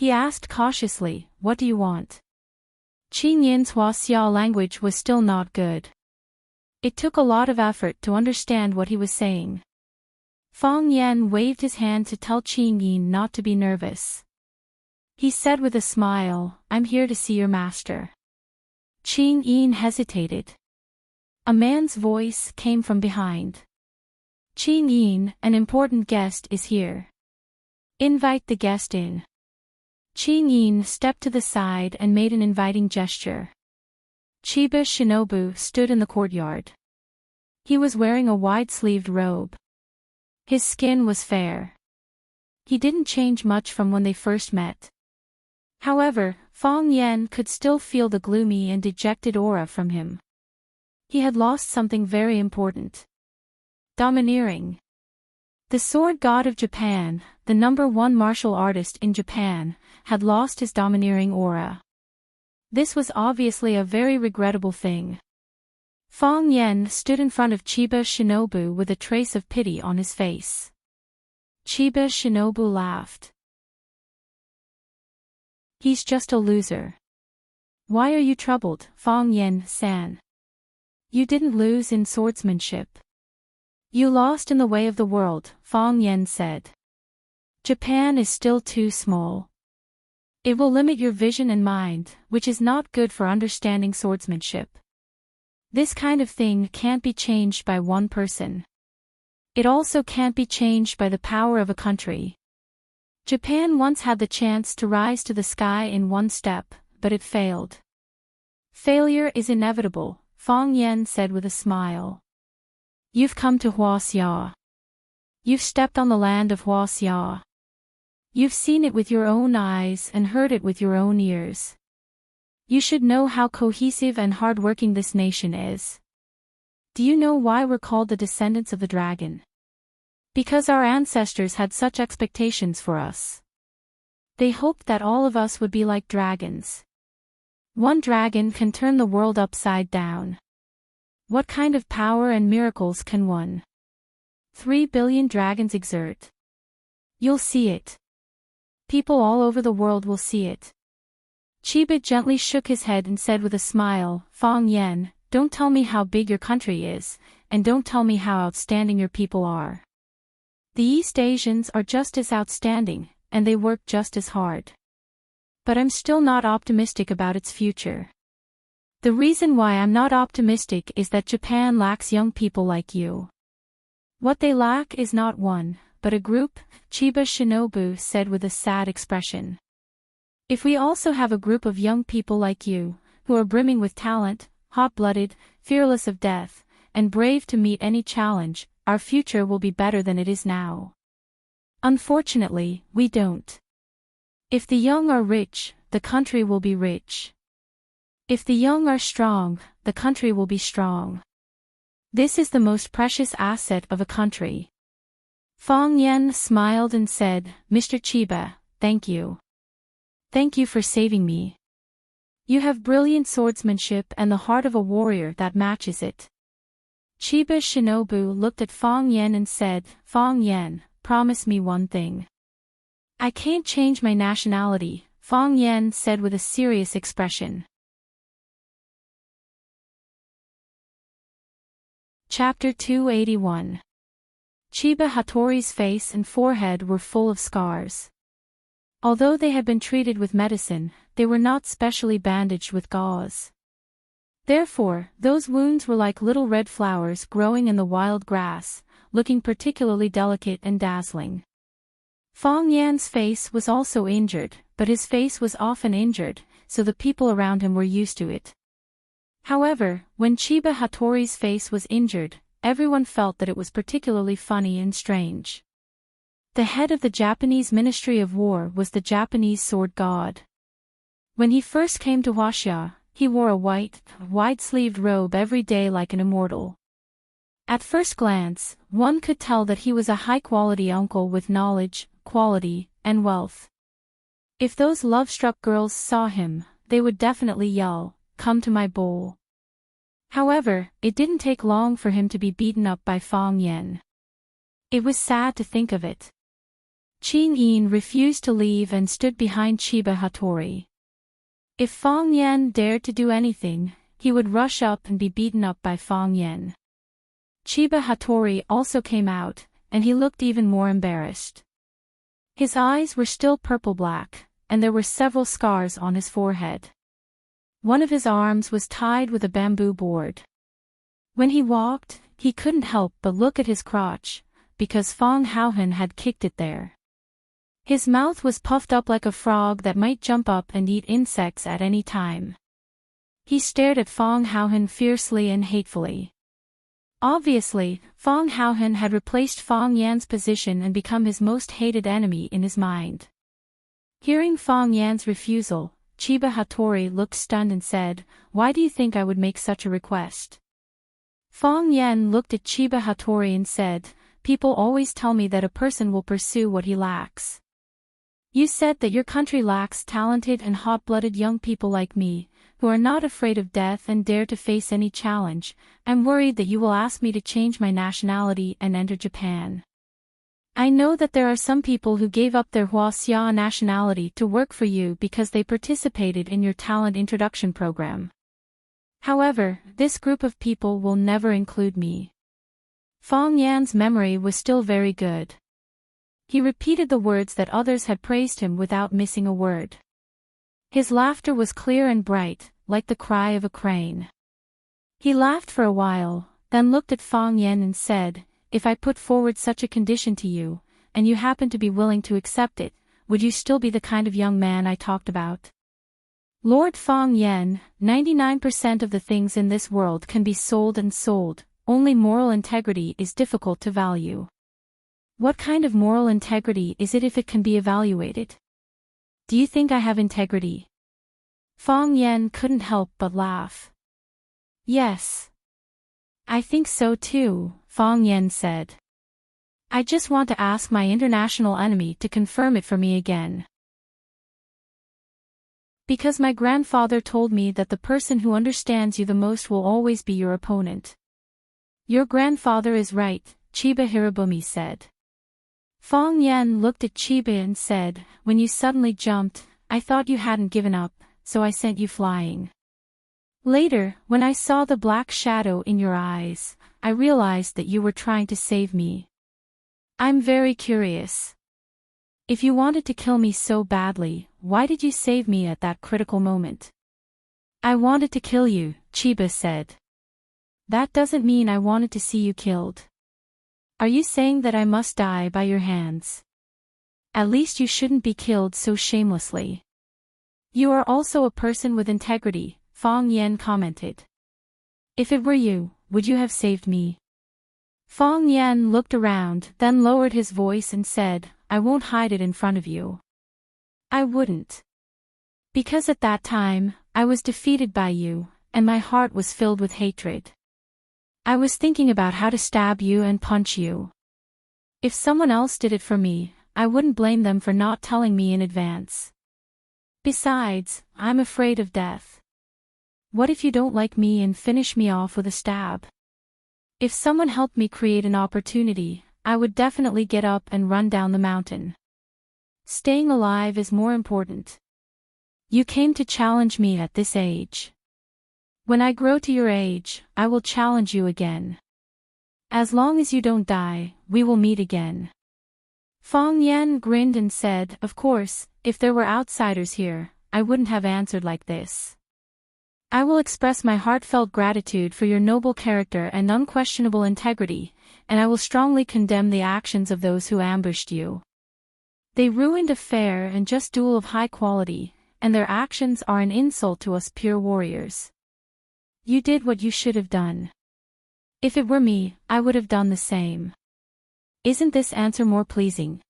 He asked cautiously, "What do you want?" Qin Yin's Huaxia language was still not good. It took a lot of effort to understand what he was saying. Fang Yan waved his hand to tell Qin Yin not to be nervous. He said with a smile, "I'm here to see your master." Qin Yin hesitated. A man's voice came from behind. "Qin Yin, an important guest is here. Invite the guest in." Qin Yin stepped to the side and made an inviting gesture. Chiba Shinobu stood in the courtyard. He was wearing a wide-sleeved robe. His skin was fair. He didn't change much from when they first met. However, Fang Yan could still feel the gloomy and dejected aura from him. He had lost something very important. Domineering. The sword god of Japan, the #1 martial artist in Japan, had lost his domineering aura. This was obviously a very regrettable thing. Fang Yan stood in front of Chiba Shinobu with a trace of pity on his face. Chiba Shinobu laughed. "He's just a loser." "Why are you troubled, Fang Yan-san? You didn't lose in swordsmanship. You lost in the way of the world," Fang Yan said. "Japan is still too small. It will limit your vision and mind, which is not good for understanding swordsmanship. This kind of thing can't be changed by one person. It also can't be changed by the power of a country. Japan once had the chance to rise to the sky in one step, but it failed. Failure is inevitable," Fang Yan said with a smile. "You've come to Huaxia. You've stepped on the land of Huaxia. You've seen it with your own eyes and heard it with your own ears. You should know how cohesive and hardworking this nation is. Do you know why we're called the descendants of the dragon? Because our ancestors had such expectations for us. They hoped that all of us would be like dragons. One dragon can turn the world upside down. What kind of power and miracles can 3 billion dragons exert? You'll see it. People all over the world will see it." Chiba gently shook his head and said with a smile, "Fang Yan, don't tell me how big your country is, and don't tell me how outstanding your people are. The East Asians are just as outstanding, and they work just as hard. But I'm still not optimistic about its future. The reason why I'm not optimistic is that Japan lacks young people like you. What they lack is not one, but a group," Chiba Shinobu said with a sad expression. "If we also have a group of young people like you, who are brimming with talent, hot-blooded, fearless of death, and brave to meet any challenge, our future will be better than it is now. Unfortunately, we don't. If the young are rich, the country will be rich. If the young are strong, the country will be strong. This is the most precious asset of a country." Fang Yan smiled and said, "Mr. Chiba, thank you. Thank you for saving me. You have brilliant swordsmanship and the heart of a warrior that matches it." Chiba Shinobu looked at Fang Yan and said, "Fang Yan, promise me one thing." "I can't change my nationality," Fang Yan said with a serious expression. Chapter 281. Chiba Hattori's face and forehead were full of scars. Although they had been treated with medicine, they were not specially bandaged with gauze. Therefore, those wounds were like little red flowers growing in the wild grass, looking particularly delicate and dazzling. Fang Yan's face was also injured, but his face was often injured, so the people around him were used to it. However, when Chiba Hattori's face was injured, everyone felt that it was particularly funny and strange. The head of the Japanese Ministry of War was the Japanese sword god. When he first came to Huaxia, he wore a white, wide-sleeved robe every day like an immortal. At first glance, one could tell that he was a high-quality uncle with knowledge, quality, and wealth. If those love-struck girls saw him, they would definitely yell, "Come to my bowl." However, it didn't take long for him to be beaten up by Fang Yan. It was sad to think of it. Qin Yin refused to leave and stood behind Chiba Hattori. If Fang Yan dared to do anything, he would rush up and be beaten up by Fang Yan. Chiba Hattori also came out, and he looked even more embarrassed. His eyes were still purple-black, and there were several scars on his forehead. One of his arms was tied with a bamboo board. When he walked, he couldn't help but look at his crotch, because Fang Haohan had kicked it there. His mouth was puffed up like a frog that might jump up and eat insects at any time. He stared at Fang Haohan fiercely and hatefully. Obviously, Fang Haohan had replaced Fang Yan's position and become his most hated enemy in his mind. Hearing Fang Yan's refusal, Chiba Hattori looked stunned and said, "Why do you think I would make such a request?" Fang Yan looked at Chiba Hattori and said, "People always tell me that a person will pursue what he lacks. You said that your country lacks talented and hot-blooded young people like me, who are not afraid of death and dare to face any challenge. I'm worried that you will ask me to change my nationality and enter Japan. I know that there are some people who gave up their Huaxia nationality to work for you because they participated in your talent introduction program. However, this group of people will never include me." Fang Yan's memory was still very good. He repeated the words that others had praised him without missing a word. His laughter was clear and bright, like the cry of a crane. He laughed for a while, then looked at Fang Yan and said, "If I put forward such a condition to you, and you happen to be willing to accept it, would you still be the kind of young man I talked about?" "Lord Fang Yan, 99% of the things in this world can be sold and sold, only moral integrity is difficult to value." "What kind of moral integrity is it if it can be evaluated? Do you think I have integrity?" Fang Yan couldn't help but laugh. "Yes. I think so too," Fang Yan said. "I just want to ask my international enemy to confirm it for me again. Because my grandfather told me that the person who understands you the most will always be your opponent." "Your grandfather is right," Chiba Hirobumi said. Fang Yan looked at Chiba and said, "When you suddenly jumped, I thought you hadn't given up, so I sent you flying. Later, when I saw the black shadow in your eyes, I realized that you were trying to save me. I'm very curious. If you wanted to kill me so badly, why did you save me at that critical moment?" "I wanted to kill you," Chiba said. "That doesn't mean I wanted to see you killed. Are you saying that I must die by your hands? At least you shouldn't be killed so shamelessly." "You are also a person with integrity," Fang Yan commented. "If it were you, would you have saved me?" Fang Yan looked around, then lowered his voice and said, "I won't hide it in front of you. I wouldn't. Because at that time, I was defeated by you, and my heart was filled with hatred. I was thinking about how to stab you and punch you. If someone else did it for me, I wouldn't blame them for not telling me in advance. Besides, I'm afraid of death. What if you don't like me and finish me off with a stab? If someone helped me create an opportunity, I would definitely get up and run down the mountain. Staying alive is more important. You came to challenge me at this age. When I grow to your age, I will challenge you again. As long as you don't die, we will meet again." Fang Yan grinned and said, "Of course, if there were outsiders here, I wouldn't have answered like this. I will express my heartfelt gratitude for your noble character and unquestionable integrity, and I will strongly condemn the actions of those who ambushed you. They ruined a fair and just duel of high quality, and their actions are an insult to us pure warriors. You did what you should have done. If it were me, I would have done the same. Isn't this answer more pleasing?"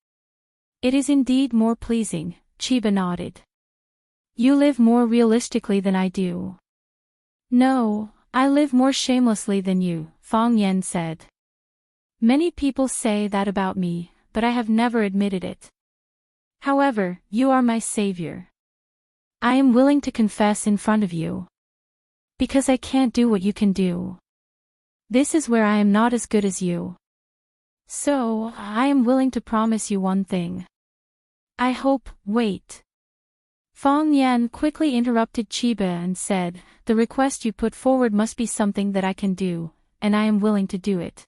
"It is indeed more pleasing," Chiba nodded. "You live more realistically than I do." "No, I live more shamelessly than you," Fang Yan said. "Many people say that about me, but I have never admitted it. However, you are my savior. I am willing to confess in front of you. Because I can't do what you can do. This is where I am not as good as you. So, I am willing to promise you one thing. Wait. Fong Yan quickly interrupted Chiba and said, the request you put forward must be something that I can do, and I am willing to do it.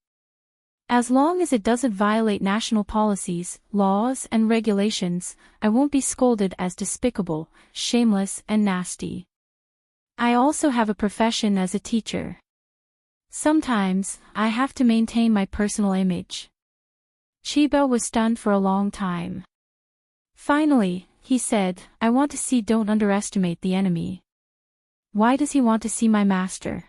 As long as it doesn't violate national policies, laws, and regulations, I won't be scolded as despicable, shameless, and nasty. I also have a profession as a teacher. Sometimes, I have to maintain my personal image. Chiba was stunned for a long time. Finally, he said, I want to see. Don't underestimate the enemy. Why does he want to see my master?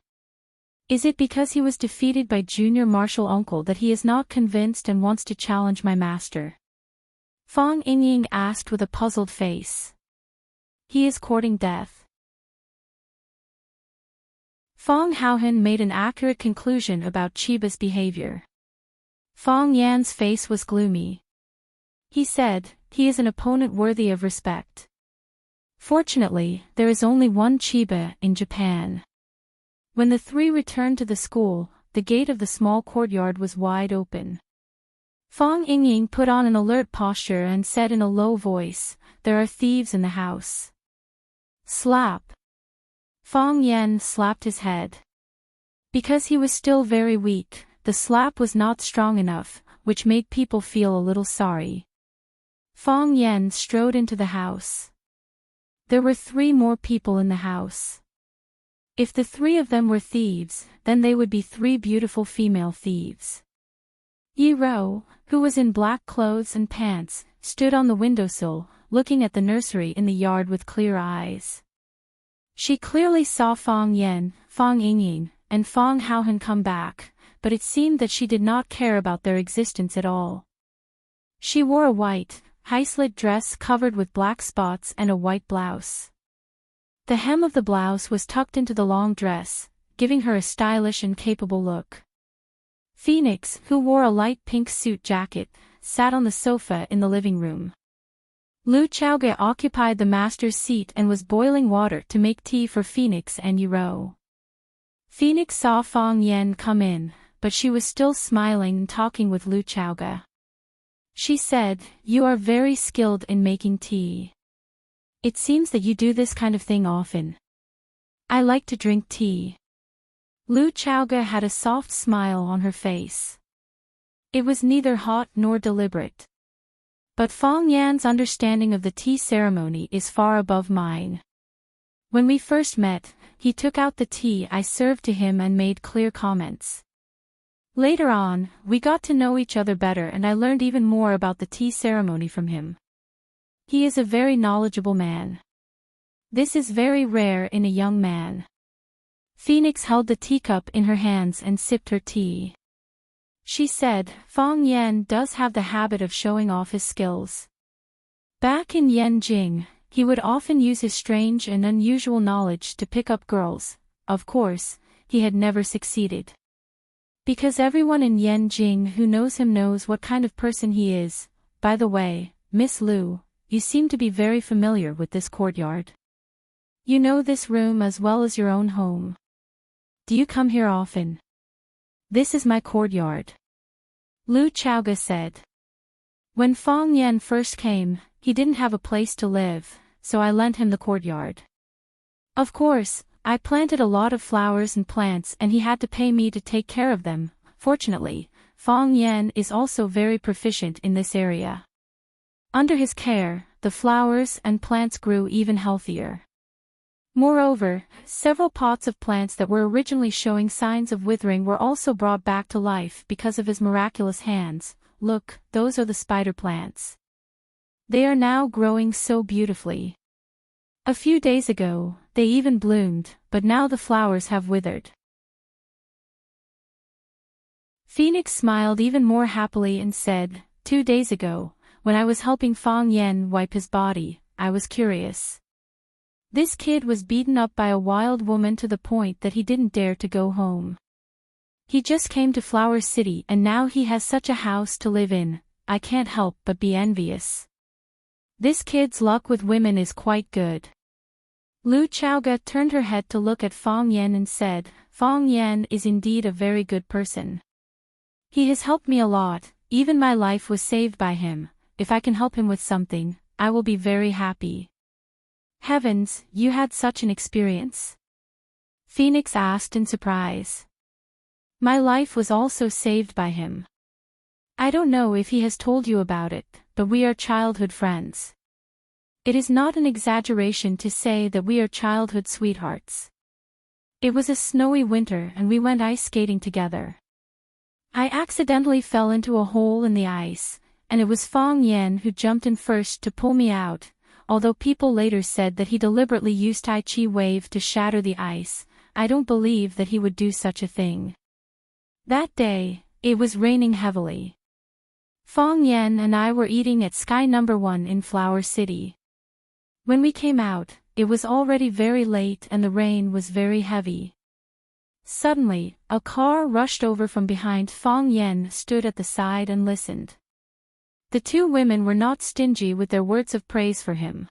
Is it because he was defeated by Junior Martial Uncle that he is not convinced and wants to challenge my master? Fong Yingying asked with a puzzled face. He is courting death. Fong Haohan made an accurate conclusion about Chiba's behavior. Fong Yan's face was gloomy. He said, he is an opponent worthy of respect. Fortunately, there is only one Chiba in Japan. When the three returned to the school, the gate of the small courtyard was wide open. Fong Yingying put on an alert posture and said in a low voice, there are thieves in the house. Slap. Fong Yan slapped his head. Because he was still very weak, the slap was not strong enough, which made people feel a little sorry. Fong Yan strode into the house. There were 3 more people in the house. If the 3 of them were thieves, then they would be 3 beautiful female thieves. Yi Ro, who was in black clothes and pants, stood on the windowsill, looking at the nursery in the yard with clear eyes. She clearly saw Fong Yan, Fong Yingying, and Fong Haohan come back, but it seemed that she did not care about their existence at all. She wore a white, high-slit dress covered with black spots and a white blouse. The hem of the blouse was tucked into the long dress, giving her a stylish and capable look. Phoenix, who wore a light pink suit jacket, sat on the sofa in the living room. Lu Chaoge occupied the master's seat and was boiling water to make tea for Phoenix and Yi Ro. Phoenix saw Fong Yan come in, but she was still smiling and talking with Lu Chaoge. She said, you are very skilled in making tea. It seems that you do this kind of thing often. I like to drink tea. Lu Chaoge had a soft smile on her face. It was neither hot nor deliberate. But Fong Yan's understanding of the tea ceremony is far above mine. When we first met, he took out the tea I served to him and made clear comments. Later on, we got to know each other better and I learned even more about the tea ceremony from him. He is a very knowledgeable man. This is very rare in a young man. Phoenix held the teacup in her hands and sipped her tea. She said, Fong Yan does have the habit of showing off his skills. Back in Yanjing, he would often use his strange and unusual knowledge to pick up girls. Of course, he had never succeeded. Because everyone in Yanjing who knows him knows what kind of person he is. By the way, Miss Lu, you seem to be very familiar with this courtyard. You know this room as well as your own home. Do you come here often? This is my courtyard. Lu Chaoge said. When Fong Yan first came, he didn't have a place to live, so I lent him the courtyard. Of course, I planted a lot of flowers and plants and he had to pay me to take care of them. Fortunately, Fong Yan is also very proficient in this area. Under his care, the flowers and plants grew even healthier. Moreover, several pots of plants that were originally showing signs of withering were also brought back to life because of his miraculous hands. Look, those are the spider plants. They are now growing so beautifully. A few days ago, they even bloomed, but now the flowers have withered. Phoenix smiled even more happily and said, 2 days ago, when I was helping Fong Yan wipe his body, I was curious. This kid was beaten up by a wild woman to the point that he didn't dare to go home. He just came to Flower City and now he has such a house to live in. I can't help but be envious. This kid's luck with women is quite good. Lu Chaoge turned her head to look at Fong Yan and said, Fong Yan is indeed a very good person. He has helped me a lot, even my life was saved by him. If I can help him with something, I will be very happy. Heavens, you had such an experience? Phoenix asked in surprise. My life was also saved by him. I don't know if he has told you about it, but we are childhood friends. It is not an exaggeration to say that we are childhood sweethearts. It was a snowy winter and we went ice skating together. I accidentally fell into a hole in the ice, and it was Fong Yan who jumped in first to pull me out, although people later said that he deliberately used Tai Chi wave to shatter the ice. I don't believe that he would do such a thing. That day, it was raining heavily. Fong Yan and I were eating at Sky No. 1 in Flower City. When we came out, it was already very late and the rain was very heavy. Suddenly, a car rushed over from behind. Fong Yan stood at the side and listened. The two women were not stingy with their words of praise for him.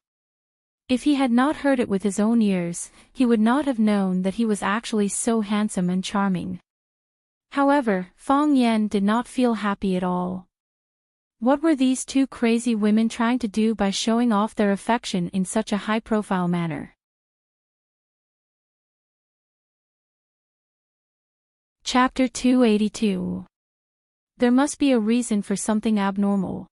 If he had not heard it with his own ears, he would not have known that he was actually so handsome and charming. However, Fong Yan did not feel happy at all. What were these two crazy women trying to do by showing off their affection in such a high-profile manner? Chapter 282. There must be a reason for something abnormal.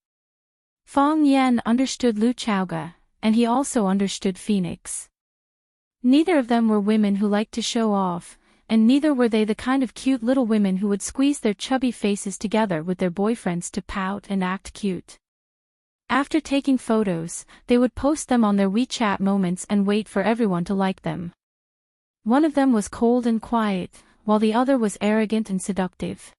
Fong Yan understood Lu Chaoga, and he also understood Phoenix. Neither of them were women who liked to show off, and neither were they the kind of cute little women who would squeeze their chubby faces together with their boyfriends to pout and act cute. After taking photos, they would post them on their WeChat moments and wait for everyone to like them. One of them was cold and quiet, while the other was arrogant and seductive.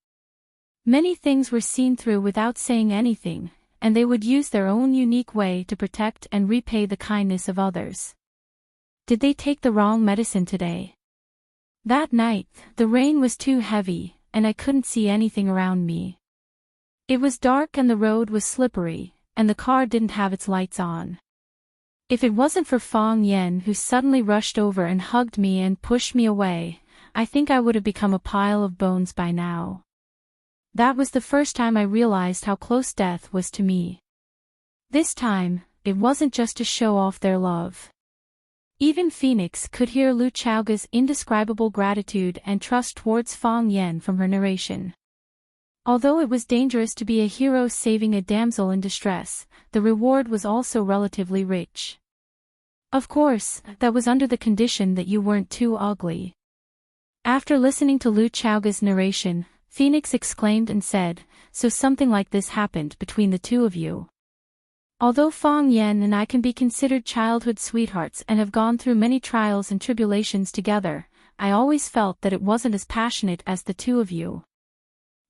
Many things were seen through without saying anything, and they would use their own unique way to protect and repay the kindness of others. Did they take the wrong medicine today? That night, the rain was too heavy, and I couldn't see anything around me. It was dark and the road was slippery, and the car didn't have its lights on. If it wasn't for Fong Yan who suddenly rushed over and hugged me and pushed me away, I think I would have become a pile of bones by now. That was the first time I realized how close death was to me. This time, it wasn't just to show off their love. Even Phoenix could hear Lu Chaoga's indescribable gratitude and trust towards Fong Yan from her narration. Although it was dangerous to be a hero saving a damsel in distress, the reward was also relatively rich. Of course, that was under the condition that you weren't too ugly. After listening to Lu Chaoga's narration, Phoenix exclaimed and said, "So something like this happened between the two of you." Although Fong Yan and I can be considered childhood sweethearts and have gone through many trials and tribulations together, I always felt that it wasn't as passionate as the two of you.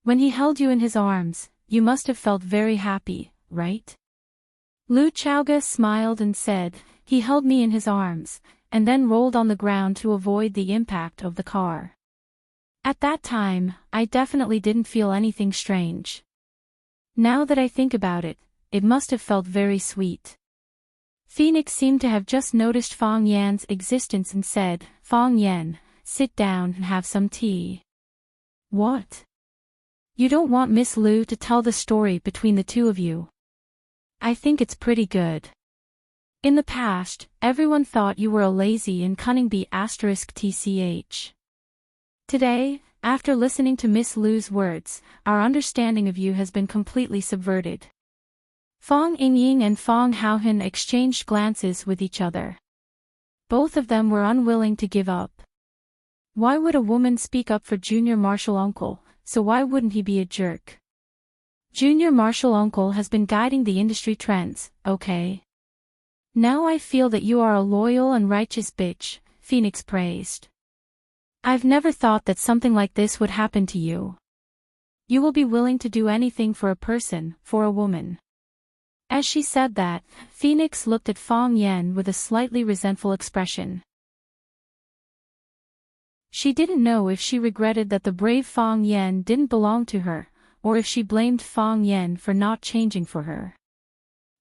When he held you in his arms, you must have felt very happy, right? Lu Chaoga smiled and said, "He held me in his arms, and then rolled on the ground to avoid the impact of the car. At that time, I definitely didn't feel anything strange. Now that I think about it, it must have felt very sweet." Phoenix seemed to have just noticed Fong Yan's existence and said, "Fong Yan, sit down and have some tea." "What? You don't want Miss Lu to tell the story between the two of you?" "I think it's pretty good. In the past, everyone thought you were a lazy and cunning **tch. Today, after listening to Miss Lu's words, our understanding of you has been completely subverted." Fong Yingying and Fong Haohan exchanged glances with each other. Both of them were unwilling to give up. Why would a woman speak up for Junior Marshal Uncle, so why wouldn't he be a jerk? Junior Marshal Uncle has been guiding the industry trends, okay? "Now I feel that you are a loyal and righteous bitch," Phoenix praised. "I've never thought that something like this would happen to you. You will be willing to do anything for a person, for a woman." As she said that, Phoenix looked at Fong Yan with a slightly resentful expression. She didn't know if she regretted that the brave Fong Yan didn't belong to her, or if she blamed Fong Yan for not changing for her.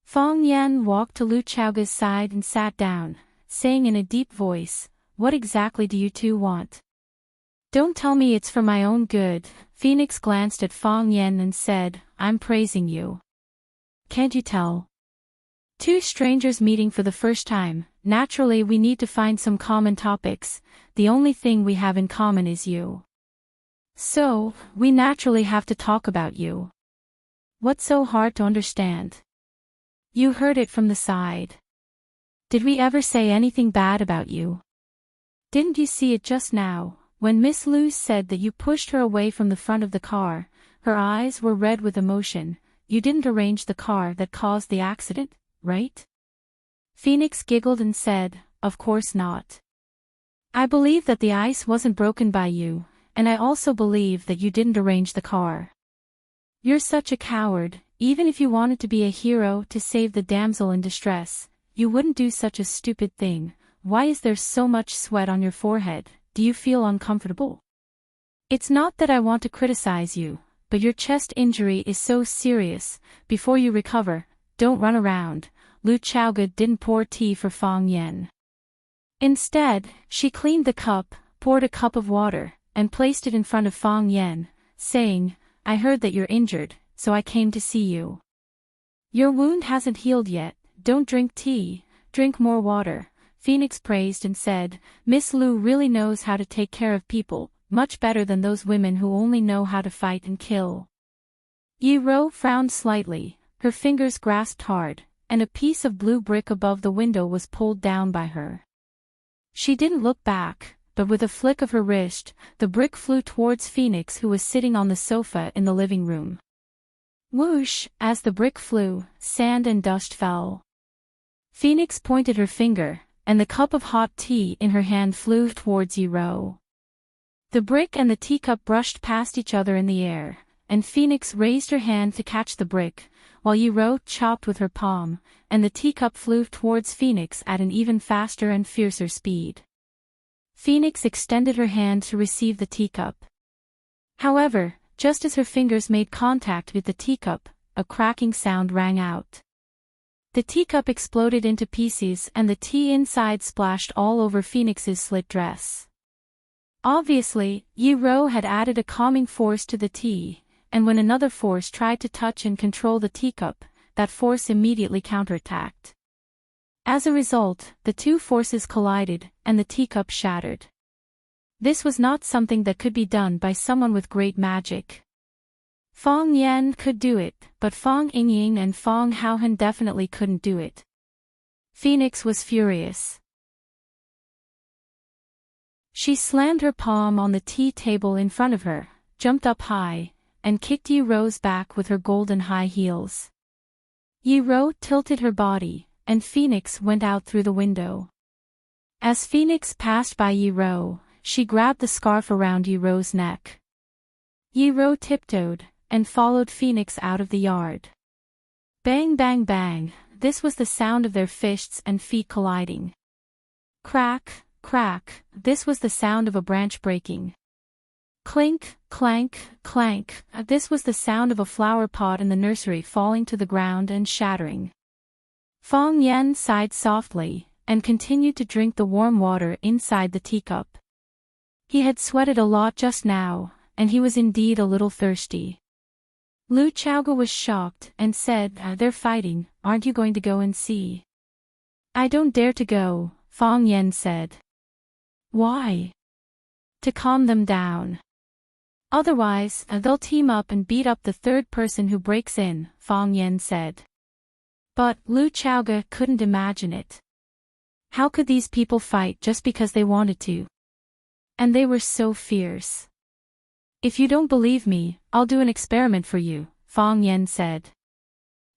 Fong Yan walked to Lu Chaoga's side and sat down, saying in a deep voice, "What exactly do you two want?" "Don't tell me it's for my own good." Phoenix glanced at Fong Yan and said, "I'm praising you. Can't you tell?" Two strangers meeting for the first time, naturally we need to find some common topics, the only thing we have in common is you. So, we naturally have to talk about you. What's so hard to understand? You heard it from the side. Did we ever say anything bad about you? Didn't you see it just now, when Miss Luz said that you pushed her away from the front of the car? Her eyes were red with emotion. You didn't arrange the car that caused the accident, right? Phoenix giggled and said, of course not. I believe that the ice wasn't broken by you, and I also believe that you didn't arrange the car. You're such a coward. Even if you wanted to be a hero to save the damsel in distress, you wouldn't do such a stupid thing. Why is there so much sweat on your forehead? Do you feel uncomfortable? It's not that I want to criticize you, but your chest injury is so serious. Before you recover, don't run around. Lu Chaoga didn't pour tea for Fang Yen. Instead, she cleaned the cup, poured a cup of water, and placed it in front of Fang Yen, saying, I heard that you're injured, so I came to see you. Your wound hasn't healed yet. Don't drink tea, drink more water. Phoenix praised and said, Miss Lu really knows how to take care of people, much better than those women who only know how to fight and kill. Yi Ro frowned slightly, her fingers grasped hard, and a piece of blue brick above the window was pulled down by her. She didn't look back, but with a flick of her wrist, the brick flew towards Phoenix, who was sitting on the sofa in the living room. Whoosh, as the brick flew, sand and dust fell. Phoenix pointed her finger, and the cup of hot tea in her hand flew towards Yi Ro. The brick and the teacup brushed past each other in the air, and Phoenix raised her hand to catch the brick, while Yi Ro chopped with her palm, and the teacup flew towards Phoenix at an even faster and fiercer speed. Phoenix extended her hand to receive the teacup. However, just as her fingers made contact with the teacup, a cracking sound rang out. The teacup exploded into pieces and the tea inside splashed all over Phoenix's slit dress. Obviously, Yi Ro had added a calming force to the tea, and when another force tried to touch and control the teacup, that force immediately counterattacked. As a result, the two forces collided, and the teacup shattered. This was not something that could be done by someone with great magic. Fang Yen could do it, but Fang Yingying and Fang Haohan definitely couldn't do it. Phoenix was furious. She slammed her palm on the tea table in front of her, jumped up high, and kicked Yi Ro's back with her golden high heels. Yi Ro tilted her body, and Phoenix went out through the window. As Phoenix passed by Yi Ro, she grabbed the scarf around Yi Ro's neck. Yi Ro tiptoed, and followed Phoenix out of the yard. Bang bang bang, this was the sound of their fists and feet colliding. Crack, crack, this was the sound of a branch breaking. Clink, clank, clank, this was the sound of a flower pot in the nursery falling to the ground and shattering. Fang Yen sighed softly, and continued to drink the warm water inside the teacup. He had sweated a lot just now, and he was indeed a little thirsty. Lu Chaoga was shocked and said, they're fighting, aren't you going to go and see? I don't dare to go, Fang Yen said. Why? To calm them down. Otherwise, they'll team up and beat up the third person who breaks in, Fang Yen said. But Lu Chaoga couldn't imagine it. How could these people fight just because they wanted to? And they were so fierce. If you don't believe me, I'll do an experiment for you, Fang Yen said.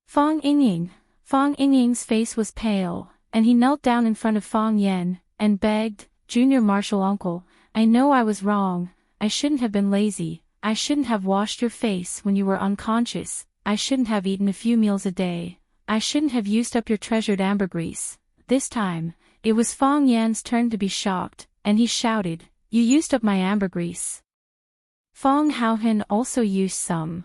Fang Yingying's face was pale, and he knelt down in front of Fang Yen, and begged, Junior Marshal Uncle, I know I was wrong, I shouldn't have been lazy, I shouldn't have washed your face when you were unconscious, I shouldn't have eaten a few meals a day, I shouldn't have used up your treasured ambergris. This time, it was Fang Yan's turn to be shocked, and he shouted, You used up my ambergris. Fang Haohan also used some.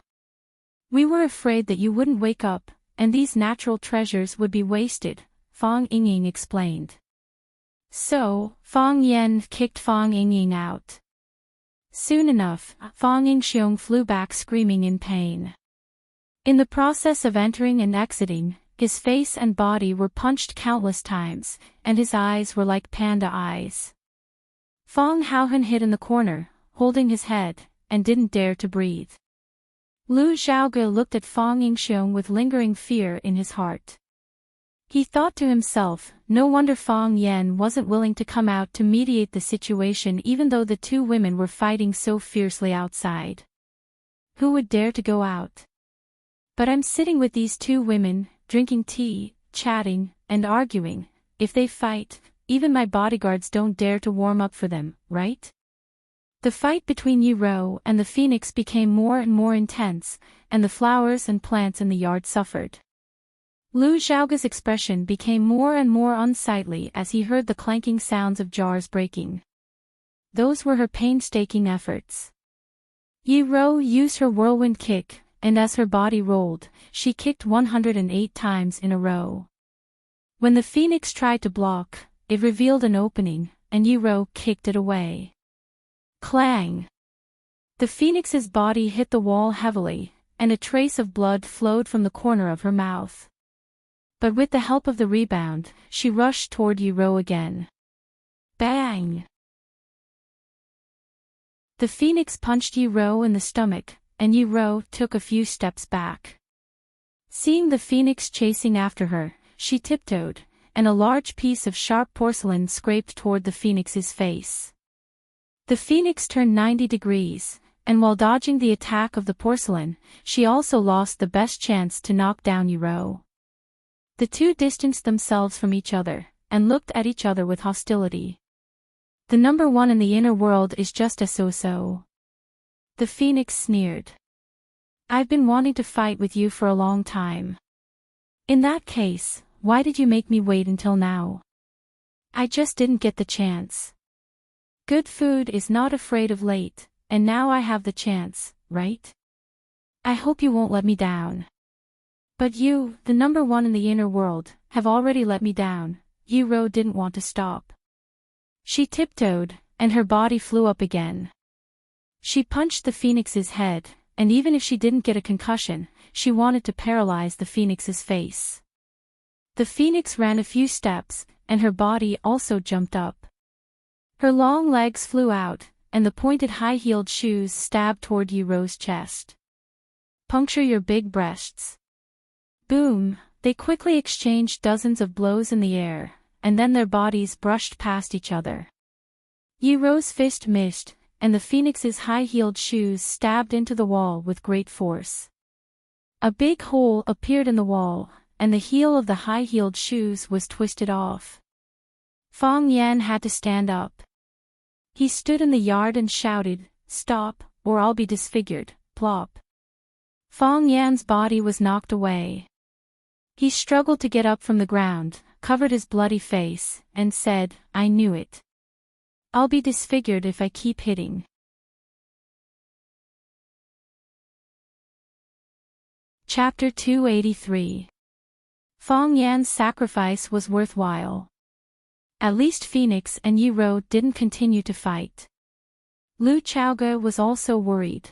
We were afraid that you wouldn't wake up, and these natural treasures would be wasted, Fang Yingying explained. So, Fang Yen kicked Fang Yingying out. Soon enough, Fang Yingxiong flew back screaming in pain. In the process of entering and exiting, his face and body were punched countless times, and his eyes were like panda eyes. Fong Haohan hid in the corner, holding his head, and didn't dare to breathe. Lu Xiaoge looked at Fong Yingxiong with lingering fear in his heart. He thought to himself, no wonder Fong Yan wasn't willing to come out to mediate the situation even though the two women were fighting so fiercely outside. Who would dare to go out? But I'm sitting with these two women, drinking tea, chatting, and arguing. If they fight, even my bodyguards don't dare to warm up for them, right? The fight between Yi Ro and the phoenix became more and more intense, and the flowers and plants in the yard suffered. Lu Xiaoge's expression became more and more unsightly as he heard the clanking sounds of jars breaking. Those were her painstaking efforts. Yi Ro used her whirlwind kick, and as her body rolled, she kicked 108 times in a row. When the phoenix tried to block, it revealed an opening, and Yi Ro kicked it away. Clang! The phoenix's body hit the wall heavily, and a trace of blood flowed from the corner of her mouth. But with the help of the rebound, she rushed toward Yi Ro again. Bang! The phoenix punched Yi Ro in the stomach, and Yi Ro took a few steps back. Seeing the phoenix chasing after her, she tiptoed, and a large piece of sharp porcelain scraped toward the phoenix's face. The phoenix turned 90 degrees, and while dodging the attack of the porcelain, she also lost the best chance to knock down Yi Ro. The two distanced themselves from each other, and looked at each other with hostility. The number one in the inner world is just a so-so. The phoenix sneered. I've been wanting to fight with you for a long time. In that case, why did you make me wait until now? I just didn't get the chance. Good food is not afraid of late, and now I have the chance, right? I hope you won't let me down. But you, the number one in the inner world, have already let me down. Yi Ro didn't want to stop. She tiptoed, and her body flew up again. She punched the phoenix's head, and even if she didn't get a concussion, she wanted to paralyze the phoenix's face. The phoenix ran a few steps, and her body also jumped up. Her long legs flew out, and the pointed high-heeled shoes stabbed toward Yi Ro's chest. Puncture your big breasts. Boom! They quickly exchanged dozens of blows in the air, and then their bodies brushed past each other. Yi Ro's fist missed, and the phoenix's high-heeled shoes stabbed into the wall with great force. A big hole appeared in the wall, and the heel of the high-heeled shoes was twisted off. Fong Yan had to stand up. He stood in the yard and shouted, "Stop, or I'll be disfigured." Plop. Fong Yan's body was knocked away. He struggled to get up from the ground, covered his bloody face, and said, "I knew it. I'll be disfigured if I keep hitting." Chapter 283. Fong Yan's sacrifice was worthwhile. At least Phoenix and Yi Ro didn't continue to fight. Lu Xiaoge was also worried.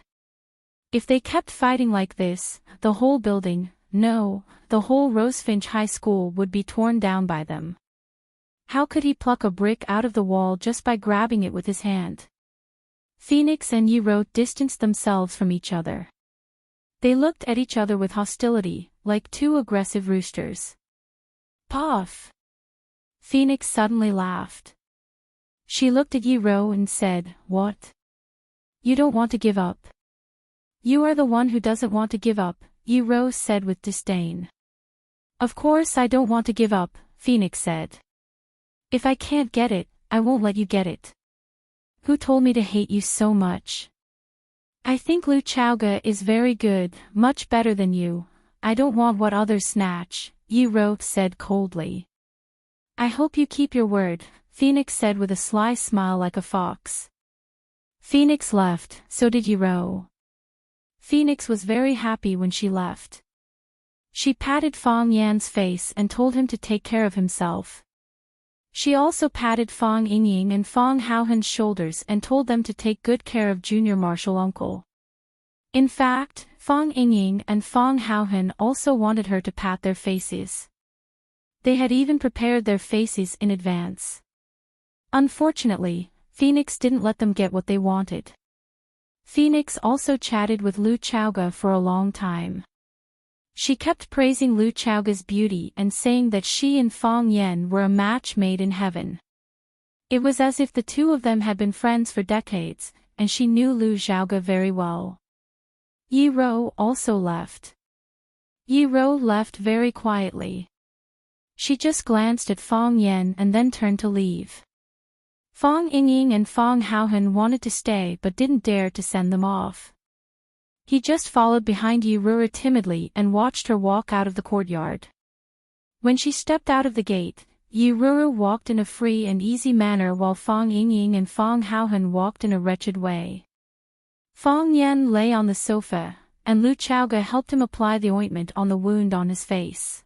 If they kept fighting like this, the whole building, no, the whole Rosefinch High School would be torn down by them. How could he pluck a brick out of the wall just by grabbing it with his hand? Phoenix and Yi Ro distanced themselves from each other. They looked at each other with hostility, like two aggressive roosters. Puff! Phoenix suddenly laughed. She looked at Yi Ro and said, "What? You don't want to give up?" "You are the one who doesn't want to give up," Yi Ro said with disdain. "Of course I don't want to give up," Phoenix said. "If I can't get it, I won't let you get it. Who told me to hate you so much? I think Lu Xiaoge is very good, much better than you. I don't want what others snatch," Yi Ro said coldly. "I hope you keep your word," Phoenix said with a sly smile like a fox. Phoenix left, so did Yi Ro. Phoenix was very happy when she left. She patted Fong Yan's face and told him to take care of himself. She also patted Fong Yingying and Fong Haohan's shoulders and told them to take good care of Junior Marshal Uncle. In fact, Fong Yingying and Fong Haohan also wanted her to pat their faces. They had even prepared their faces in advance. Unfortunately, Phoenix didn't let them get what they wanted. Phoenix also chatted with Lu Chaoga for a long time. She kept praising Lu Chaoga's beauty and saying that she and Fong Yen were a match made in heaven. It was as if the two of them had been friends for decades, and she knew Lu Xiaoga very well. Yi Rou also left. Yi Rou left very quietly. She just glanced at Fong Yen and then turned to leave. Fong Yingying and Fong Haohan wanted to stay but didn't dare to send them off. He just followed behind Yi Rou timidly and watched her walk out of the courtyard. When she stepped out of the gate, Yi Rou walked in a free and easy manner while Fong Yingying and Fong Haohan walked in a wretched way. Fong Yen lay on the sofa, and Lu Chaoga helped him apply the ointment on the wound on his face.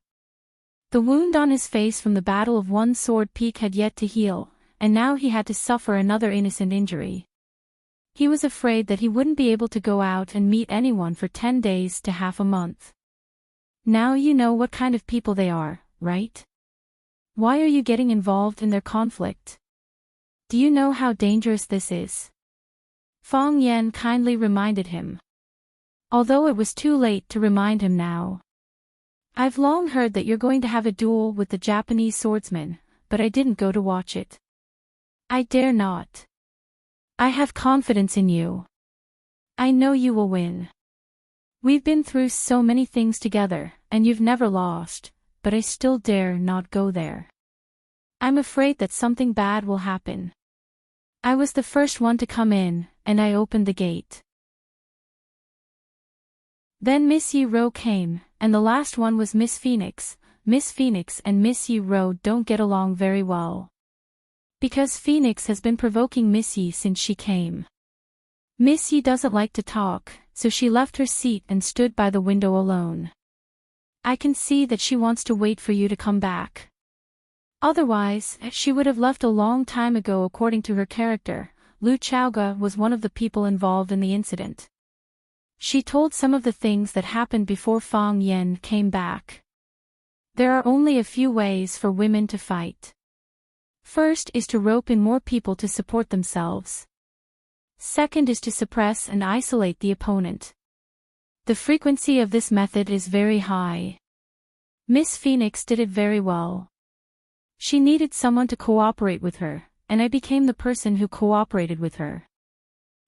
The wound on his face from the Battle of One Sword Peak had yet to heal, and now he had to suffer another innocent injury. He was afraid that he wouldn't be able to go out and meet anyone for 10 days to half a month. Now you know what kind of people they are, right? Why are you getting involved in their conflict? Do you know how dangerous this is? Fong Yen kindly reminded him. Although it was too late to remind him now. I've long heard that you're going to have a duel with the Japanese swordsman, but I didn't go to watch it. I dare not. I have confidence in you. I know you will win. We've been through so many things together, and you've never lost, but I still dare not go there. I'm afraid that something bad will happen. I was the first one to come in, and I opened the gate. Then Miss Yi Rou came, and the last one was Miss Phoenix. Miss Phoenix and Miss Yi Rou don't get along very well. Because Phoenix has been provoking Miss Yi since she came. Miss Yi doesn't like to talk, so she left her seat and stood by the window alone. I can see that she wants to wait for you to come back. Otherwise, she would have left a long time ago according to her character. Lu Chaoga was one of the people involved in the incident. She told some of the things that happened before Fong Yen came back. There are only a few ways for women to fight. First is to rope in more people to support themselves. Second is to suppress and isolate the opponent. The frequency of this method is very high. Miss Phoenix did it very well. She needed someone to cooperate with her, and I became the person who cooperated with her.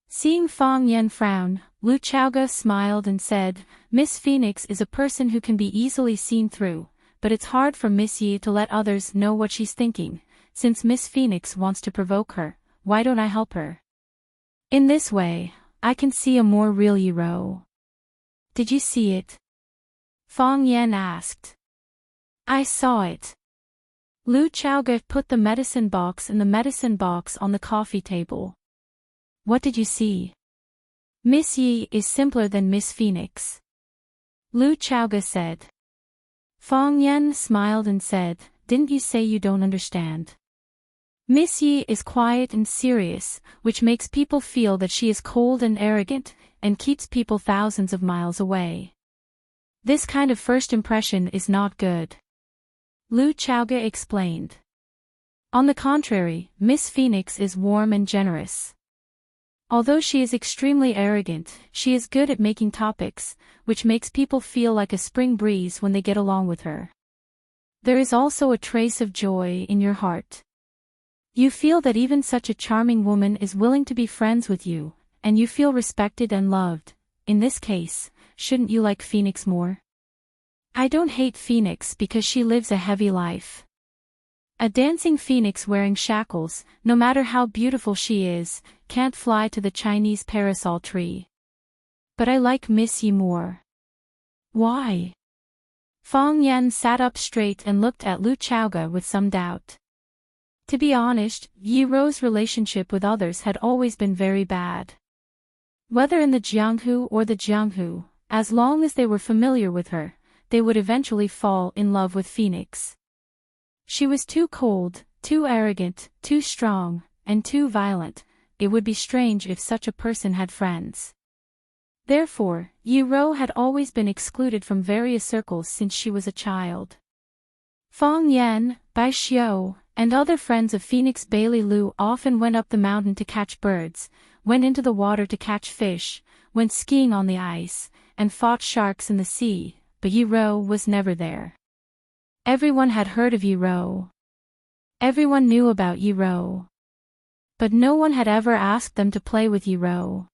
Seeing Fong Yen frown, Lu Chaoga smiled and said, Miss Phoenix is a person who can be easily seen through, but it's hard for Miss Yi to let others know what she's thinking. Since Miss Phoenix wants to provoke her, why don't I help her? In this way, I can see a more real Yi Rou. Did you see it? Fong Yen asked. I saw it. Lu Chaoga put the medicine box and the medicine box on the coffee table. What did you see? Miss Yi is simpler than Miss Phoenix. Lu Chaoga said. Fong Yen smiled and said, didn't you say you don't understand? Miss Yi is quiet and serious, which makes people feel that she is cold and arrogant, and keeps people thousands of miles away. This kind of first impression is not good. Lu Chaoga explained. On the contrary, Miss Phoenix is warm and generous. Although she is extremely arrogant, she is good at making topics, which makes people feel like a spring breeze when they get along with her. There is also a trace of joy in your heart. You feel that even such a charming woman is willing to be friends with you, and you feel respected and loved. In this case, shouldn't you like Phoenix more? I don't hate Phoenix because she lives a heavy life. A dancing phoenix wearing shackles, no matter how beautiful she is, can't fly to the Chinese parasol tree. But I like Miss Yi more. Why? Fong Yen sat up straight and looked at Lu Chaoga with some doubt. To be honest, Yi Rou's relationship with others had always been very bad. Whether in the Jianghu or the Jianghu, as long as they were familiar with her, they would eventually fall in love with Phoenix. She was too cold, too arrogant, too strong, and too violent. It would be strange if such a person had friends. Therefore, Yi Ro had always been excluded from various circles since she was a child. Fong Yan, Bai Xiao, and other friends of Phoenix Bailey Lu often went up the mountain to catch birds, went into the water to catch fish, went skiing on the ice, and fought sharks in the sea, but Yi Ro was never there. Everyone had heard of Yi Ro. Everyone knew about Yi Ro. But no one had ever asked them to play with Yi Ro.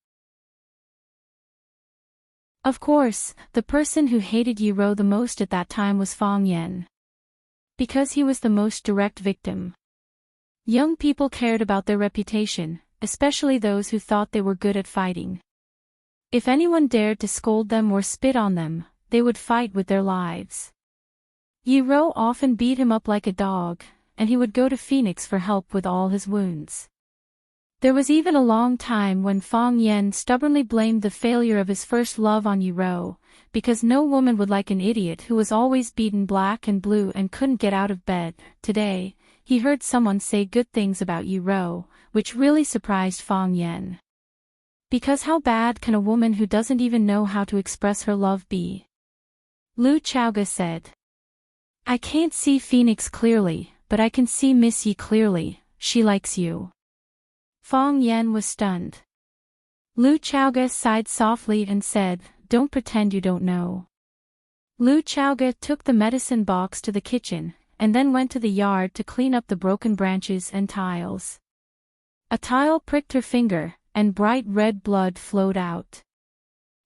Of course, the person who hated Yi Ro the most at that time was Fong Yan. Because he was the most direct victim. Young people cared about their reputation, especially those who thought they were good at fighting. If anyone dared to scold them or spit on them, they would fight with their lives. Yi Ro often beat him up like a dog, and he would go to Phoenix for help with all his wounds. There was even a long time when Fong Yan stubbornly blamed the failure of his first love on Yi Ro, because no woman would like an idiot who was always beaten black and blue and couldn't get out of bed. Today, he heard someone say good things about Yi Ro, which really surprised Fong Yan. Because how bad can a woman who doesn't even know how to express her love be? Lu Chaoga said. I can't see Phoenix clearly, but I can see Miss Yi clearly. She likes you. Fong Yan was stunned. Lu Chaoga sighed softly and said, Don't pretend you don't know. Lu Chaoga took the medicine box to the kitchen, and then went to the yard to clean up the broken branches and tiles. A tile pricked her finger, and bright red blood flowed out.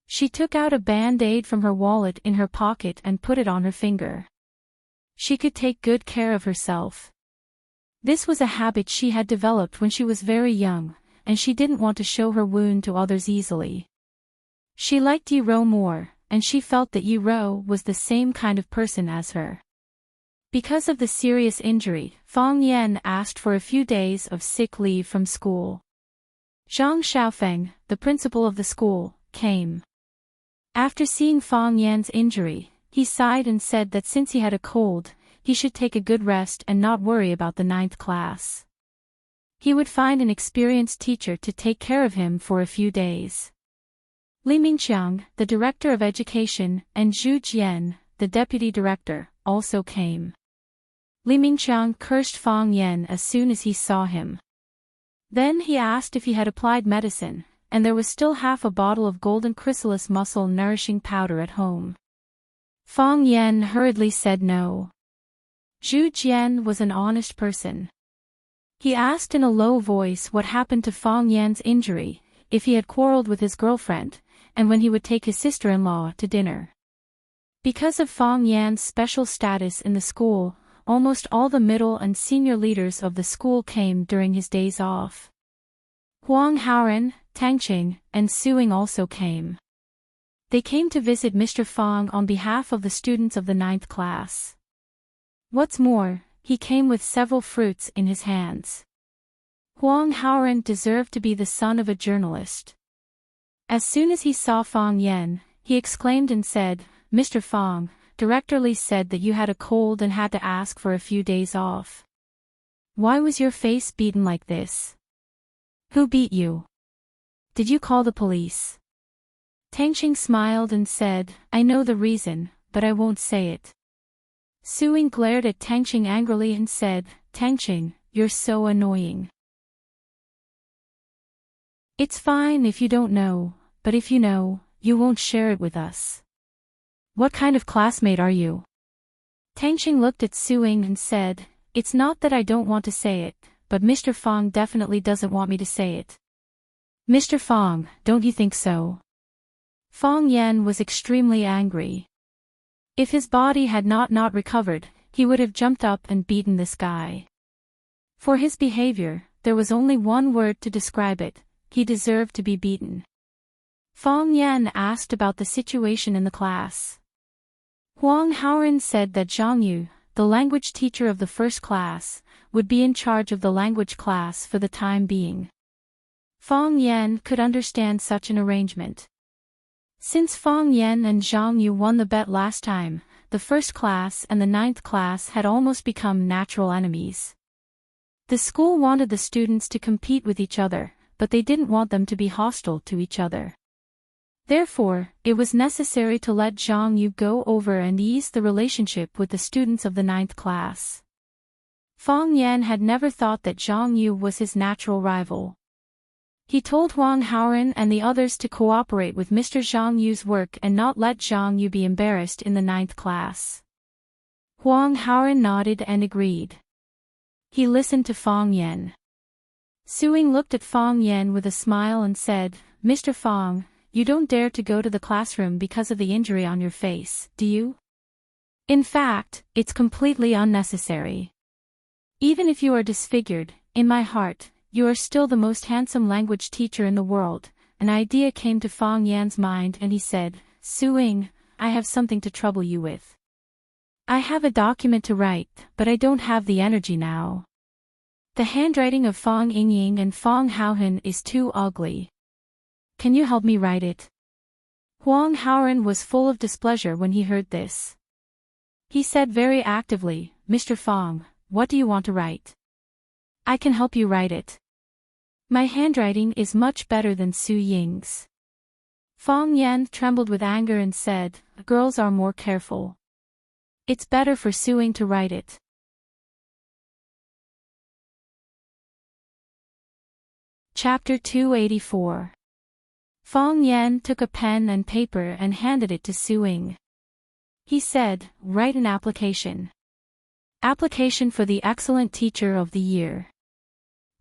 She took out a band-aid from her wallet in her pocket and put it on her finger. She could take good care of herself. This was a habit she had developed when she was very young, and she didn't want to show her wound to others easily. She liked Yi Ro more, and she felt that Yi Ro was the same kind of person as her. Because of the serious injury, Fong Yan asked for a few days of sick leave from school. Zhang Xiaofeng, the principal of the school, came. After seeing Fong Yan's injury, he sighed and said that since he had a cold, he should take a good rest and not worry about the 9th class. He would find an experienced teacher to take care of him for a few days. Li Mingqiang, the director of education, and Zhu Jian, the deputy director, also came. Li Mingqiang cursed Fong Yan as soon as he saw him. Then he asked if he had applied medicine, and there was still half a bottle of golden chrysalis muscle nourishing powder at home. Fong Yan hurriedly said no. Zhu Jian was an honest person. He asked in a low voice what happened to Fong Yan's injury, if he had quarreled with his girlfriend, and when he would take his sister-in-law to dinner. Because of Fong Yan's special status in the school, almost all the middle and senior leaders of the school came during his days off. Huang Haoran, Tang Qing, and Suing also came. They came to visit Mr. Fong on behalf of the students of the 9th class. What's more, he came with several fruits in his hands. Huang Haoran deserved to be the son of a journalist. As soon as he saw Fong Yan, he exclaimed and said, Mr. Fong, Director Li said that you had a cold and had to ask for a few days off. Why was your face beaten like this? Who beat you? Did you call the police? Tang Qing smiled and said, I know the reason, but I won't say it. Suing glared at Tang Qing angrily and said, Tang Qing, you're so annoying. It's fine if you don't know, but if you know, you won't share it with us. What kind of classmate are you? Tang Qing looked at Suing and said, It's not that I don't want to say it, but Mr. Fong definitely doesn't want me to say it. Mr. Fong, don't you think so? Fong Yan was extremely angry. If his body had not recovered, he would have jumped up and beaten this guy. For his behavior, there was only one word to describe it: he deserved to be beaten. Fong Yan asked about the situation in the class. Huang Haoran said that Zhang Yu, the language teacher of the first class, would be in charge of the language class for the time being. Fong Yan could understand such an arrangement. Since Fong Yan and Zhang Yu won the bet last time, the first class and the 9th class had almost become natural enemies. The school wanted the students to compete with each other, but they didn't want them to be hostile to each other. Therefore, it was necessary to let Zhang Yu go over and ease the relationship with the students of the 9th class. Fang Yan had never thought that Zhang Yu was his natural rival. He told Huang Haoren and the others to cooperate with Mr. Zhang Yu's work and not let Zhang Yu be embarrassed in the 9th class. Huang Haoren nodded and agreed. He listened to Fang Yan. Suing looked at Fang Yan with a smile and said, "Mr. Fang, you don't dare to go to the classroom because of the injury on your face, do you? In fact, it's completely unnecessary. Even if you are disfigured, in my heart, you are still the most handsome language teacher in the world." An idea came to Fang Yan's mind and he said, "Suing, I have something to trouble you with. I have a document to write, but I don't have the energy now. The handwriting of Fang Yingying and Fang Haohen is too ugly. Can you help me write it?" Huang Haoren was full of displeasure when he heard this. He said very actively, "Mr. Fang, what do you want to write? I can help you write it. My handwriting is much better than Su Ying's." Fang Yan trembled with anger and said, "Girls are more careful. It's better for Suing to write it." Chapter 284. Fang Yan took a pen and paper and handed it to Suing. He said, "Write an application. Application for the Excellent Teacher of the Year.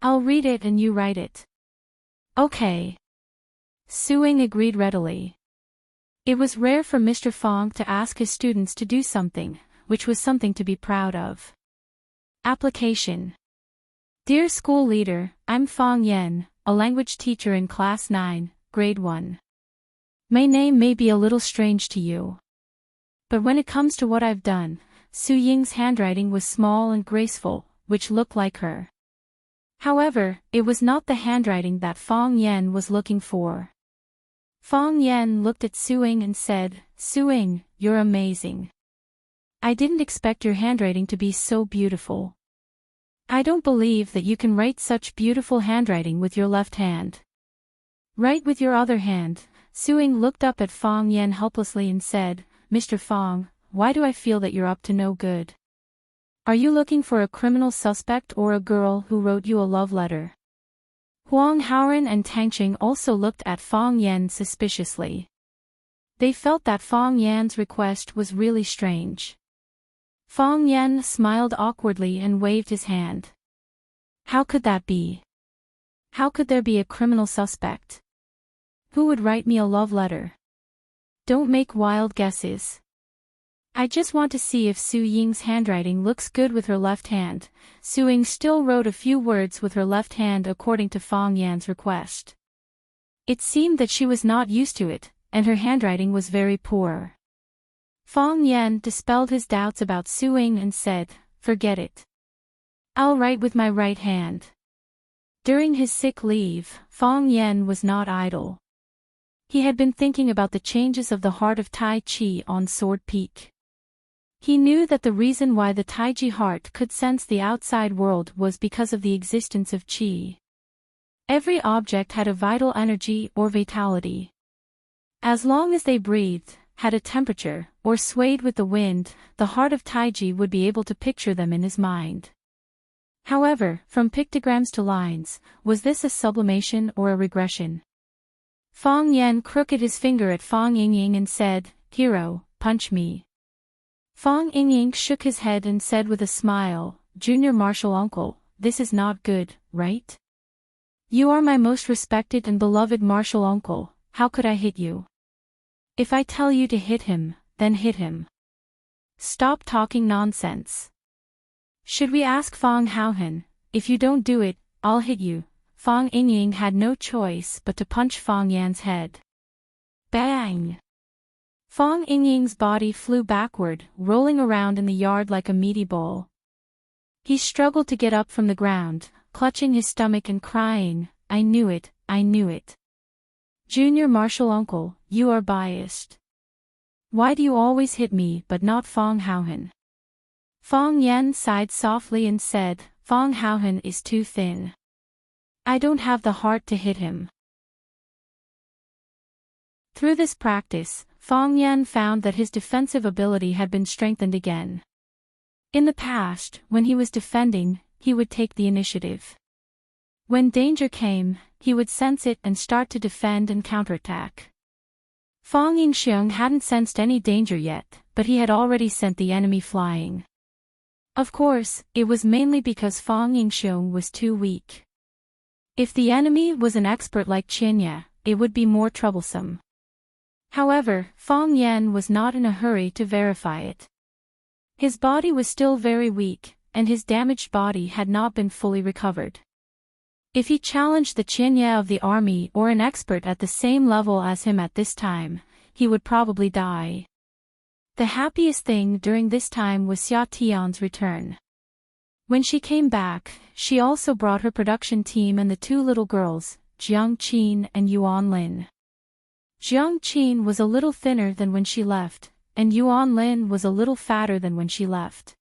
I'll read it and you write it." "Okay." Suing agreed readily. It was rare for Mr. Fang to ask his students to do something, which was something to be proud of. Application. Dear School Leader, I'm Fang Yan, a language teacher in Class 9, Grade 1. My name may be a little strange to you. But when it comes to what I've done, Su Ying's handwriting was small and graceful, which looked like her. However, it was not the handwriting that Fang Yan was looking for. Fang Yan looked at Suing and said, "Suing, you're amazing. I didn't expect your handwriting to be so beautiful. I don't believe that you can write such beautiful handwriting with your left hand. Write with your other hand." Suing looked up at Fang Yan helplessly and said, "Mr. Fang, why do I feel that you're up to no good? Are you looking for a criminal suspect or a girl who wrote you a love letter?" Huang Haoren and Tangqing also looked at Fang Yan suspiciously. They felt that Fang Yan's request was really strange. Fang Yan smiled awkwardly and waved his hand. "How could that be? How could there be a criminal suspect? Who would write me a love letter? Don't make wild guesses. I just want to see if Su Ying's handwriting looks good with her left hand." Su Ying still wrote a few words with her left hand according to Fang Yan's request. It seemed that she was not used to it, and her handwriting was very poor. Fang Yan dispelled his doubts about Su Ying and said, "Forget it. I'll write with my right hand." During his sick leave, Fang Yan was not idle. He had been thinking about the changes of the heart of Tai Chi on Sword Peak. He knew that the reason why the Taiji heart could sense the outside world was because of the existence of Qi. Every object had a vital energy or vitality. As long as they breathed, had a temperature, or swayed with the wind, the heart of Taiji would be able to picture them in his mind. However, from pictograms to lines, was this a sublimation or a regression? Fang Yan crooked his finger at Fang Yingying and said, "Hero, punch me." Fang Yingying shook his head and said with a smile, "Junior Martial Uncle, this is not good, right? You are my most respected and beloved martial uncle, how could I hit you? If I tell you to hit him, then hit him. Stop talking nonsense. Should we ask Fang Haohen? If you don't do it, I'll hit you." Fang Yingying had no choice but to punch Fang Yan's head. Bang! Fang Yingying's body flew backward, rolling around in the yard like a meaty ball. He struggled to get up from the ground, clutching his stomach and crying, "I knew it, I knew it. Junior Martial Uncle, you are biased. Why do you always hit me but not Fang Haohen?" Fang Yan sighed softly and said, "Fang Haohen is too thin. I don't have the heart to hit him." Through this practice, Fang Yan found that his defensive ability had been strengthened again. In the past, when he was defending, he would take the initiative. When danger came, he would sense it and start to defend and counterattack. Fang Yingxiang hadn't sensed any danger yet, but he had already sent the enemy flying. Of course, it was mainly because Fang Yingxiang was too weak. If the enemy was an expert like Qinya, it would be more troublesome. However, Fang Yan was not in a hurry to verify it. His body was still very weak, and his damaged body had not been fully recovered. If he challenged the Qinya of the army or an expert at the same level as him at this time, he would probably die. The happiest thing during this time was Xia Tian's return. When she came back, she also brought her production team and the two little girls, Jiang Qin and Yuan Lin. Jiang Qin was a little thinner than when she left, and Yuan Lin was a little fatter than when she left.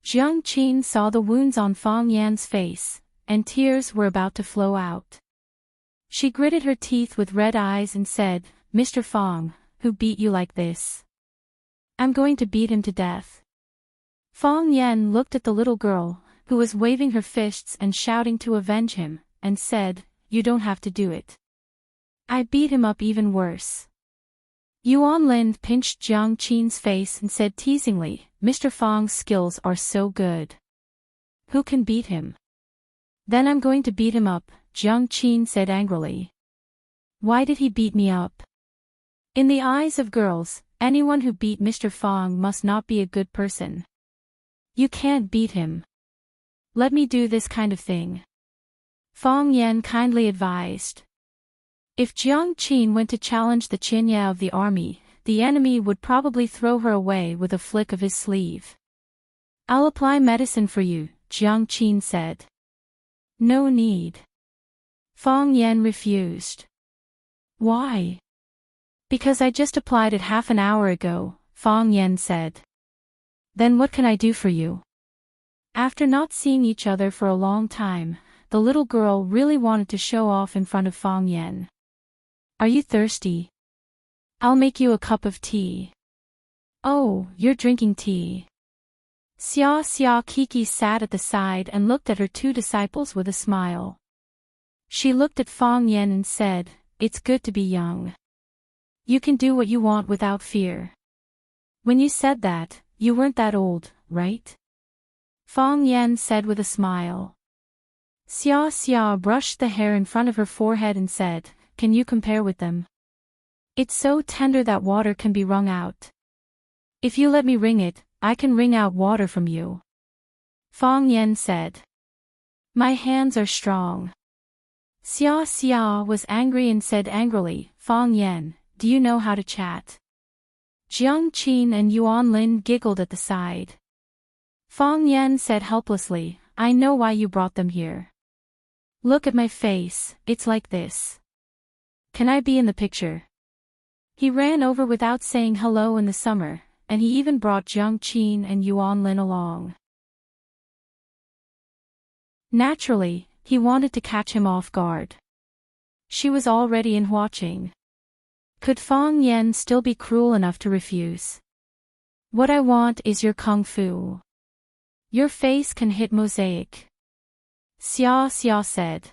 Jiang Qin saw the wounds on Fang Yan's face, and tears were about to flow out. She gritted her teeth with red eyes and said, "Mr. Fang, who beat you like this? I'm going to beat him to death." Fang Yan looked at the little girl, who was waving her fists and shouting to avenge him, and said, "You don't have to do it. I beat him up even worse." Yuan Lin pinched Jiang Qin's face and said teasingly, "Mr. Fang's skills are so good. Who can beat him?" "Then I'm going to beat him up," Jiang Qin said angrily. "Why did he beat me up?" In the eyes of girls, anyone who beat Mr. Fang must not be a good person. "You can't beat him. Let me do this kind of thing," Fang Yan kindly advised. If Jiang Qin went to challenge the Qinya of the army, the enemy would probably throw her away with a flick of his sleeve. "I'll apply medicine for you," Jiang Qin said. "No need." Fang Yan refused. "Why?" "Because I just applied it half an hour ago," Fang Yan said. "Then what can I do for you?" After not seeing each other for a long time, the little girl really wanted to show off in front of Fang Yan. "Are you thirsty? I'll make you a cup of tea." "Oh, you're drinking tea." Xia Kiki sat at the side and looked at her two disciples with a smile. She looked at Fang Yan and said, "It's good to be young. You can do what you want without fear. When you said that, you weren't that old, right?" Fang Yan said with a smile. Xia brushed the hair in front of her forehead and said, "Can you compare with them? It's so tender that water can be wrung out. If you let me wring it, I can wring out water from you." Fang Yan said. "My hands are strong." Xia was angry and said angrily, "Fang Yan, do you know how to chat?" Jiang Qin and Yuan Lin giggled at the side. Fang Yan said helplessly, "I know why you brought them here. Look at my face, it's like this. Can I be in the picture?" He ran over without saying hello in the summer, and he even brought Jiang Qin and Yuan Lin along. Naturally, he wanted to catch him off guard. She was already in watching. Could Fang Yan still be cruel enough to refuse? "What I want is your kung fu. Your face can hit mosaic," Xia said.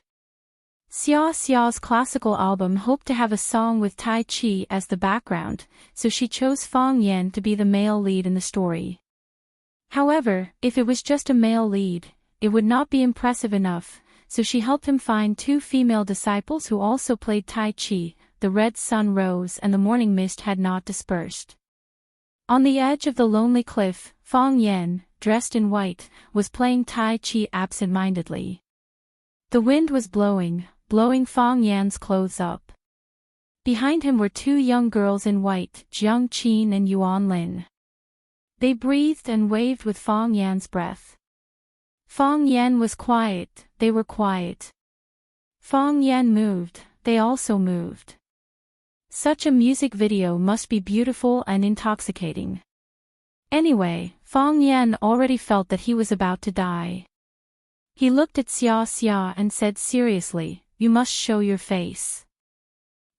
Xia's classical album hoped to have a song with Tai Chi as the background, so she chose Fang Yan to be the male lead in the story. However, if it was just a male lead, it would not be impressive enough, so she helped him find two female disciples who also played Tai Chi. The red sun rose and the morning mist had not dispersed. On the edge of the lonely cliff, Fang Yan, dressed in white, was playing Tai Chi absent-mindedly. The wind was blowing Fang Yan's clothes up. Behind him were two young girls in white, Jiang Qin and Yuan Lin. They breathed and waved with Fang Yan's breath. Fang Yan was quiet, they were quiet. Fang Yan moved, they also moved. Such a music video must be beautiful and intoxicating. Anyway, Fang Yan already felt that he was about to die. He looked at Xia and said seriously, "You must show your face."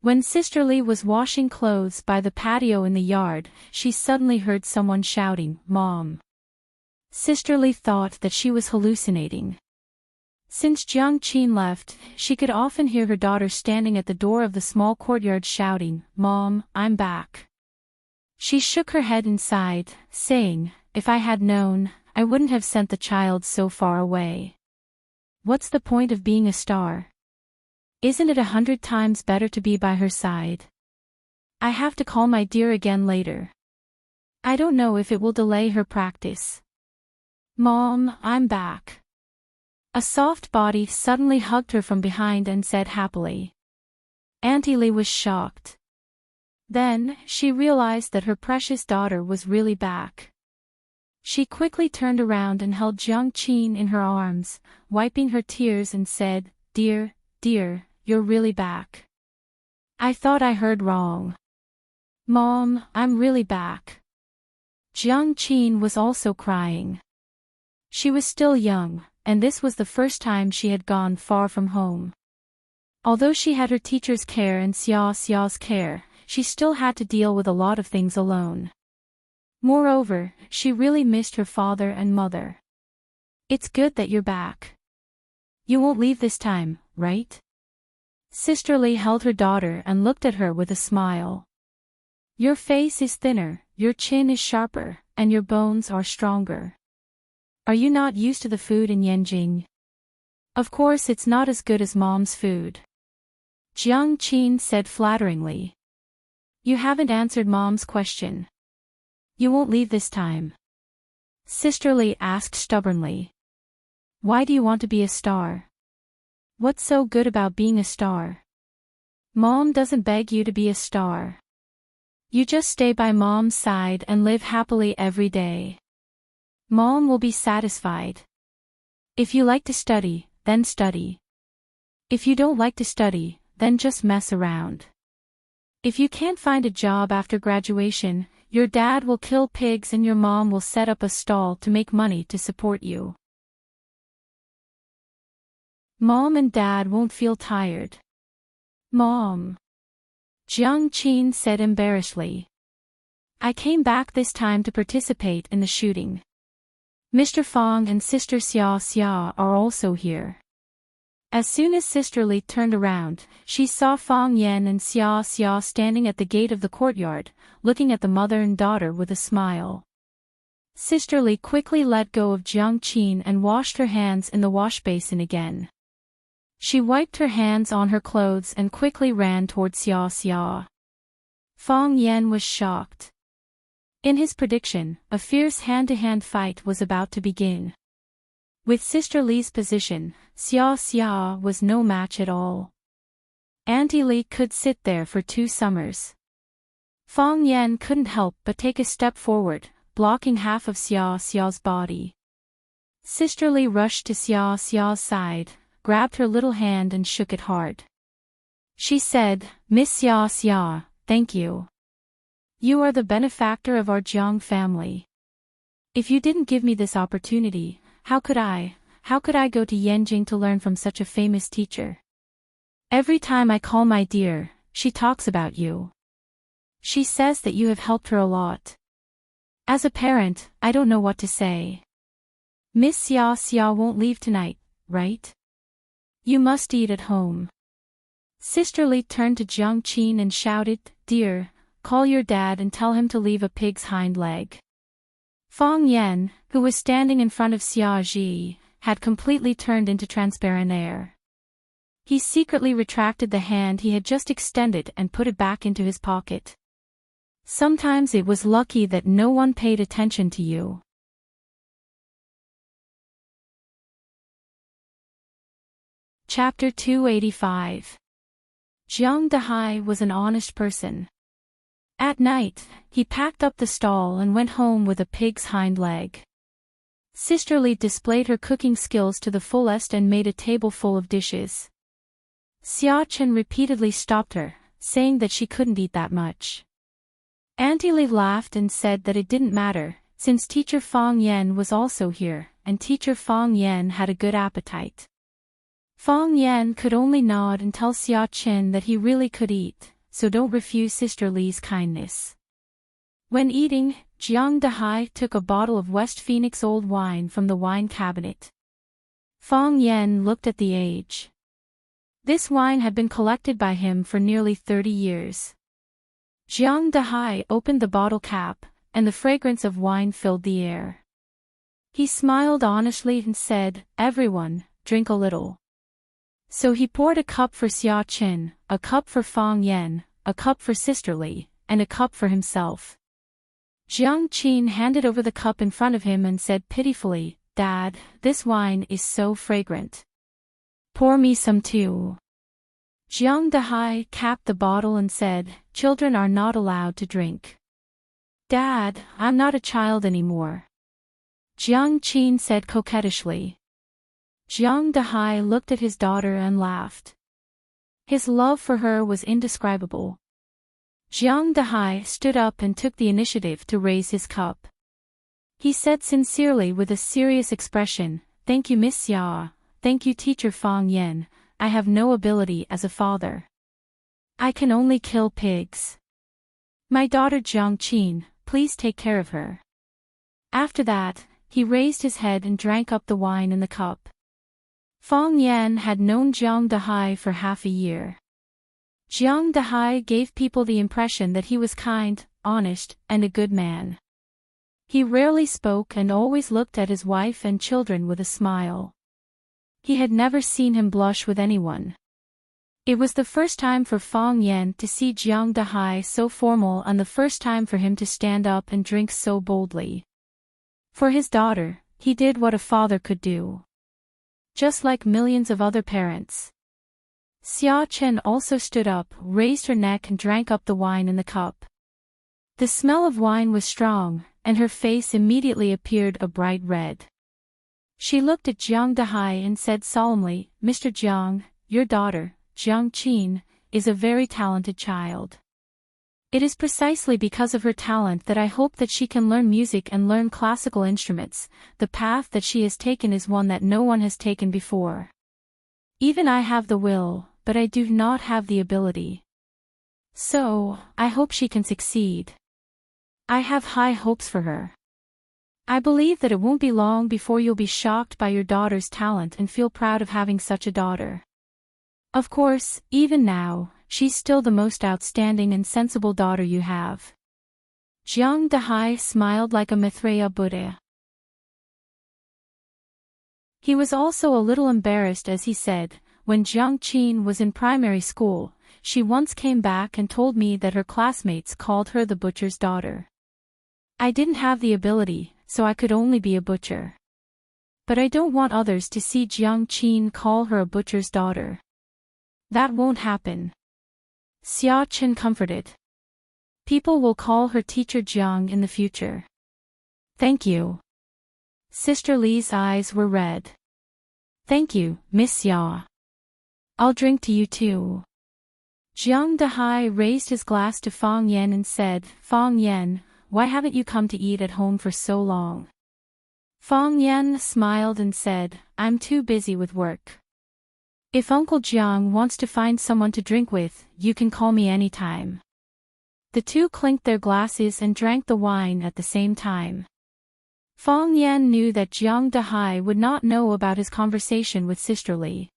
When Sister Lee was washing clothes by the patio in the yard, she suddenly heard someone shouting, "Mom." Sister Lee thought that she was hallucinating. Since Jiang Qin left, she could often hear her daughter standing at the door of the small courtyard shouting, "Mom, I'm back." She shook her head and sighed, saying, "If I had known, I wouldn't have sent the child so far away. What's the point of being a star? Isn't it 100 times better to be by her side? I have to call my dear again later. I don't know if it will delay her practice." "Mom, I'm back." A soft body suddenly hugged her from behind and said happily. Auntie Lee was shocked. Then, she realized that her precious daughter was really back. She quickly turned around and held Jiang Qin in her arms, wiping her tears and said, "Dear, dear, you're really back. I thought I heard wrong. Mom, I'm really back." Jiang Qin was also crying. She was still young, and this was the first time she had gone far from home. Although she had her teacher's care and Xiao's care, she still had to deal with a lot of things alone. Moreover, she really missed her father and mother. "It's good that you're back. You won't leave this time, right?" Sister Lee held her daughter and looked at her with a smile. "Your face is thinner, your chin is sharper, and your bones are stronger. Are you not used to the food in Yanjing? Of course it's not as good as Mom's food." Jiang Qin said flatteringly. "You haven't answered Mom's question. You won't leave this time?" Sister Lee asked stubbornly. "Why do you want to be a star? What's so good about being a star? Mom doesn't beg you to be a star. You just stay by Mom's side and live happily every day. Mom will be satisfied. If you like to study, then study. If you don't like to study, then just mess around. If you can't find a job after graduation, your dad will kill pigs and your mom will set up a stall to make money to support you. Mom and Dad won't feel tired." "Mom," Jiang Qin said embarrassedly. "I came back this time to participate in the shooting. Mr. Fong and Sister Xia are also here." As soon as Sister Lee turned around, she saw Fong Yan and Xia standing at the gate of the courtyard, looking at the mother and daughter with a smile. Sister Lee quickly let go of Jiang Qin and washed her hands in the wash basin again. She wiped her hands on her clothes and quickly ran toward Xia. Fong Yan was shocked. In his prediction, a fierce hand-to-hand fight was about to begin. With Sister Lee's position, Xia was no match at all. Auntie Lee could sit there for 2 summers. Fong Yan couldn't help but take a step forward, blocking half of Xiao's body. Sister Lee rushed to Xiao's side, grabbed her little hand and shook it hard. She said, "Miss Xia, thank you. You are the benefactor of our Jiang family. If you didn't give me this opportunity, how could I go to Yanjing to learn from such a famous teacher? Every time I call my dear, she talks about you. She says that you have helped her a lot. As a parent, I don't know what to say. Miss Xia won't leave tonight, right? You must eat at home." Sister Lee turned to Jiang Qin and shouted, "Dear, call your dad and tell him to leave a pig's hind leg." Fong Yan, who was standing in front of Xia, had completely turned into transparent air. He secretly retracted the hand he had just extended and put it back into his pocket. Sometimes it was lucky that no one paid attention to you. Chapter 285. Jiang Dehai was an honest person. At night, he packed up the stall and went home with a pig's hind leg. Sister Lee displayed her cooking skills to the fullest and made a table full of dishes. Xia Chen repeatedly stopped her, saying that she couldn't eat that much. Auntie Lee laughed and said that it didn't matter, since Teacher Fong Yan was also here, and Teacher Fong Yan had a good appetite. Fong Yan could only nod and tell Xia Chen that he really could eat, so don't refuse Sister Lee's kindness. When eating, Jiang Dahai took a bottle of West Phoenix old wine from the wine cabinet. Fong Yen looked at the age. This wine had been collected by him for nearly 30 years. Jiang Dahai opened the bottle cap, and the fragrance of wine filled the air. He smiled honestly and said, "Everyone, drink a little." So he poured a cup for Xia Qin, a cup for Fong Yen, a cup for Sister Lee, and a cup for himself. Jiang Qin handed over the cup in front of him and said pitifully, "Dad, this wine is so fragrant. Pour me some too." Jiang Dahai capped the bottle and said, "Children are not allowed to drink." "Dad, I'm not a child anymore," Jiang Qin said coquettishly. Jiang Dahai looked at his daughter and laughed. His love for her was indescribable. Jiang Dahai stood up and took the initiative to raise his cup. He said sincerely with a serious expression, "Thank you, Miss Xia. Thank you, Teacher Fong Yen. I have no ability as a father. I can only kill pigs. My daughter Jiang Qin, please take care of her." After that, he raised his head and drank up the wine in the cup. Fong Yen had known Jiang Dahai for half a year. Jiang Dahai gave people the impression that he was kind, honest, and a good man. He rarely spoke and always looked at his wife and children with a smile. He had never seen him blush with anyone. It was the first time for Fong Yen to see Jiang Dahai so formal and the first time for him to stand up and drink so boldly. For his daughter, he did what a father could do. Just like millions of other parents. Xia Chen also stood up, raised her neck and drank up the wine in the cup. The smell of wine was strong, and her face immediately appeared a bright red. She looked at Jiang Dahai and said solemnly, "Mr. Jiang, your daughter, Jiang Qin, is a very talented child. It is precisely because of her talent that I hope that she can learn music and learn classical instruments. The path that she has taken is one that no one has taken before. Even I have the will, but I do not have the ability. So, I hope she can succeed. I have high hopes for her. I believe that it won't be long before you'll be shocked by your daughter's talent and feel proud of having such a daughter. Of course, even now, she's still the most outstanding and sensible daughter you have." Jiang Dahai smiled like a Maitreya Buddha. He was also a little embarrassed as he said, "When Jiang Qin was in primary school, she once came back and told me that her classmates called her the butcher's daughter. I didn't have the ability, so I could only be a butcher. But I don't want others to see Jiang Qin call her a butcher's daughter. That won't happen." Xia Chen comforted. "People will call her Teacher Jiang in the future." "Thank you." Sister Lee's eyes were red. "Thank you, Miss Xia. I'll drink to you too." Jiang Dahai raised his glass to Fong Yen and said, "Fong Yen, why haven't you come to eat at home for so long?" Fong Yen smiled and said, "I'm too busy with work. If Uncle Jiang wants to find someone to drink with, you can call me anytime." The two clinked their glasses and drank the wine at the same time. Fong Yen knew that Jiang Dahai would not know about his conversation with Sister Lee.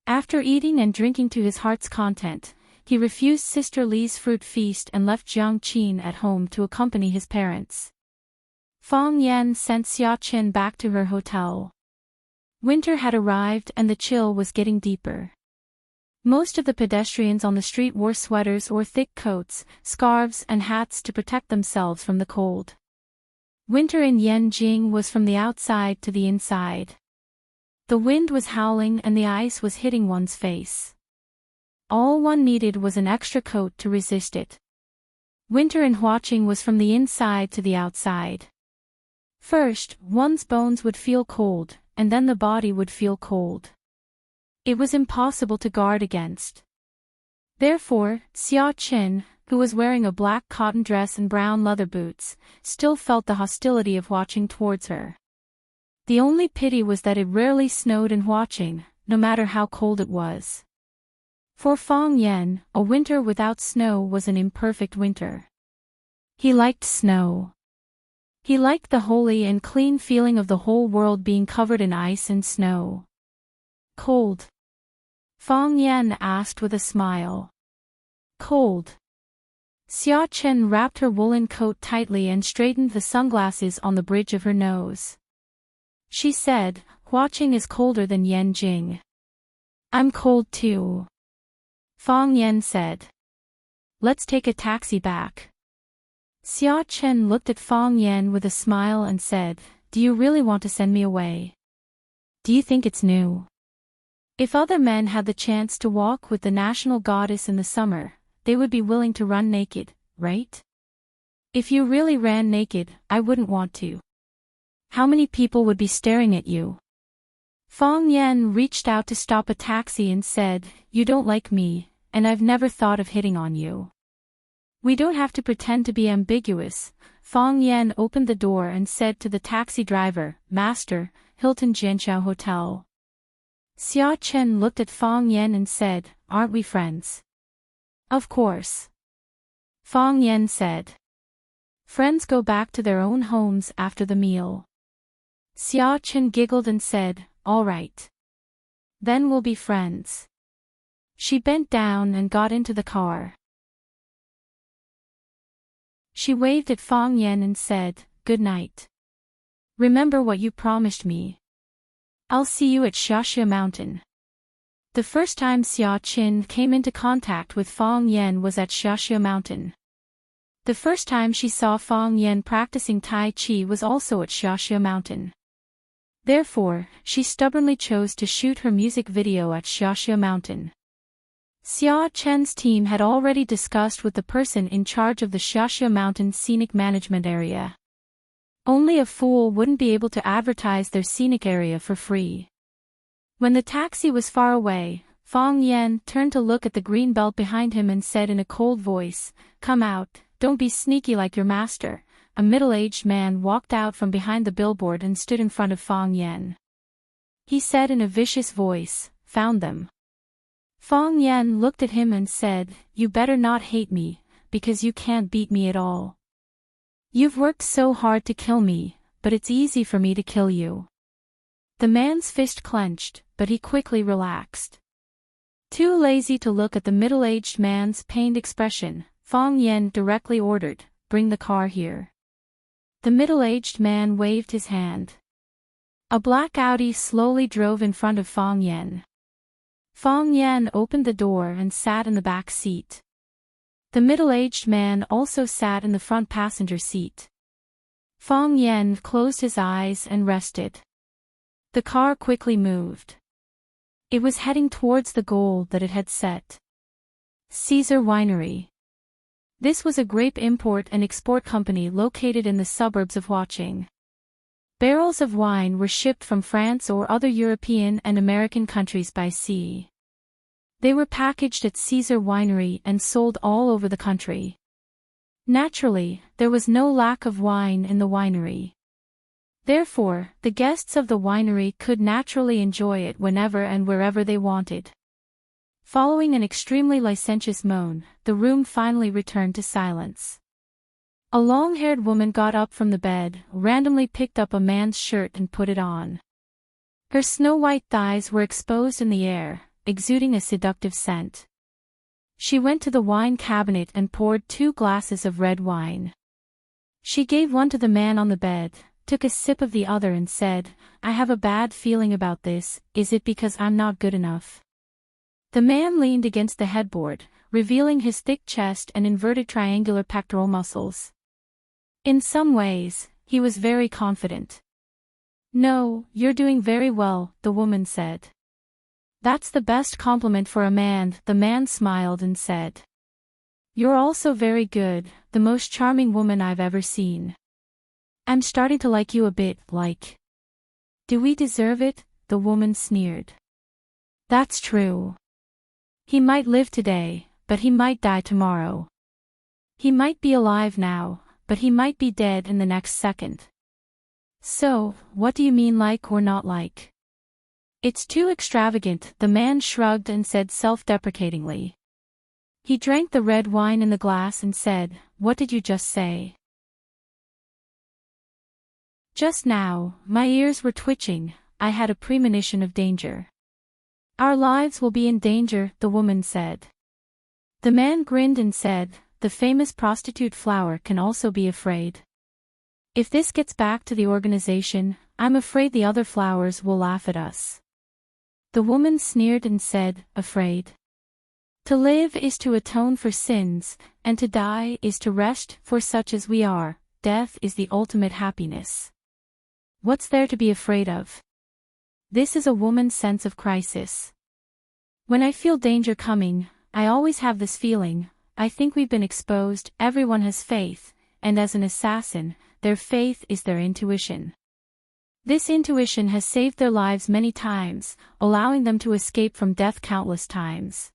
After eating and drinking to his heart's content, he refused Sister Lee's fruit feast and left Jiang Qin at home to accompany his parents. Fong Yen sent Xia Chen back to her hotel. Winter had arrived and the chill was getting deeper. Most of the pedestrians on the street wore sweaters or thick coats, scarves and hats to protect themselves from the cold. Winter in Yanjing was from the outside to the inside. The wind was howling and the ice was hitting one's face. All one needed was an extra coat to resist it. Winter in Huaqing was from the inside to the outside. First, one's bones would feel cold, and then the body would feel cold. It was impossible to guard against. Therefore, Xia Chen, who was wearing a black cotton dress and brown leather boots, still felt the hostility of Huaqing towards her. The only pity was that it rarely snowed in Huaqing, no matter how cold it was. For Fong Yen, a winter without snow was an imperfect winter. He liked snow. He liked the holy and clean feeling of the whole world being covered in ice and snow. Cold? Fong Yen asked with a smile. Cold. Xia Chen wrapped her woolen coat tightly and straightened the sunglasses on the bridge of her nose. She said, Huaqing is colder than Yanjing. I'm cold too. Fong Yen said. Let's take a taxi back. Xia Chen looked at Fong Yen with a smile and said, Do you really want to send me away? Do you think it's new? If other men had the chance to walk with the national goddess in the summer, they would be willing to run naked, right? If you really ran naked, I wouldn't want to. How many people would be staring at you? Fong Yen reached out to stop a taxi and said, You don't like me, and I've never thought of hitting on you. We don't have to pretend to be ambiguous. Fong Yen opened the door and said to the taxi driver, Master, Hilton Jianqiao Hotel. Xia Chen looked at Fong Yen and said, Aren't we friends? Of course. Fong Yen said. Friends go back to their own homes after the meal. Xia Chen giggled and said, All right. Then we'll be friends. She bent down and got into the car. She waved at Fong Yen and said, Good night. Remember what you promised me. I'll see you at Xiaxia Mountain. The first time Xia Chen came into contact with Fong Yen was at Xiaxia Mountain. The first time she saw Fong Yen practicing Tai Chi was also at Xiaxia Mountain. Therefore, she stubbornly chose to shoot her music video at Xiaxia Mountain. Xia Chen's team had already discussed with the person in charge of the Xiaxia Mountain Scenic Management Area. Only a fool wouldn't be able to advertise their scenic area for free. When the taxi was far away, Fong Yen turned to look at the green belt behind him and said in a cold voice, Come out, don't be sneaky like your master. A middle-aged man walked out from behind the billboard and stood in front of Fong Yen. He said in a vicious voice, Found them. Fong Yen looked at him and said, You better not hate me, because you can't beat me at all. You've worked so hard to kill me, but it's easy for me to kill you. The man's fist clenched, but he quickly relaxed. Too lazy to look at the middle-aged man's pained expression, Fong Yen directly ordered, Bring the car here. The middle-aged man waved his hand. A black Audi slowly drove in front of Fong Yen. Fong Yen opened the door and sat in the back seat. The middle-aged man also sat in the front passenger seat. Fong Yen closed his eyes and rested. The car quickly moved. It was heading towards the goal that it had set. Caesar Winery. This was a grape import and export company located in the suburbs of Huaqing. Barrels of wine were shipped from France or other European and American countries by sea. They were packaged at Caesar Winery and sold all over the country. Naturally, there was no lack of wine in the winery. Therefore, the guests of the winery could naturally enjoy it whenever and wherever they wanted. Following an extremely licentious moan, the room finally returned to silence. A long-haired woman got up from the bed, randomly picked up a man's shirt and put it on. Her snow-white thighs were exposed in the air, exuding a seductive scent. She went to the wine cabinet and poured 2 glasses of red wine. She gave one to the man on the bed, took a sip of the other and said, I have a bad feeling about this, is it because I'm not good enough? The man leaned against the headboard, revealing his thick chest and inverted triangular pectoral muscles. In some ways, he was very confident. No, you're doing very well, the woman said. That's the best compliment for a man, the man smiled and said. You're also very good, the most charming woman I've ever seen. I'm starting to like you a bit, like. Do we deserve it? The woman sneered. That's true. He might live today, but he might die tomorrow. He might be alive now, but he might be dead in the next second. So, what do you mean like or not like? It's too extravagant, the man shrugged and said self-deprecatingly. He drank the red wine in the glass and said, "What did you just say?" "Just now, my ears were twitching, I had a premonition of danger." "Our lives will be in danger," the woman said. The man grinned and said, "The famous prostitute Flower can also be afraid. If this gets back to the organization, I'm afraid the other flowers will laugh at us." The woman sneered and said, "Afraid? To live is to atone for sins, and to die is to rest, for such as we are, death is the ultimate happiness. What's there to be afraid of?" This is a woman's sense of crisis. "When I feel danger coming, I always have this feeling, I think we've been exposed, everyone has faith, and as an assassin, their faith is their intuition. This intuition has saved their lives many times, allowing them to escape from death countless times."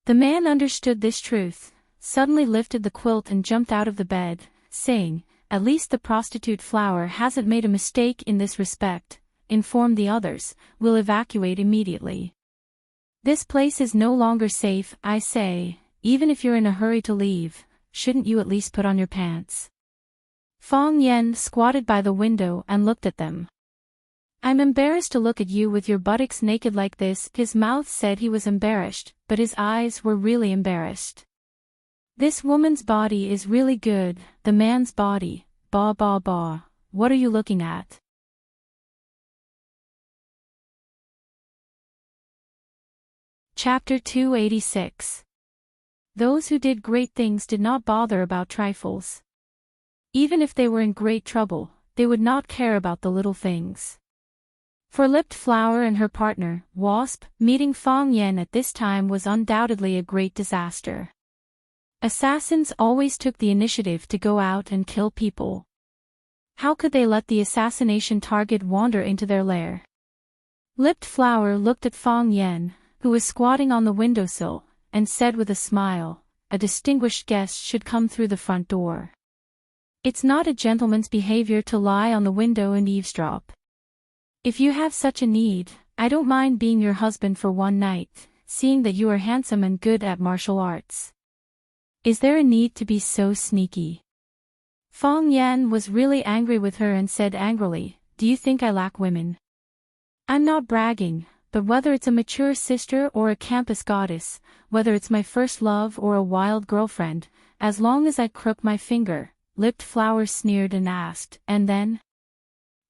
The man understood this truth, suddenly lifted the quilt and jumped out of the bed, saying, "At least the prostitute Flower hasn't made a mistake in this respect. Inform the others, we'll evacuate immediately. This place is no longer safe, I say, even if you're in a hurry to leave, shouldn't you at least put on your pants?" Fong Yen squatted by the window and looked at them. "I'm embarrassed to look at you with your buttocks naked like this." His mouth said he was embarrassed, but his eyes were really embarrassed. "This woman's body is really good, the man's body, bah bah bah, what are you looking at?" Chapter 286. Those who did great things did not bother about trifles. Even if they were in great trouble, they would not care about the little things. For Lipped Flower and her partner, Wasp, meeting Fong Yen at this time was undoubtedly a great disaster. Assassins always took the initiative to go out and kill people. How could they let the assassination target wander into their lair? Lipped Flower looked at Fong Yen, who was squatting on the windowsill, and said with a smile, "A distinguished guest should come through the front door. It's not a gentleman's behavior to lie on the window and eavesdrop. If you have such a need, I don't mind being your husband for one night, seeing that you are handsome and good at martial arts. Is there a need to be so sneaky?" Fong Yen was really angry with her and said angrily, "Do you think I lack women? I'm not bragging, but whether it's a mature sister or a campus goddess, whether it's my first love or a wild girlfriend, as long as I crook my finger," Lipped Flower sneered and asked, "And then?"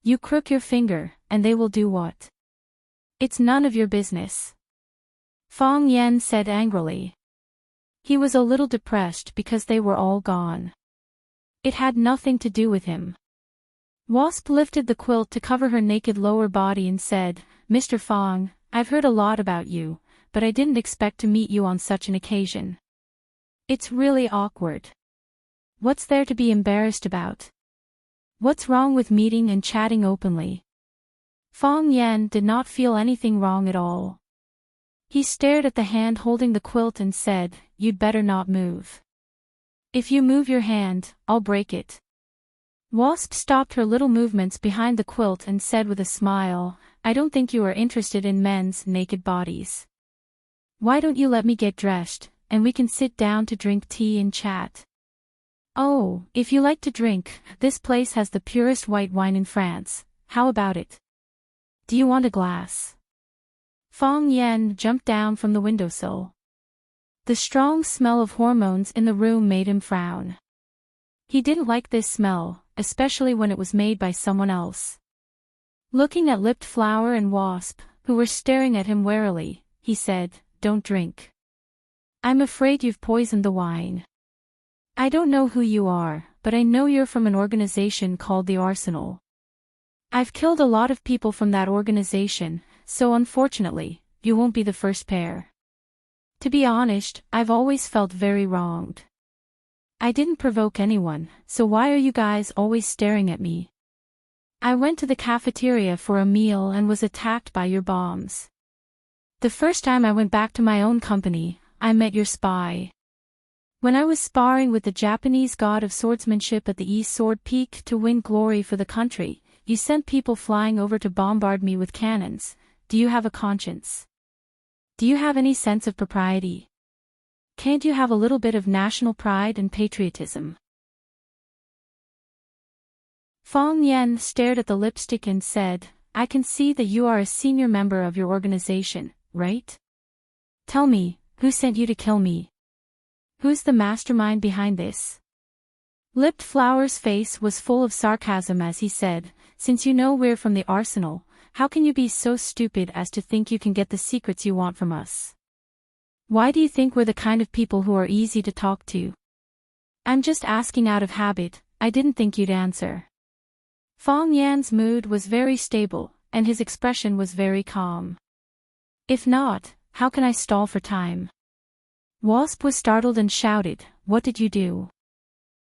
"You crook your finger, and they will do what?" "It's none of your business," Fong Yen said angrily. He was a little depressed because they were all gone. It had nothing to do with him. Wasp lifted the quilt to cover her naked lower body and said, "Mr. Fong, I've heard a lot about you, but I didn't expect to meet you on such an occasion. It's really awkward. What's there to be embarrassed about? What's wrong with meeting and chatting openly?" Fong Yen did not feel anything wrong at all. He stared at the hand holding the quilt and said, "You'd better not move. If you move your hand, I'll break it." Wasp stopped her little movements behind the quilt and said with a smile, "I don't think you are interested in men's naked bodies. Why don't you let me get dressed, and we can sit down to drink tea and chat? Oh, if you like to drink, this place has the purest white wine in France, how about it? Do you want a glass?" Fong Yen jumped down from the windowsill. The strong smell of hormones in the room made him frown. He didn't like this smell, especially when it was made by someone else. Looking at Lipped Flower and Wasp, who were staring at him warily, he said, "Don't drink. I'm afraid you've poisoned the wine. I don't know who you are, but I know you're from an organization called the Arsenal. I've killed a lot of people from that organization, so unfortunately, you won't be the first pair. To be honest, I've always felt very wronged. I didn't provoke anyone, so why are you guys always staring at me? I went to the cafeteria for a meal and was attacked by your bombs. The first time I went back to my own company, I met your spy. When I was sparring with the Japanese god of swordsmanship at the East Sword Peak to win glory for the country, you sent people flying over to bombard me with cannons, do you have a conscience? Do you have any sense of propriety? Can't you have a little bit of national pride and patriotism? Fong Yen stared at the lipstick and said, I can see that you are a senior member of your organization, right? Tell me, who sent you to kill me? Who's the mastermind behind this? Lipped Flower's face was full of sarcasm as he said, since you know we're from the arsenal, how can you be so stupid as to think you can get the secrets you want from us? Why do you think we're the kind of people who are easy to talk to? I'm just asking out of habit, I didn't think you'd answer. Fong Yan's mood was very stable, and his expression was very calm. If not, how can I stall for time? Wasp was startled and shouted, what did you do?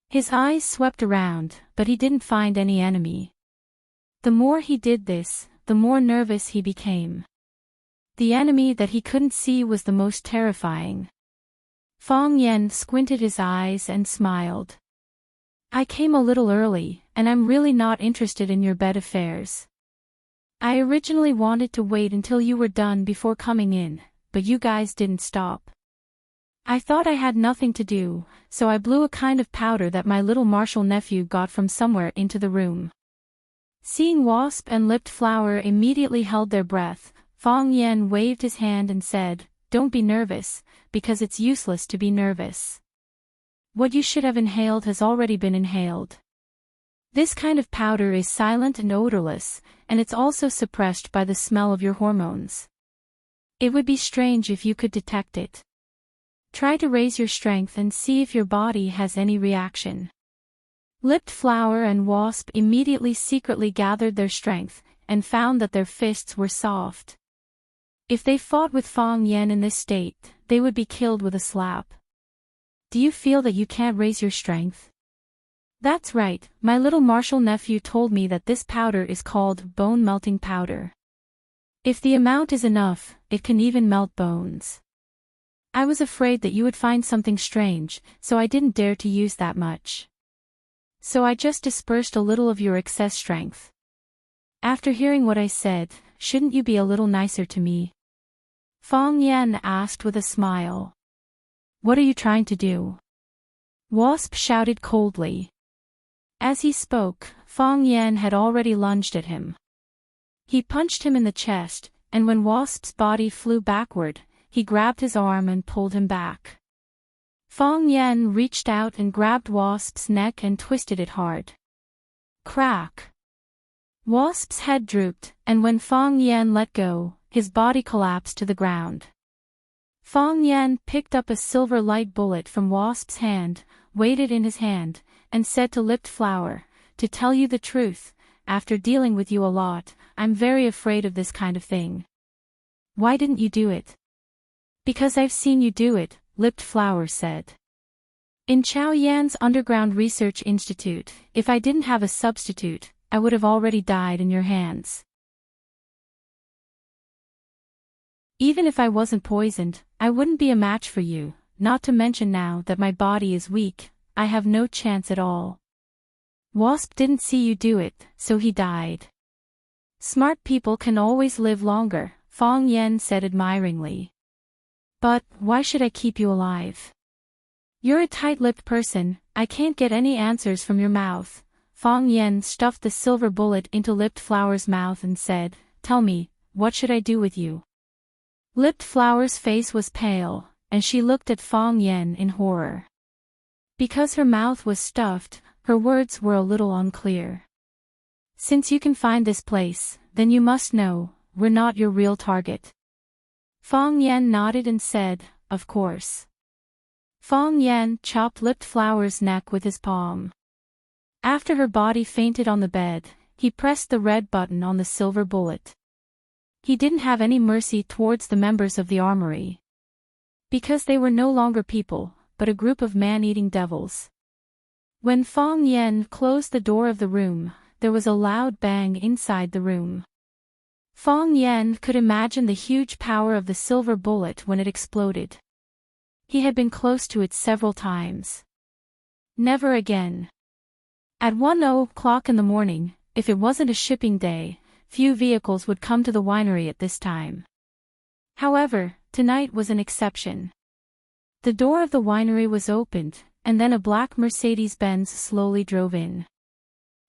His eyes swept around, but he didn't find any enemy. The more he did this, the more nervous he became. The enemy that he couldn't see was the most terrifying. Fong Yen squinted his eyes and smiled. I came a little early, and I'm really not interested in your bed affairs. I originally wanted to wait until you were done before coming in, but you guys didn't stop. I thought I had nothing to do, so I blew a kind of powder that my little Marshall nephew got from somewhere into the room. Seeing Wasp and Lipped Flower immediately held their breath, Fong Yen waved his hand and said, don't be nervous, because it's useless to be nervous. What you should have inhaled has already been inhaled. This kind of powder is silent and odorless, and it's also suppressed by the smell of your hormones. It would be strange if you could detect it. Try to raise your strength and see if your body has any reaction. Lipped Flower and Wasp immediately secretly gathered their strength, and found that their fists were soft. If they fought with Fong Yen in this state, they would be killed with a slap. Do you feel that you can't raise your strength? That's right, my little Marshall nephew told me that this powder is called bone-melting powder. If the amount is enough, it can even melt bones. I was afraid that you would find something strange, so I didn't dare to use that much. So I just dispersed a little of your excess strength. After hearing what I said, shouldn't you be a little nicer to me? Fong Yen asked with a smile. What are you trying to do? Wasp shouted coldly. As he spoke, Fong Yen had already lunged at him. He punched him in the chest, and when Wasp's body flew backward, he grabbed his arm and pulled him back. Fong Yen reached out and grabbed Wasp's neck and twisted it hard. Crack! Wasp's head drooped, and when Fong Yen let go, his body collapsed to the ground. Fong Yen picked up a silver light bullet from Wasp's hand, weighed it in his hand, and said to Lipped Flower, to tell you the truth, after dealing with you a lot, I'm very afraid of this kind of thing. Why didn't you do it? Because I've seen you do it, Lipped Flower said. In Chao Yan's Underground Research Institute, if I didn't have a substitute, I would have already died in your hands. Even if I wasn't poisoned, I wouldn't be a match for you, not to mention now that my body is weak, I have no chance at all. Wasp didn't see you do it, so he died. Smart people can always live longer, Fong Yen said admiringly. But, why should I keep you alive? You're a tight-lipped person, I can't get any answers from your mouth. Fong Yen stuffed the silver bullet into Lipped Flower's mouth and said, tell me, what should I do with you? Lipped Flower's face was pale, and she looked at Fong Yen in horror. Because her mouth was stuffed, her words were a little unclear. Since you can find this place, then you must know, we're not your real target. Fong Yen nodded and said, of course. Fong Yen chopped Lipped Flower's neck with his palm. After her body fainted on the bed, he pressed the red button on the silver bullet. He didn't have any mercy towards the members of the armory. Because they were no longer people, but a group of man-eating devils. When Fong Yen closed the door of the room, there was a loud bang inside the room. Fong Yen could imagine the huge power of the silver bullet when it exploded. He had been close to it several times. Never again. At 1:00 in the morning, if it wasn't a shipping day, few vehicles would come to the winery at this time. However, tonight was an exception. The door of the winery was opened, and then a black Mercedes-Benz slowly drove in.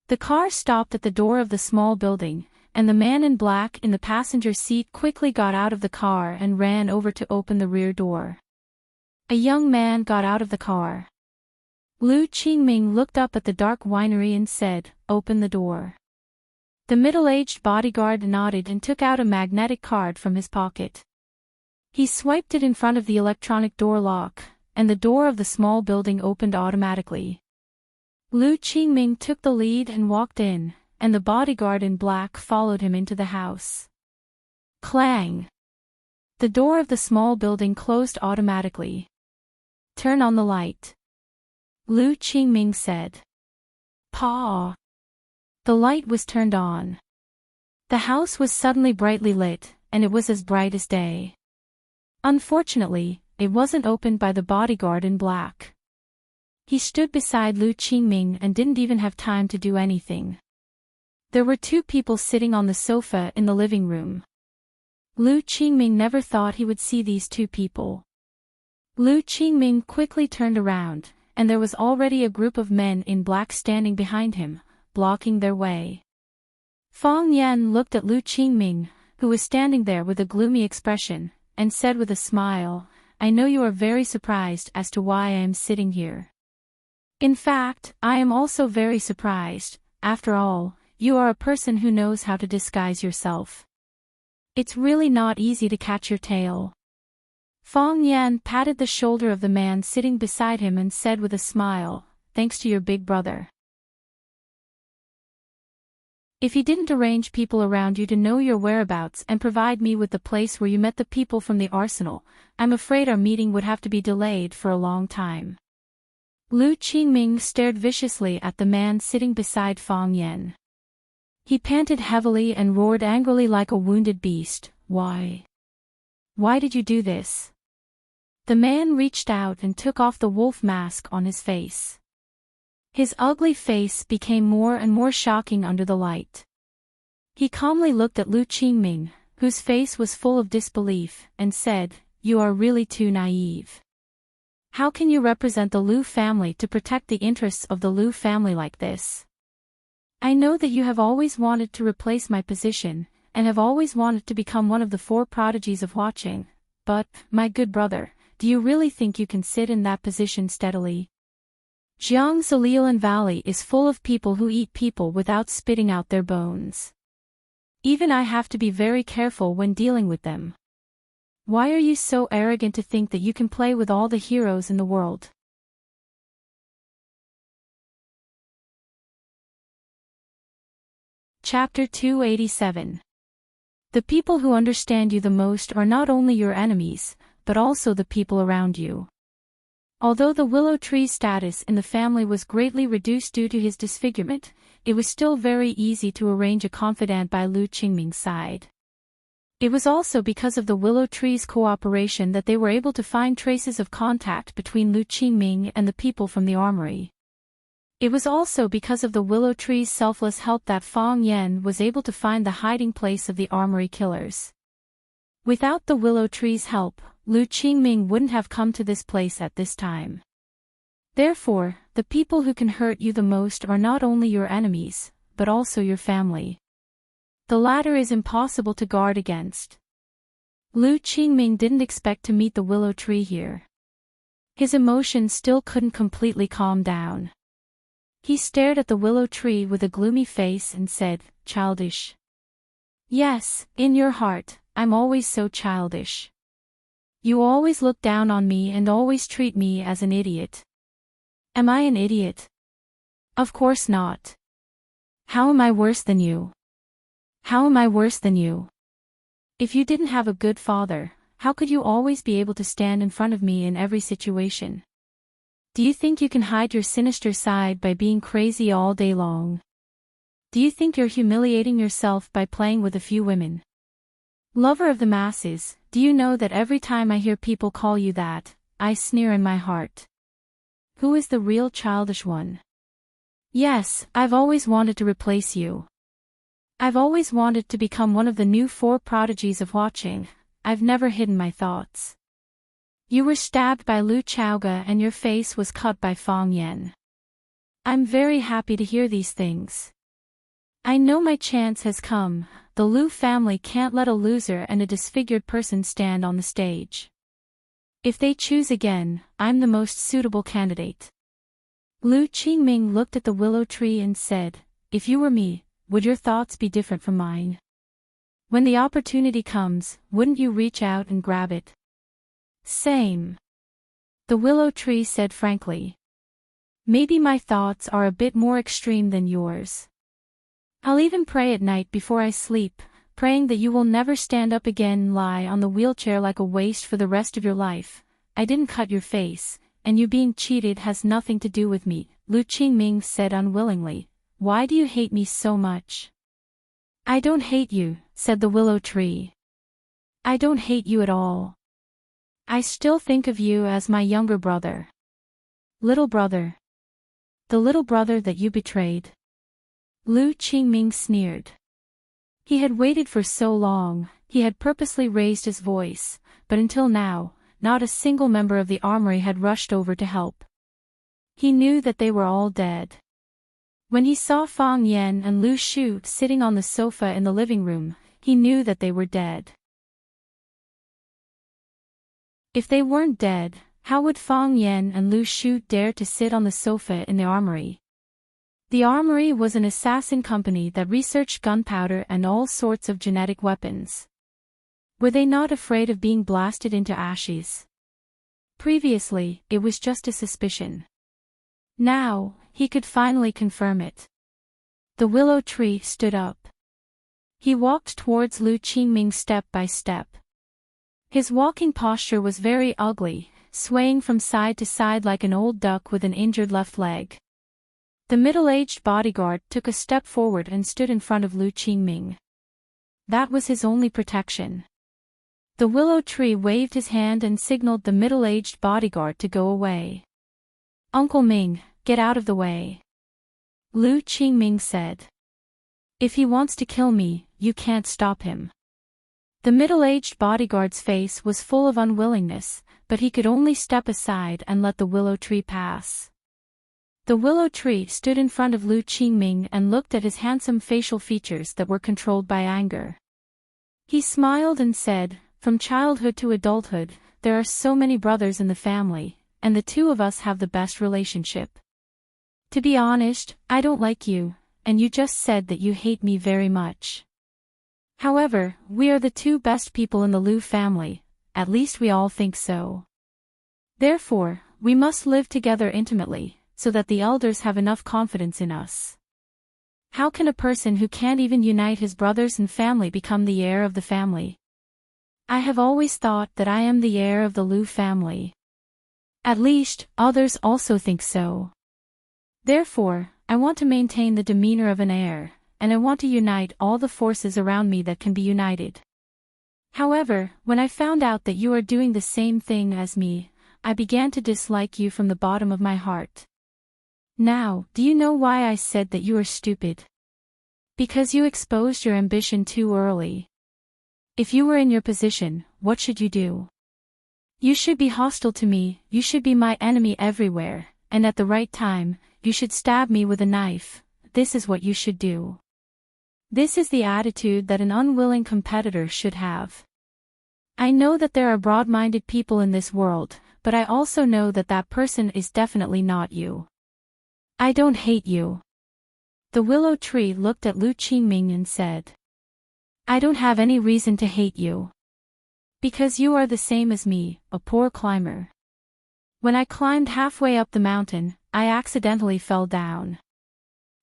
The car stopped at the door of the small building, and the man in black in the passenger seat quickly got out of the car and ran over to open the rear door. A young man got out of the car. Lu Qingming looked up at the dark winery and said, "Open the door." The middle-aged bodyguard nodded and took out a magnetic card from his pocket. He swiped it in front of the electronic door lock, and the door of the small building opened automatically. Lu Qingming took the lead and walked in, and the bodyguard in black followed him into the house. Clang! The door of the small building closed automatically. "Turn on the light," Lu Qingming said. "Pa." The light was turned on. The house was suddenly brightly lit, and it was as bright as day. Unfortunately, it wasn't opened by the bodyguard in black. He stood beside Lu Qingming and didn't even have time to do anything. There were two people sitting on the sofa in the living room. Lu Qingming never thought he would see these two people. Lu Qingming quickly turned around, and there was already a group of men in black standing behind him, blocking their way. Fang Yan looked at Lu Qingming, who was standing there with a gloomy expression, and said with a smile, "I know you are very surprised as to why I am sitting here. In fact, I am also very surprised. After all, you are a person who knows how to disguise yourself. It's really not easy to catch your tail." Fang Yan patted the shoulder of the man sitting beside him and said with a smile, "Thanks to your big brother. If he didn't arrange people around you to know your whereabouts and provide me with the place where you met the people from the arsenal, I'm afraid our meeting would have to be delayed for a long time." Lu Qingming stared viciously at the man sitting beside Fang Yan. He panted heavily and roared angrily like a wounded beast, "Why? Why did you do this?" The man reached out and took off the wolf mask on his face. His ugly face became more and more shocking under the light. He calmly looked at Lu Qingming, whose face was full of disbelief, and said, "You are really too naive. How can you represent the Lu family to protect the interests of the Lu family like this? I know that you have always wanted to replace my position, and have always wanted to become one of the four prodigies of watching, but, my good brother, do you really think you can sit in that position steadily? Jiangzi Valley is full of people who eat people without spitting out their bones. Even I have to be very careful when dealing with them. Why are you so arrogant to think that you can play with all the heroes in the world?" Chapter 287. The people who understand you the most are not only your enemies, but also the people around you. Although the willow tree's status in the family was greatly reduced due to his disfigurement, it was still very easy to arrange a confidant by Lu Qingming's side. It was also because of the willow tree's cooperation that they were able to find traces of contact between Lu Qingming and the people from the armory. It was also because of the willow tree's selfless help that Fang Yan was able to find the hiding place of the armory killers. Without the willow tree's help, Lu Qingming wouldn't have come to this place at this time. Therefore, the people who can hurt you the most are not only your enemies, but also your family. The latter is impossible to guard against. Lu Qingming didn't expect to meet the willow tree here. His emotions still couldn't completely calm down. He stared at the willow tree with a gloomy face and said, "Childish. Yes, in your heart, I'm always so childish. You always look down on me and always treat me as an idiot. Am I an idiot? Of course not. How am I worse than you? How am I worse than you? If you didn't have a good father, how could you always be able to stand in front of me in every situation? Do you think you can hide your sinister side by being crazy all day long? Do you think you're humiliating yourself by playing with a few women? Lover of the masses, do you know that every time I hear people call you that, I sneer in my heart? Who is the real childish one? Yes, I've always wanted to replace you. I've always wanted to become one of the new 4 prodigies of watching. I've never hidden my thoughts. You were stabbed by Lu Chaoga and your face was cut by Fong Yen. I'm very happy to hear these things. I know my chance has come. The Lu family can't let a loser and a disfigured person stand on the stage. If they choose again, I'm the most suitable candidate. Lu Qingming looked at the willow tree and said, if you were me, would your thoughts be different from mine? When the opportunity comes, wouldn't you reach out and grab it? Same. The willow tree said frankly. Maybe my thoughts are a bit more extreme than yours. I'll even pray at night before I sleep, praying that you will never stand up again and lie on the wheelchair like a waste for the rest of your life. I didn't cut your face, and you being cheated has nothing to do with me, Lu Qingming said unwillingly. Why do you hate me so much? I don't hate you, said the willow tree. I don't hate you at all. I still think of you as my younger brother. Little brother. The little brother that you betrayed. Lu Qingming sneered. He had waited for so long, he had purposely raised his voice, but until now, not a single member of the armory had rushed over to help. He knew that they were all dead. When he saw Fong Yen and Lu Shu sitting on the sofa in the living room, he knew that they were dead. If they weren't dead, how would Fong Yen and Lu Shu dare to sit on the sofa in the armory? The armory was an assassin company that researched gunpowder and all sorts of genetic weapons. Were they not afraid of being blasted into ashes? Previously, it was just a suspicion. Now, he could finally confirm it. The willow tree stood up. He walked towards Lu Qingming step by step. His walking posture was very ugly, swaying from side to side like an old duck with an injured left leg. The middle-aged bodyguard took a step forward and stood in front of Lu Qingming. That was his only protection. The willow tree waved his hand and signaled the middle-aged bodyguard to go away. Uncle Ming, get out of the way. Lu Qingming said. If he wants to kill me, you can't stop him. The middle-aged bodyguard's face was full of unwillingness, but he could only step aside and let the willow tree pass. The willow tree stood in front of Lu Qingming and looked at his handsome facial features that were controlled by anger. He smiled and said, from childhood to adulthood, there are so many brothers in the family, and the 2 of us have the best relationship. To be honest, I don't like you, and you just said that you hate me very much. However, we are the 2 best people in the Lu family, at least we all think so. Therefore, we must live together intimately, so that the elders have enough confidence in us. How can a person who can't even unite his brothers and family become the heir of the family? I have always thought that I am the heir of the Lu family. At least, others also think so. Therefore, I want to maintain the demeanor of an heir, and I want to unite all the forces around me that can be united. However, when I found out that you are doing the same thing as me, I began to dislike you from the bottom of my heart. Now, do you know why I said that you are stupid? Because you exposed your ambition too early. If you were in your position, what should you do? You should be hostile to me, you should be my enemy everywhere, and at the right time, you should stab me with a knife. This is what you should do. This is the attitude that an unwilling competitor should have. I know that there are broad-minded people in this world, but I also know that that person is definitely not you. I don't hate you. The willow tree looked at Lu Qingming and said. I don't have any reason to hate you. Because you are the same as me, a poor climber. When I climbed halfway up the mountain, I accidentally fell down.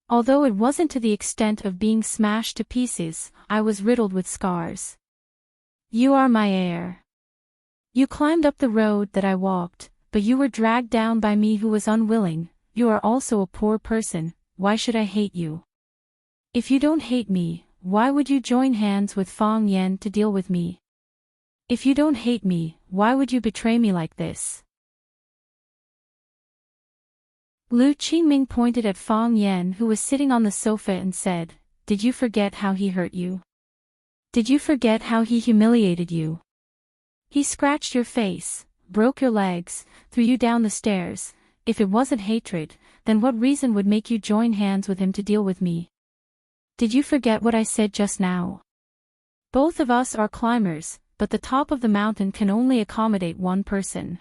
Although it wasn't to the extent of being smashed to pieces, I was riddled with scars. You are my heir. You climbed up the road that I walked, but you were dragged down by me who was unwilling. You are also a poor person, why should I hate you? If you don't hate me, why would you join hands with Fong Yen to deal with me? If you don't hate me, why would you betray me like this? Lu Qingming pointed at Fong Yen who was sitting on the sofa and said, did you forget how he hurt you? Did you forget how he humiliated you? He scratched your face, broke your legs, threw you down the stairs. If it wasn't hatred, then what reason would make you join hands with him to deal with me? Did you forget what I said just now? Both of us are climbers, but the top of the mountain can only accommodate one person.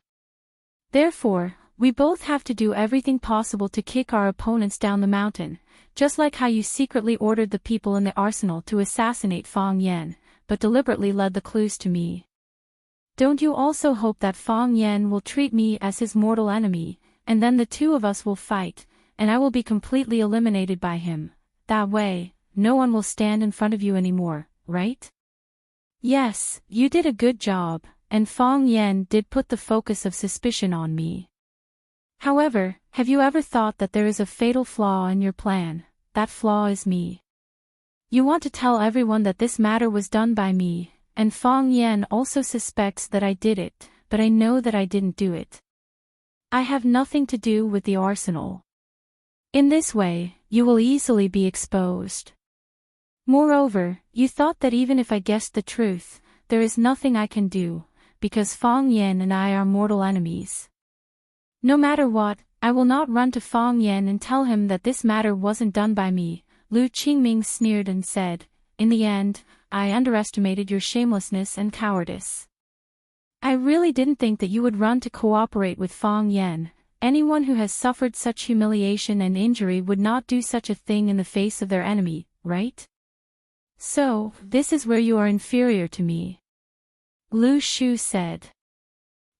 Therefore, we both have to do everything possible to kick our opponents down the mountain, just like how you secretly ordered the people in the arsenal to assassinate Fang Yan, but deliberately led the clues to me. Don't you also hope that Fang Yan will treat me as his mortal enemy, and then the two of us will fight, and I will be completely eliminated by him? That way, no one will stand in front of you anymore, right? Yes, you did a good job, and Fang Yan did put the focus of suspicion on me. However, have you ever thought that there is a fatal flaw in your plan? That flaw is me. You want to tell everyone that this matter was done by me, and Fang Yan also suspects that I did it, but I know that I didn't do it. I have nothing to do with the arsenal. In this way, you will easily be exposed. Moreover, you thought that even if I guessed the truth, there is nothing I can do, because Fang Yan and I are mortal enemies. No matter what, I will not run to Fang Yan and tell him that this matter wasn't done by me. Lu Qingming sneered and said, in the end, I underestimated your shamelessness and cowardice. I really didn't think that you would run to cooperate with Fang Yan. Anyone who has suffered such humiliation and injury would not do such a thing in the face of their enemy, right? So, this is where you are inferior to me. Lu Shu said.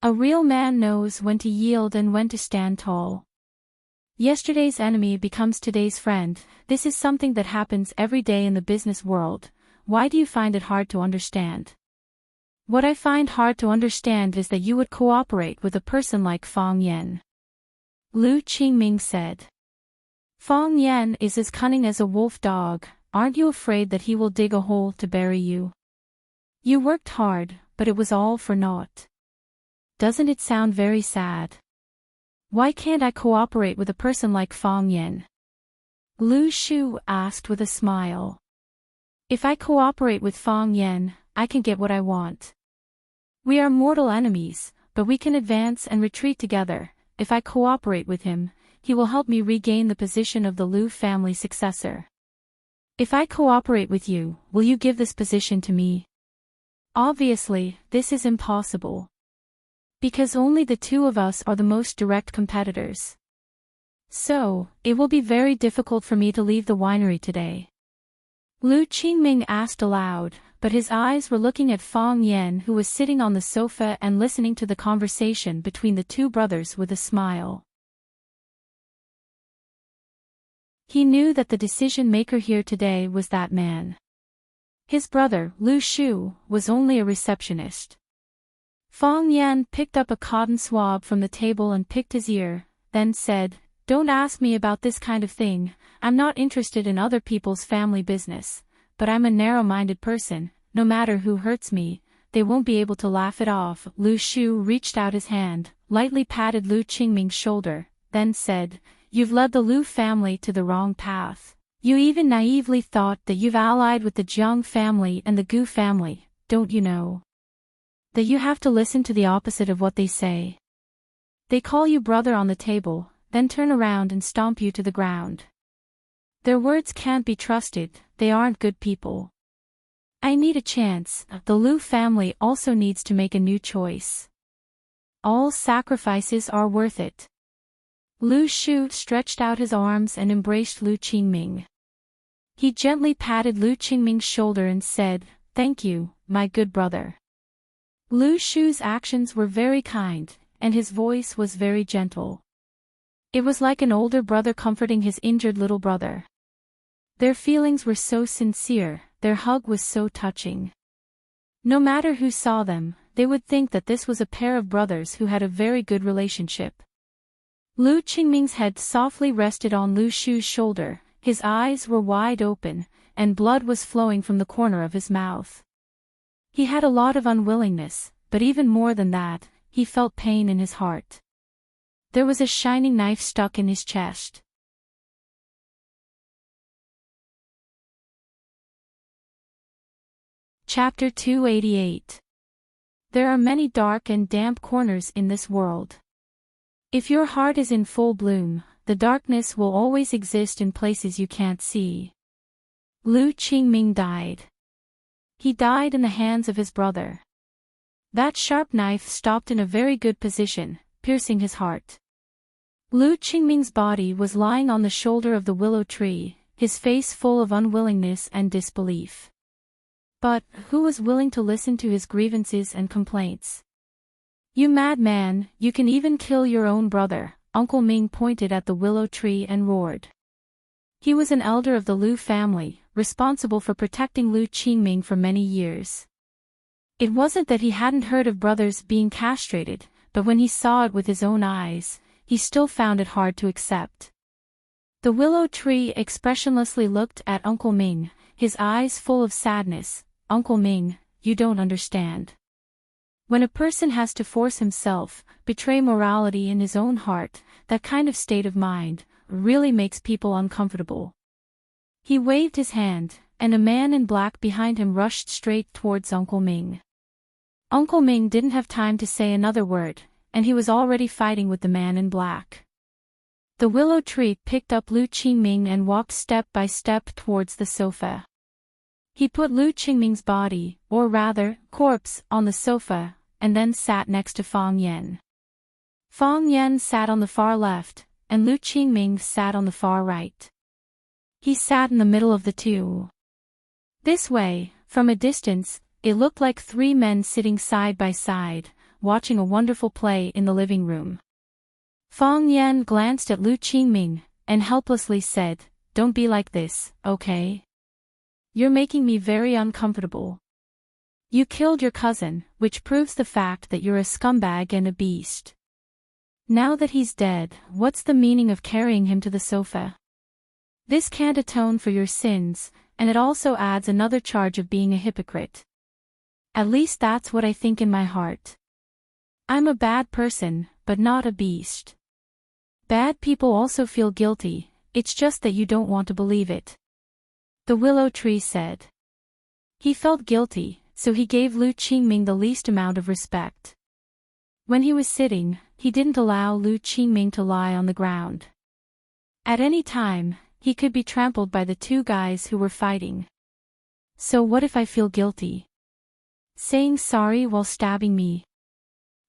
A real man knows when to yield and when to stand tall. Yesterday's enemy becomes today's friend. This is something that happens every day in the business world. Why do you find it hard to understand? What I find hard to understand is that you would cooperate with a person like Fang Yan. Lu Qingming said. Fang Yan is as cunning as a wolf dog. Aren't you afraid that he will dig a hole to bury you? You worked hard, but it was all for naught. Doesn't it sound very sad? Why can't I cooperate with a person like Fang Yan? Lu Shu asked with a smile. If I cooperate with Fang Yan, I can get what I want. We are mortal enemies, but we can advance and retreat together. If I cooperate with him, he will help me regain the position of the Lu family successor. If I cooperate with you, will you give this position to me? Obviously, this is impossible. Because only the two of us are the most direct competitors. So, it will be very difficult for me to leave the winery today. Lu Qingming asked aloud, but his eyes were looking at Fang Yan, who was sitting on the sofa and listening to the conversation between the two brothers with a smile. He knew that the decision-maker here today was that man. His brother, Lu Shu, was only a receptionist. Fang Yan picked up a cotton swab from the table and picked his ear, then said, Don't ask me about this kind of thing. I'm not interested in other people's family business, but I'm a narrow-minded person. No matter who hurts me, they won't be able to laugh it off. Lu Shu reached out his hand, lightly patted Lu Qingming's shoulder, then said, You've led the Lu family to the wrong path. You even naively thought that you've allied with the Jiang family and the Gu family. Don't you know that you have to listen to the opposite of what they say? They call you brother on the table, then turn around and stomp you to the ground. Their words can't be trusted, they aren't good people. I need a chance. The Lu family also needs to make a new choice. All sacrifices are worth it. Lu Shu stretched out his arms and embraced Lu Qingming. He gently patted Lu Qingming's shoulder and said, Thank you, my good brother. Lu Shu's actions were very kind, and his voice was very gentle. It was like an older brother comforting his injured little brother. Their feelings were so sincere, their hug was so touching. No matter who saw them, they would think that this was a pair of brothers who had a very good relationship. Lu Qingming's head softly rested on Lu Shu's shoulder, his eyes were wide open, and blood was flowing from the corner of his mouth. He had a lot of unwillingness, but even more than that, he felt pain in his heart. There was a shining knife stuck in his chest. Chapter 288. There are many dark and damp corners in this world. If your heart is in full bloom, the darkness will always exist in places you can't see. Lu Qingming died. He died in the hands of his brother. That sharp knife stopped in a very good position, piercing his heart. Lu Qingming's body was lying on the shoulder of the willow tree, his face full of unwillingness and disbelief. But who was willing to listen to his grievances and complaints? "You madman, you can even kill your own brother," Uncle Ming pointed at the willow tree and roared. He was an elder of the Lu family, responsible for protecting Lu Qingming for many years. It wasn't that he hadn't heard of brothers being castrated, but when he saw it with his own eyes, he still found it hard to accept. The willow tree expressionlessly looked at Uncle Ming, his eyes full of sadness. "Uncle Ming, you don't understand. When a person has to force himself, betray morality in his own heart, that kind of state of mind really makes people uncomfortable." He waved his hand, and a man in black behind him rushed straight towards Uncle Ming. Uncle Ming didn't have time to say another word, and he was already fighting with the man in black. The willow tree picked up Lu Qingming and walked step by step towards the sofa. He put Lu Qingming's body, or rather, corpse, on the sofa, and then sat next to Fang Yan. Fang Yan sat on the far left, and Lu Qingming sat on the far right. He sat in the middle of the two. This way, from a distance, it looked like three men sitting side by side, watching a wonderful play in the living room. Fang Yan glanced at Lu Qingming, and helplessly said, "Don't be like this, okay? You're making me very uncomfortable. You killed your cousin, which proves the fact that you're a scumbag and a beast. Now that he's dead, what's the meaning of carrying him to the sofa? This can't atone for your sins, and it also adds another charge of being a hypocrite. At least that's what I think in my heart. I'm a bad person, but not a beast. Bad people also feel guilty, it's just that you don't want to believe it," the willow tree said. He felt guilty, so he gave Lu Qingming the least amount of respect. When he was sitting, he didn't allow Lu Qingming to lie on the ground. At any time, he could be trampled by the two guys who were fighting. So what if I feel guilty? Saying sorry while stabbing me?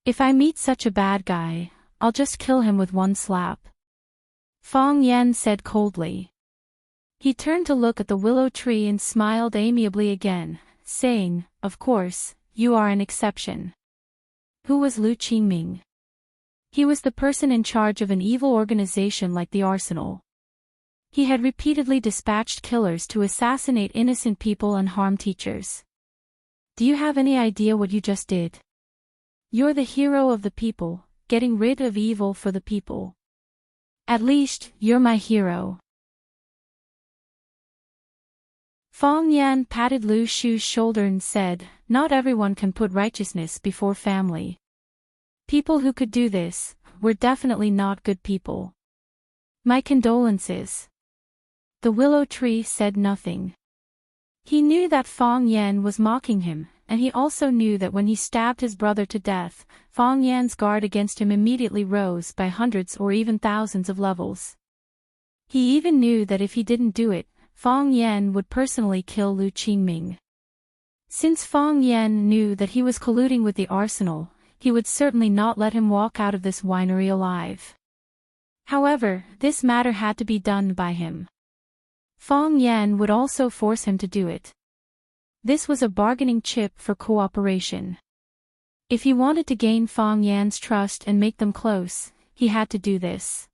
If I meet such a bad guy, I'll just kill him with one slap," Fang Yan said coldly. He turned to look at the willow tree and smiled amiably again, saying, "Of course, you are an exception." Who was Lu Qingming? He was the person in charge of an evil organization like the Arsenal. He had repeatedly dispatched killers to assassinate innocent people and harm teachers. Do you have any idea what you just did? You're the hero of the people, getting rid of evil for the people. At least, you're my hero. Fang Yan patted Lu Shu's shoulder and said, "Not everyone can put righteousness before family. People who could do this were definitely not good people. My condolences." The willow tree said nothing. He knew that Fang Yan was mocking him, and he also knew that when he stabbed his brother to death, Fang Yan's guard against him immediately rose by hundreds or even thousands of levels. He even knew that if he didn't do it, Fang Yan would personally kill Lu Qingming. Since Fang Yan knew that he was colluding with the Arsenal, he would certainly not let him walk out of this winery alive. However, this matter had to be done by him. Fang Yan would also force him to do it. This was a bargaining chip for cooperation. If he wanted to gain Fang Yan's trust and make them close, he had to do this.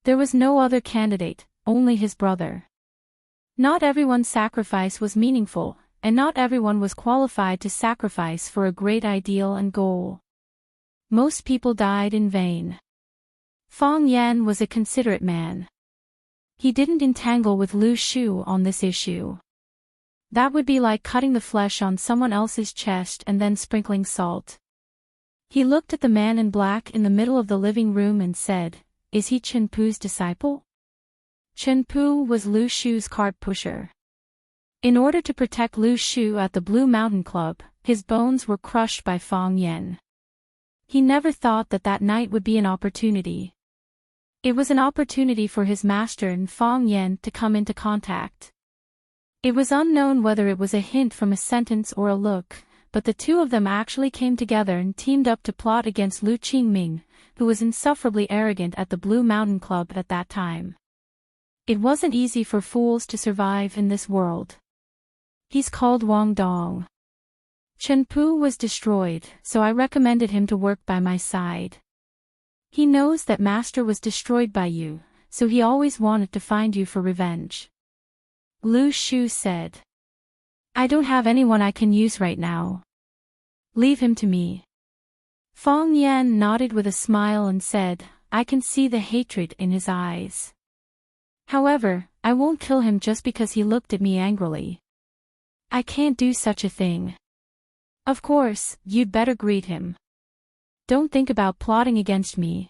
There was no other candidate, only his brother. Not everyone's sacrifice was meaningful, and not everyone was qualified to sacrifice for a great ideal and goal. Most people died in vain. Fang Yan was a considerate man. He didn't entangle with Lu Shu on this issue. That would be like cutting the flesh on someone else's chest and then sprinkling salt. He looked at the man in black in the middle of the living room and said, "Is he Chen Pu's disciple?" Chen Pu was Lu Shu's cart pusher. In order to protect Lu Shu at the Blue Mountain Club, his bones were crushed by Fang Yan. He never thought that that night would be an opportunity. It was an opportunity for his master and Fang Yan to come into contact. It was unknown whether it was a hint from a sentence or a look, but the two of them actually came together and teamed up to plot against Lu Qingming, who was insufferably arrogant at the Blue Mountain Club at that time. It wasn't easy for fools to survive in this world. He's called Wang Dong. Chen Pu was destroyed, so I recommended him to work by my side. He knows that Master was destroyed by you, so he always wanted to find you for revenge. Lu Shu said. I don't have anyone I can use right now. Leave him to me. Fang Yan nodded with a smile and said, I can see the hatred in his eyes. However, I won't kill him just because he looked at me angrily. I can't do such a thing. Of course, you'd better greet him. Don't think about plotting against me.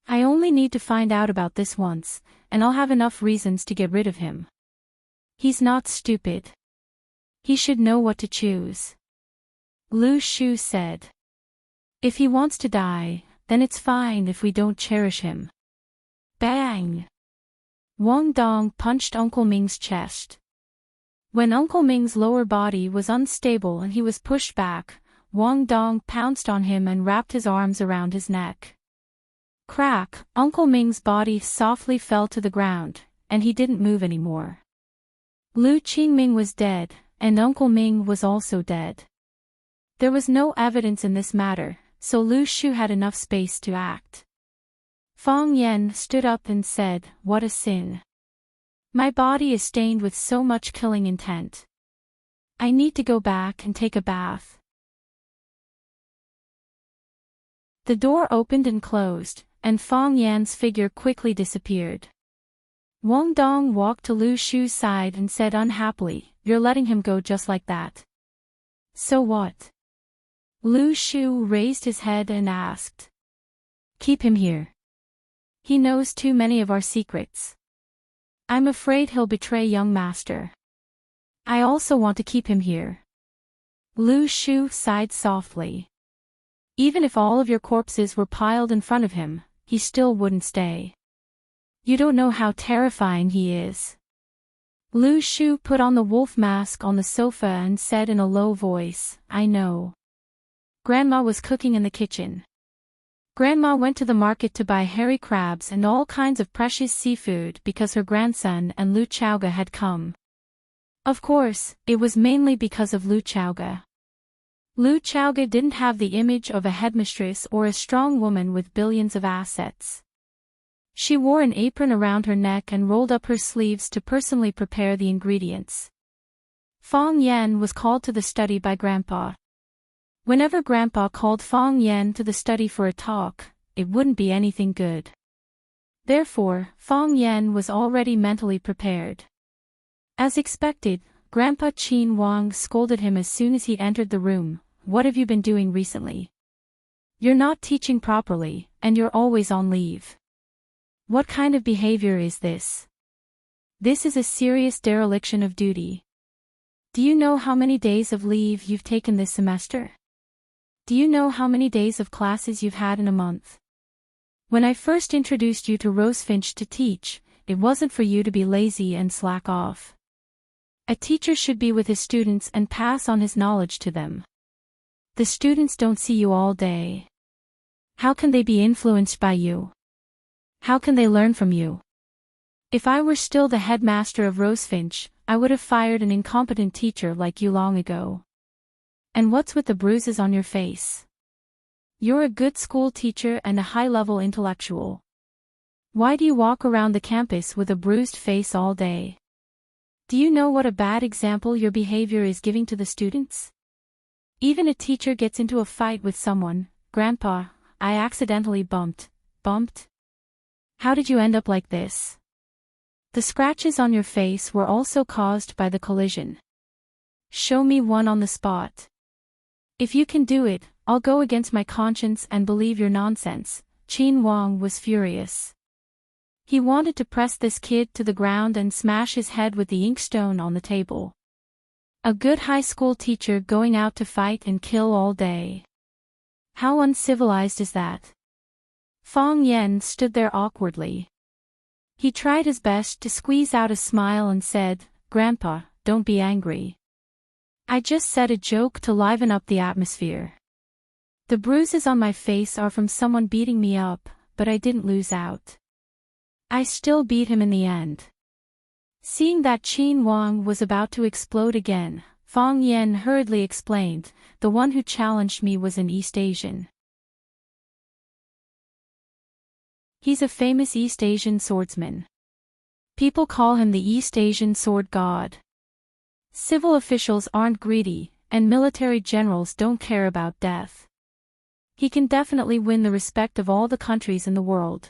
I only need to find out about this once, and I'll have enough reasons to get rid of him. He's not stupid. He should know what to choose. Lu Shu said. If he wants to die, then it's fine if we don't cherish him. Bang! Wang Dong punched Uncle Ming's chest. When Uncle Ming's lower body was unstable and he was pushed back, Wang Dong pounced on him and wrapped his arms around his neck. Crack! Uncle Ming's body softly fell to the ground, and he didn't move anymore. Lu Qingming was dead, and Uncle Ming was also dead. There was no evidence in this matter, so Lu Shu had enough space to act. Fang Yan stood up and said, What a sin. My body is stained with so much killing intent. I need to go back and take a bath. The door opened and closed, and Fang Yan's figure quickly disappeared. Wang Dong walked to Lu Shu's side and said unhappily, You're letting him go just like that. So what? Lu Shu raised his head and asked. Keep him here. He knows too many of our secrets. I'm afraid he'll betray young master. I also want to keep him here. Lu Shu sighed softly. Even if all of your corpses were piled in front of him, he still wouldn't stay. You don't know how terrifying he is. Lu Shu put on the wolf mask on the sofa and said in a low voice, I know. Grandma was cooking in the kitchen. Grandma went to the market to buy hairy crabs and all kinds of precious seafood because her grandson and Lu Chaoga had come. Of course, it was mainly because of Lu Chaoga. Lu Chaoga didn't have the image of a headmistress or a strong woman with billions of assets. She wore an apron around her neck and rolled up her sleeves to personally prepare the ingredients. Fang Yan was called to the study by Grandpa. Whenever Grandpa called Fang Yan to the study for a talk, it wouldn't be anything good. Therefore, Fang Yan was already mentally prepared. As expected, Grandpa Qin Wang scolded him as soon as he entered the room. What have you been doing recently? You're not teaching properly, and you're always on leave. What kind of behavior is this? This is a serious dereliction of duty. Do you know how many days of leave you've taken this semester? Do you know how many days of classes you've had in a month? When I first introduced you to Rosefinch to teach, it wasn't for you to be lazy and slack off. A teacher should be with his students and pass on his knowledge to them. The students don't see you all day. How can they be influenced by you? How can they learn from you? If I were still the headmaster of Rosefinch, I would have fired an incompetent teacher like you long ago. And what's with the bruises on your face? You're a good school teacher and a high-level intellectual. Why do you walk around the campus with a bruised face all day? Do you know what a bad example your behavior is giving to the students? Even a teacher gets into a fight with someone. Grandpa, I accidentally bumped. How did you end up like this? The scratches on your face were also caused by the collision. Show me one on the spot. If you can do it, I'll go against my conscience and believe your nonsense. Qin Wang was furious. He wanted to press this kid to the ground and smash his head with the inkstone on the table. A good high school teacher going out to fight and kill all day. How uncivilized is that? Fong Yen stood there awkwardly. He tried his best to squeeze out a smile and said, "Grandpa, don't be angry. I just said a joke to liven up the atmosphere. The bruises on my face are from someone beating me up, but I didn't lose out. I still beat him in the end." Seeing that Qin Wang was about to explode again, Fong Yen hurriedly explained, "The one who challenged me was an East Asian. He's a famous East Asian swordsman. People call him the East Asian sword god. Civil officials aren't greedy, and military generals don't care about death. He can definitely win the respect of all the countries in the world.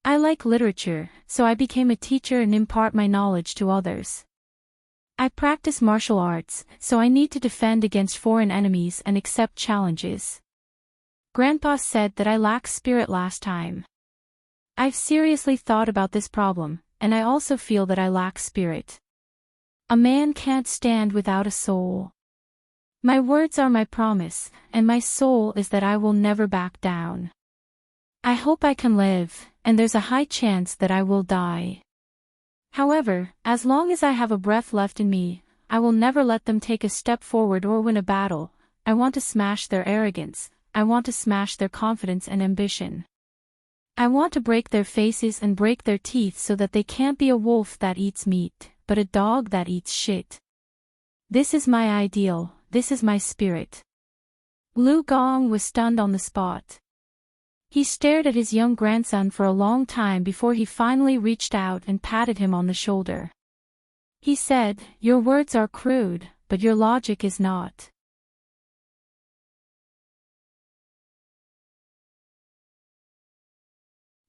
I like literature, so I became a teacher and impart my knowledge to others. I practice martial arts, so I need to defend against foreign enemies and accept challenges. Grandpa said that I lacked spirit last time. I've seriously thought about this problem, and I also feel that I lack spirit. A man can't stand without a soul. My words are my promise, and my soul is that I will never back down. I hope I can live, and there's a high chance that I will die. However, as long as I have a breath left in me, I will never let them take a step forward or win a battle. I want to smash their arrogance, I want to smash their confidence and ambition. I want to break their faces and break their teeth so that they can't be a wolf that eats meat, but a dog that eats shit. This is my ideal, this is my spirit." Lu Gong was stunned on the spot. He stared at his young grandson for a long time before he finally reached out and patted him on the shoulder. He said, "Your words are crude, but your logic is not."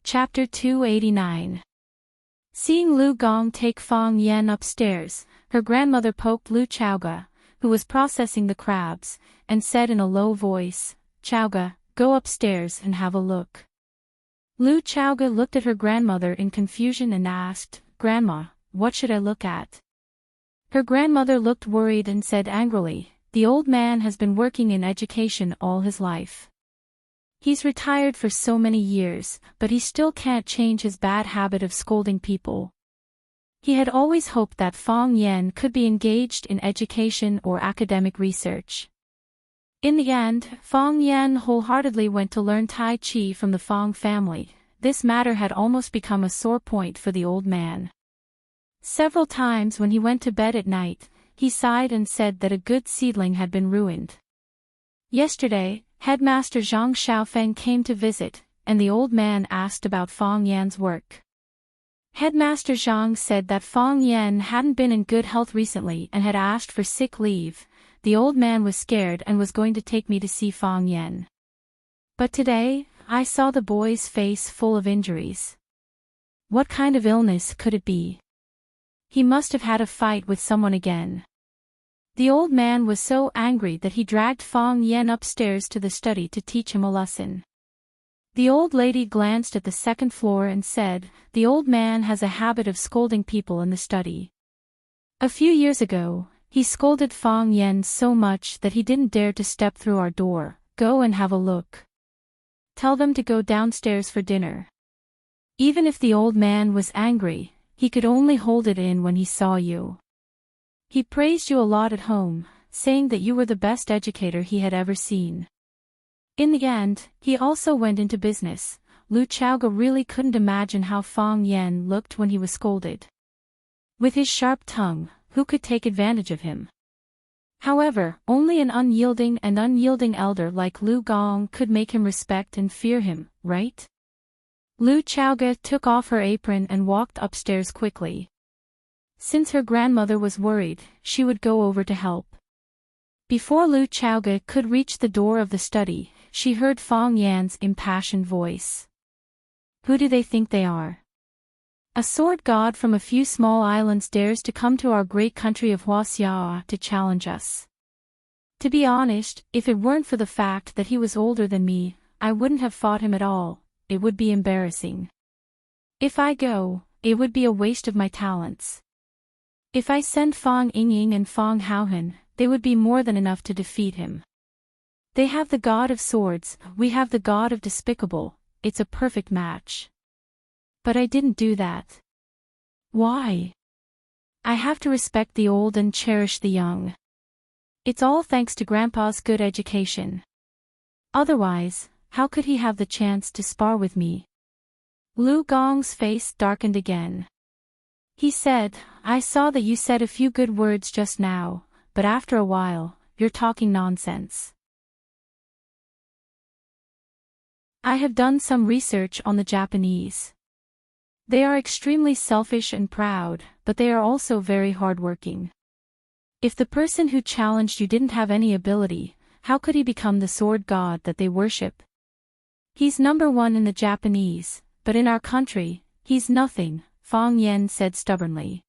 Chapter 289. Seeing Lu Gong take Fong Yen upstairs, her grandmother poked Lu Chaoga, who was processing the crabs, and said in a low voice, "Chaoga, go upstairs and have a look." Lu Chaoga looked at her grandmother in confusion and asked, "Grandma, what should I look at?" Her grandmother looked worried and said angrily, "The old man has been working in education all his life. He's retired for so many years, but he still can't change his bad habit of scolding people." He had always hoped that Fong Yen could be engaged in education or academic research. In the end, Fong Yen wholeheartedly went to learn Tai Chi from the Fong family. This matter had almost become a sore point for the old man. Several times when he went to bed at night, he sighed and said that a good seedling had been ruined. Yesterday, Headmaster Zhang Xiaofeng came to visit, and the old man asked about Fong Yan's work. Headmaster Zhang said that Fong Yan hadn't been in good health recently and had asked for sick leave. The old man was scared and was going to take me to see Fong Yan. But today, I saw the boy's face full of injuries. What kind of illness could it be? He must have had a fight with someone again. The old man was so angry that he dragged Fong Yen upstairs to the study to teach him a lesson. The old lady glanced at the second floor and said, "The old man has a habit of scolding people in the study. A few years ago, he scolded Fong Yen so much that he didn't dare to step through our door. Go and have a look. Tell them to go downstairs for dinner." Even if the old man was angry, he could only hold it in when he saw you. He praised you a lot at home, saying that you were the best educator he had ever seen. In the end, he also went into business. Lu Chaoga really couldn't imagine how Fong Yen looked when he was scolded. With his sharp tongue, who could take advantage of him? However, only an unyielding elder like Lu Gong could make him respect and fear him, right? Lu Chaoga took off her apron and walked upstairs quickly. Since her grandmother was worried, she would go over to help. Before Lu Chaoga could reach the door of the study, she heard Fong Yan's impassioned voice. "Who do they think they are? A sword god from a few small islands dares to come to our great country of Huaxia to challenge us. To be honest, if it weren't for the fact that he was older than me, I wouldn't have fought him at all. It would be embarrassing. If I go, it would be a waste of my talents. If I send Fong Yingying and Fong Haohan, they would be more than enough to defeat him. They have the god of swords, we have the god of despicable, it's a perfect match. But I didn't do that. Why? I have to respect the old and cherish the young. It's all thanks to Grandpa's good education. Otherwise, how could he have the chance to spar with me? Lu Gong's face darkened again. He said, I saw that you said a few good words just now, but after a while, you're talking nonsense. I have done some research on the Japanese. They are extremely selfish and proud, but they are also very hardworking. If the person who challenged you didn't have any ability, how could he become the sword god that they worship? He's number one in the Japanese, but in our country, he's nothing, Fong Yen said stubbornly.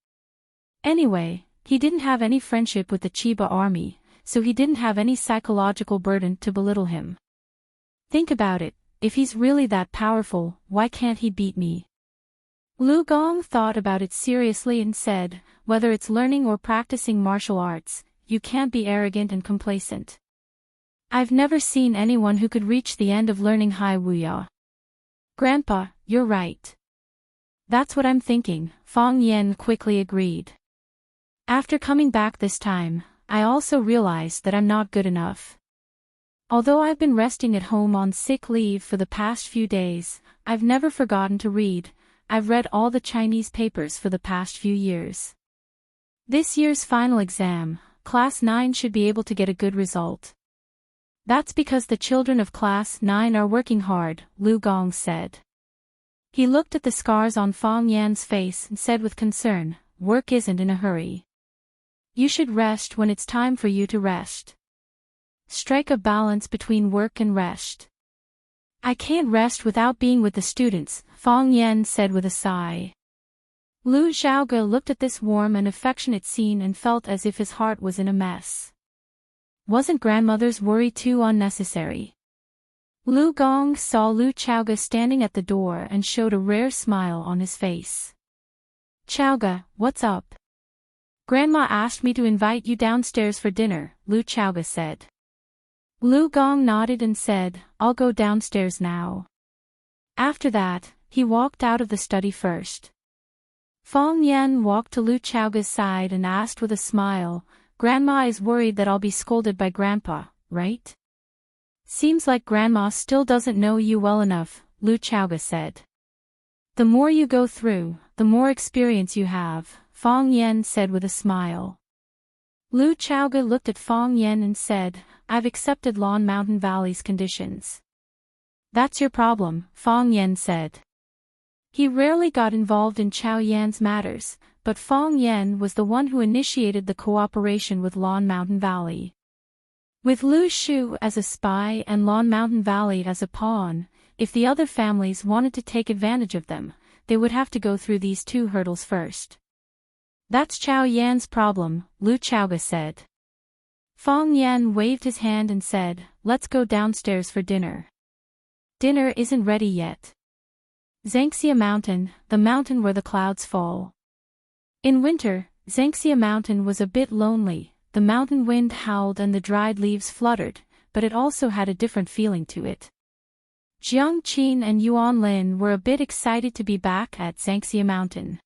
Anyway, he didn't have any friendship with the Chiba army, so he didn't have any psychological burden to belittle him. Think about it, if he's really that powerful, why can't he beat me? Lu Gong thought about it seriously and said, whether it's learning or practicing martial arts, you can't be arrogant and complacent. I've never seen anyone who could reach the end of learning Hai Wuya. Grandpa, you're right. That's what I'm thinking, Fong Yen quickly agreed. After coming back this time, I also realized that I'm not good enough. Although I've been resting at home on sick leave for the past few days, I've never forgotten to read. I've read all the Chinese papers for the past few years. This year's final exam, Class 9 should be able to get a good result. That's because the children of Class 9 are working hard, Lu Gong said. He looked at the scars on Fong Yan's face and said with concern, work isn't in a hurry. You should rest when it's time for you to rest. Strike a balance between work and rest. I can't rest without being with the students, Fong Yen said with a sigh. Lu Xiaoge looked at this warm and affectionate scene and felt as if his heart was in a mess. Wasn't grandmother's worry too unnecessary? Lu Gong saw Lu Xiaoge standing at the door and showed a rare smile on his face. Xiaoge, what's up? Grandma asked me to invite you downstairs for dinner, Lu Xiaoge said. Lu Gong nodded and said, I'll go downstairs now. After that, he walked out of the study first. Fong Yan walked to Lu Xiaoge's side and asked with a smile, Grandma is worried that I'll be scolded by Grandpa, right? Seems like Grandma still doesn't know you well enough, Lu Xiaoge said. The more you go through, the more experience you have, Fong Yan said with a smile. Lu Xiaoge looked at Fong Yan and said, I've accepted Lawn Mountain Valley's conditions. That's your problem, Fong Yan said. He rarely got involved in Chao Yan's matters, but Fong Yan was the one who initiated the cooperation with Lawn Mountain Valley. With Lu Shu as a spy and Lawn Mountain Valley as a pawn, if the other families wanted to take advantage of them, they would have to go through these two hurdles first. That's Chao Yan's problem, Lu Xiaoge said. Fong Yan waved his hand and said, let's go downstairs for dinner. Dinner isn't ready yet. Zhangxia Mountain, the mountain where the clouds fall. In winter, Zhangxia Mountain was a bit lonely, the mountain wind howled and the dried leaves fluttered, but it also had a different feeling to it. Jiang Qin and Yuan Lin were a bit excited to be back at Zhangxia Mountain.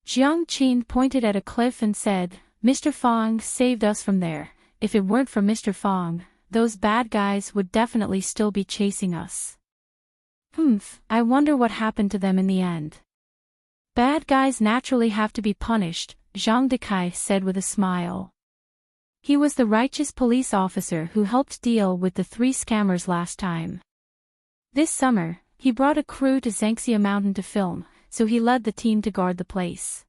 Jiang Qin pointed at a cliff and said, Mr. Fong saved us from there. If it weren't for Mr. Fong, those bad guys would definitely still be chasing us. I wonder what happened to them in the end. Bad guys naturally have to be punished, Zhang Dekai said with a smile. He was the righteous police officer who helped deal with the 3 scammers last time. This summer, he brought a crew to Zhangxia Mountain to film, so he led the team to guard the place.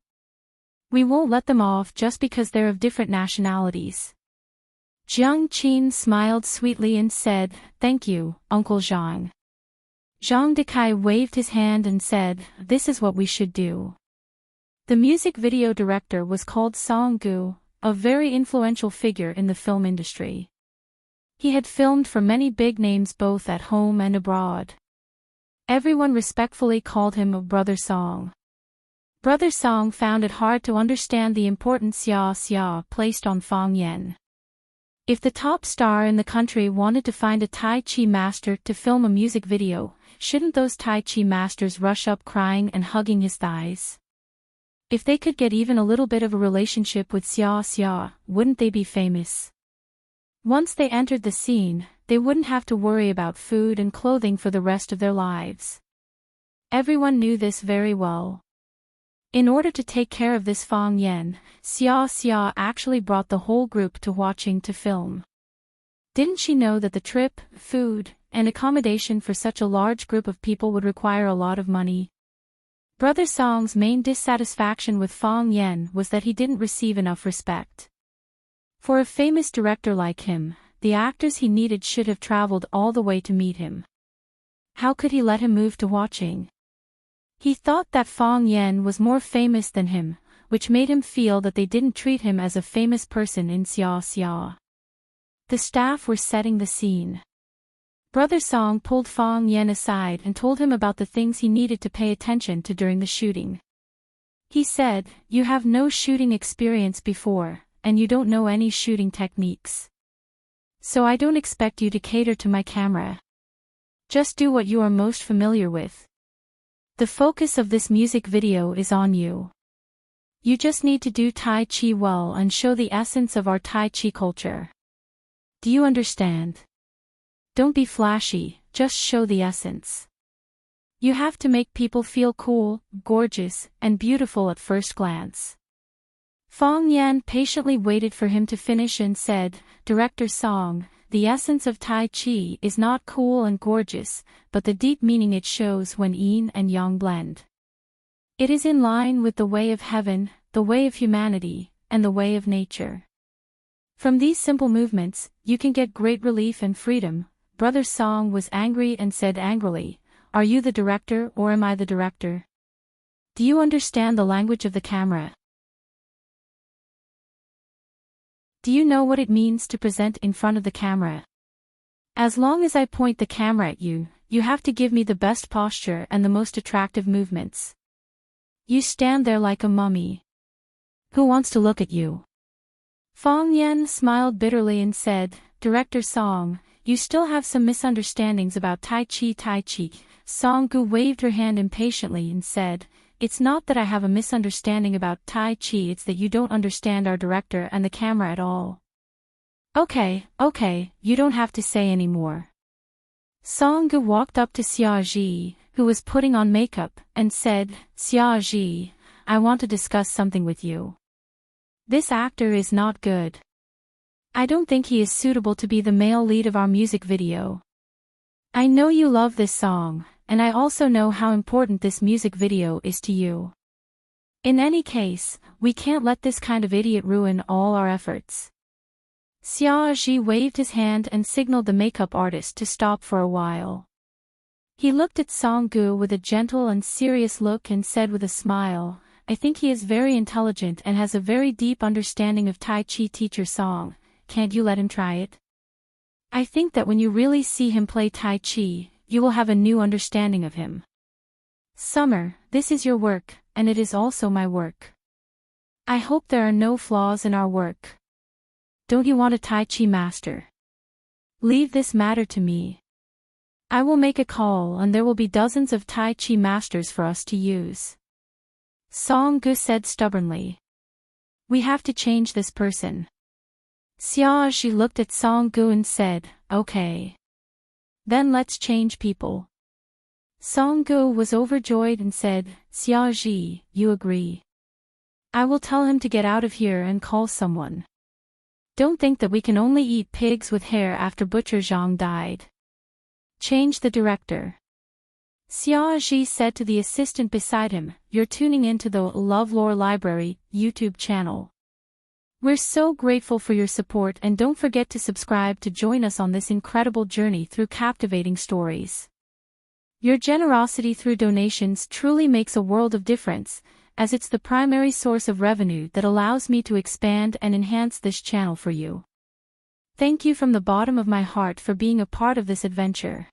We won't let them off just because they're of different nationalities. Jiang Qin smiled sweetly and said, Thank you, Uncle Zhang. Zhang Dekai waved his hand and said, This is what we should do. The music video director was called Song Gu, a very influential figure in the film industry. He had filmed for many big names both at home and abroad. Everyone respectfully called him Brother Song. Brother Song found it hard to understand the importance Xia placed on Fang Yan. If the top star in the country wanted to find a Tai Chi master to film a music video, shouldn't those Tai Chi masters rush up crying and hugging his thighs? If they could get even a little bit of a relationship with Xia, wouldn't they be famous? Once they entered the scene, they wouldn't have to worry about food and clothing for the rest of their lives. Everyone knew this very well. In order to take care of this Fang Yan, Xia actually brought the whole group to watching to film. Didn't she know that the trip, food, and accommodation for such a large group of people would require a lot of money? Brother Song's main dissatisfaction with Fang Yan was that he didn't receive enough respect. For a famous director like him, the actors he needed should have traveled all the way to meet him. How could he let him move to watching? He thought that Fang Yan was more famous than him, which made him feel that they didn't treat him as a famous person in Xia. The staff were setting the scene. Brother Song pulled Fang Yan aside and told him about the things he needed to pay attention to during the shooting. He said, "You have no shooting experience before, and you don't know any shooting techniques. So I don't expect you to cater to my camera. Just do what you are most familiar with. The focus of this music video is on you. You just need to do Tai Chi well and show the essence of our Tai Chi culture. Do you understand? Don't be flashy, just show the essence. You have to make people feel cool, gorgeous, and beautiful at first glance." Fang Yan patiently waited for him to finish and said, "Director Song, the essence of Tai Chi is not cool and gorgeous, but the deep meaning it shows when yin and yang blend. It is in line with the way of heaven, the way of humanity, and the way of nature. From these simple movements, you can get great relief and freedom." Brother Song was angry and said angrily, "Are you the director or am I the director? Do you understand the language of the camera? Do you know what it means to present in front of the camera? As long as I point the camera at you, you have to give me the best posture and the most attractive movements. You stand there like a mummy. Who wants to look at you?" Fang Yan smiled bitterly and said, "Director Song, you still have some misunderstandings about Tai Chi. Song Gu waved her hand impatiently and said, "It's not that I have a misunderstanding about Tai Chi, it's that you don't understand our director and the camera at all." Okay, you don't have to say any more." Song Gu walked up to Xia, who was putting on makeup, and said, "Xia, I want to discuss something with you. This actor is not good. I don't think he is suitable to be the male lead of our music video. I know you love this song, and I also know how important this music video is to you. In any case, we can't let this kind of idiot ruin all our efforts." Xia waved his hand and signaled the makeup artist to stop for a while. He looked at Song Gu with a gentle and serious look and said with a smile, "I think he is very intelligent and has a very deep understanding of Tai Chi. Teacher Song, can't you let him try it? I think that when you really see him play Tai Chi, you will have a new understanding of him. Summer, this is your work, and it is also my work. I hope there are no flaws in our work. Don't you want a Tai Chi master? Leave this matter to me. I will make a call and there will be dozens of Tai Chi masters for us to use." Song Gu said stubbornly. "We have to change this person." Xia looked at Song Gu and said, "Okay. Then let's change people." Song Gu was overjoyed and said, "Xia, you agree? I will tell him to get out of here and call someone. Don't think that we can only eat pigs with hair after Butcher Zhang died. Change the director." Xia said to the assistant beside him, "You're tuning into the LoveLore Library YouTube channel. We're so grateful for your support and don't forget to subscribe to join us on this incredible journey through captivating stories. Your generosity through donations truly makes a world of difference, as it's the primary source of revenue that allows me to expand and enhance this channel for you. Thank you from the bottom of my heart for being a part of this adventure."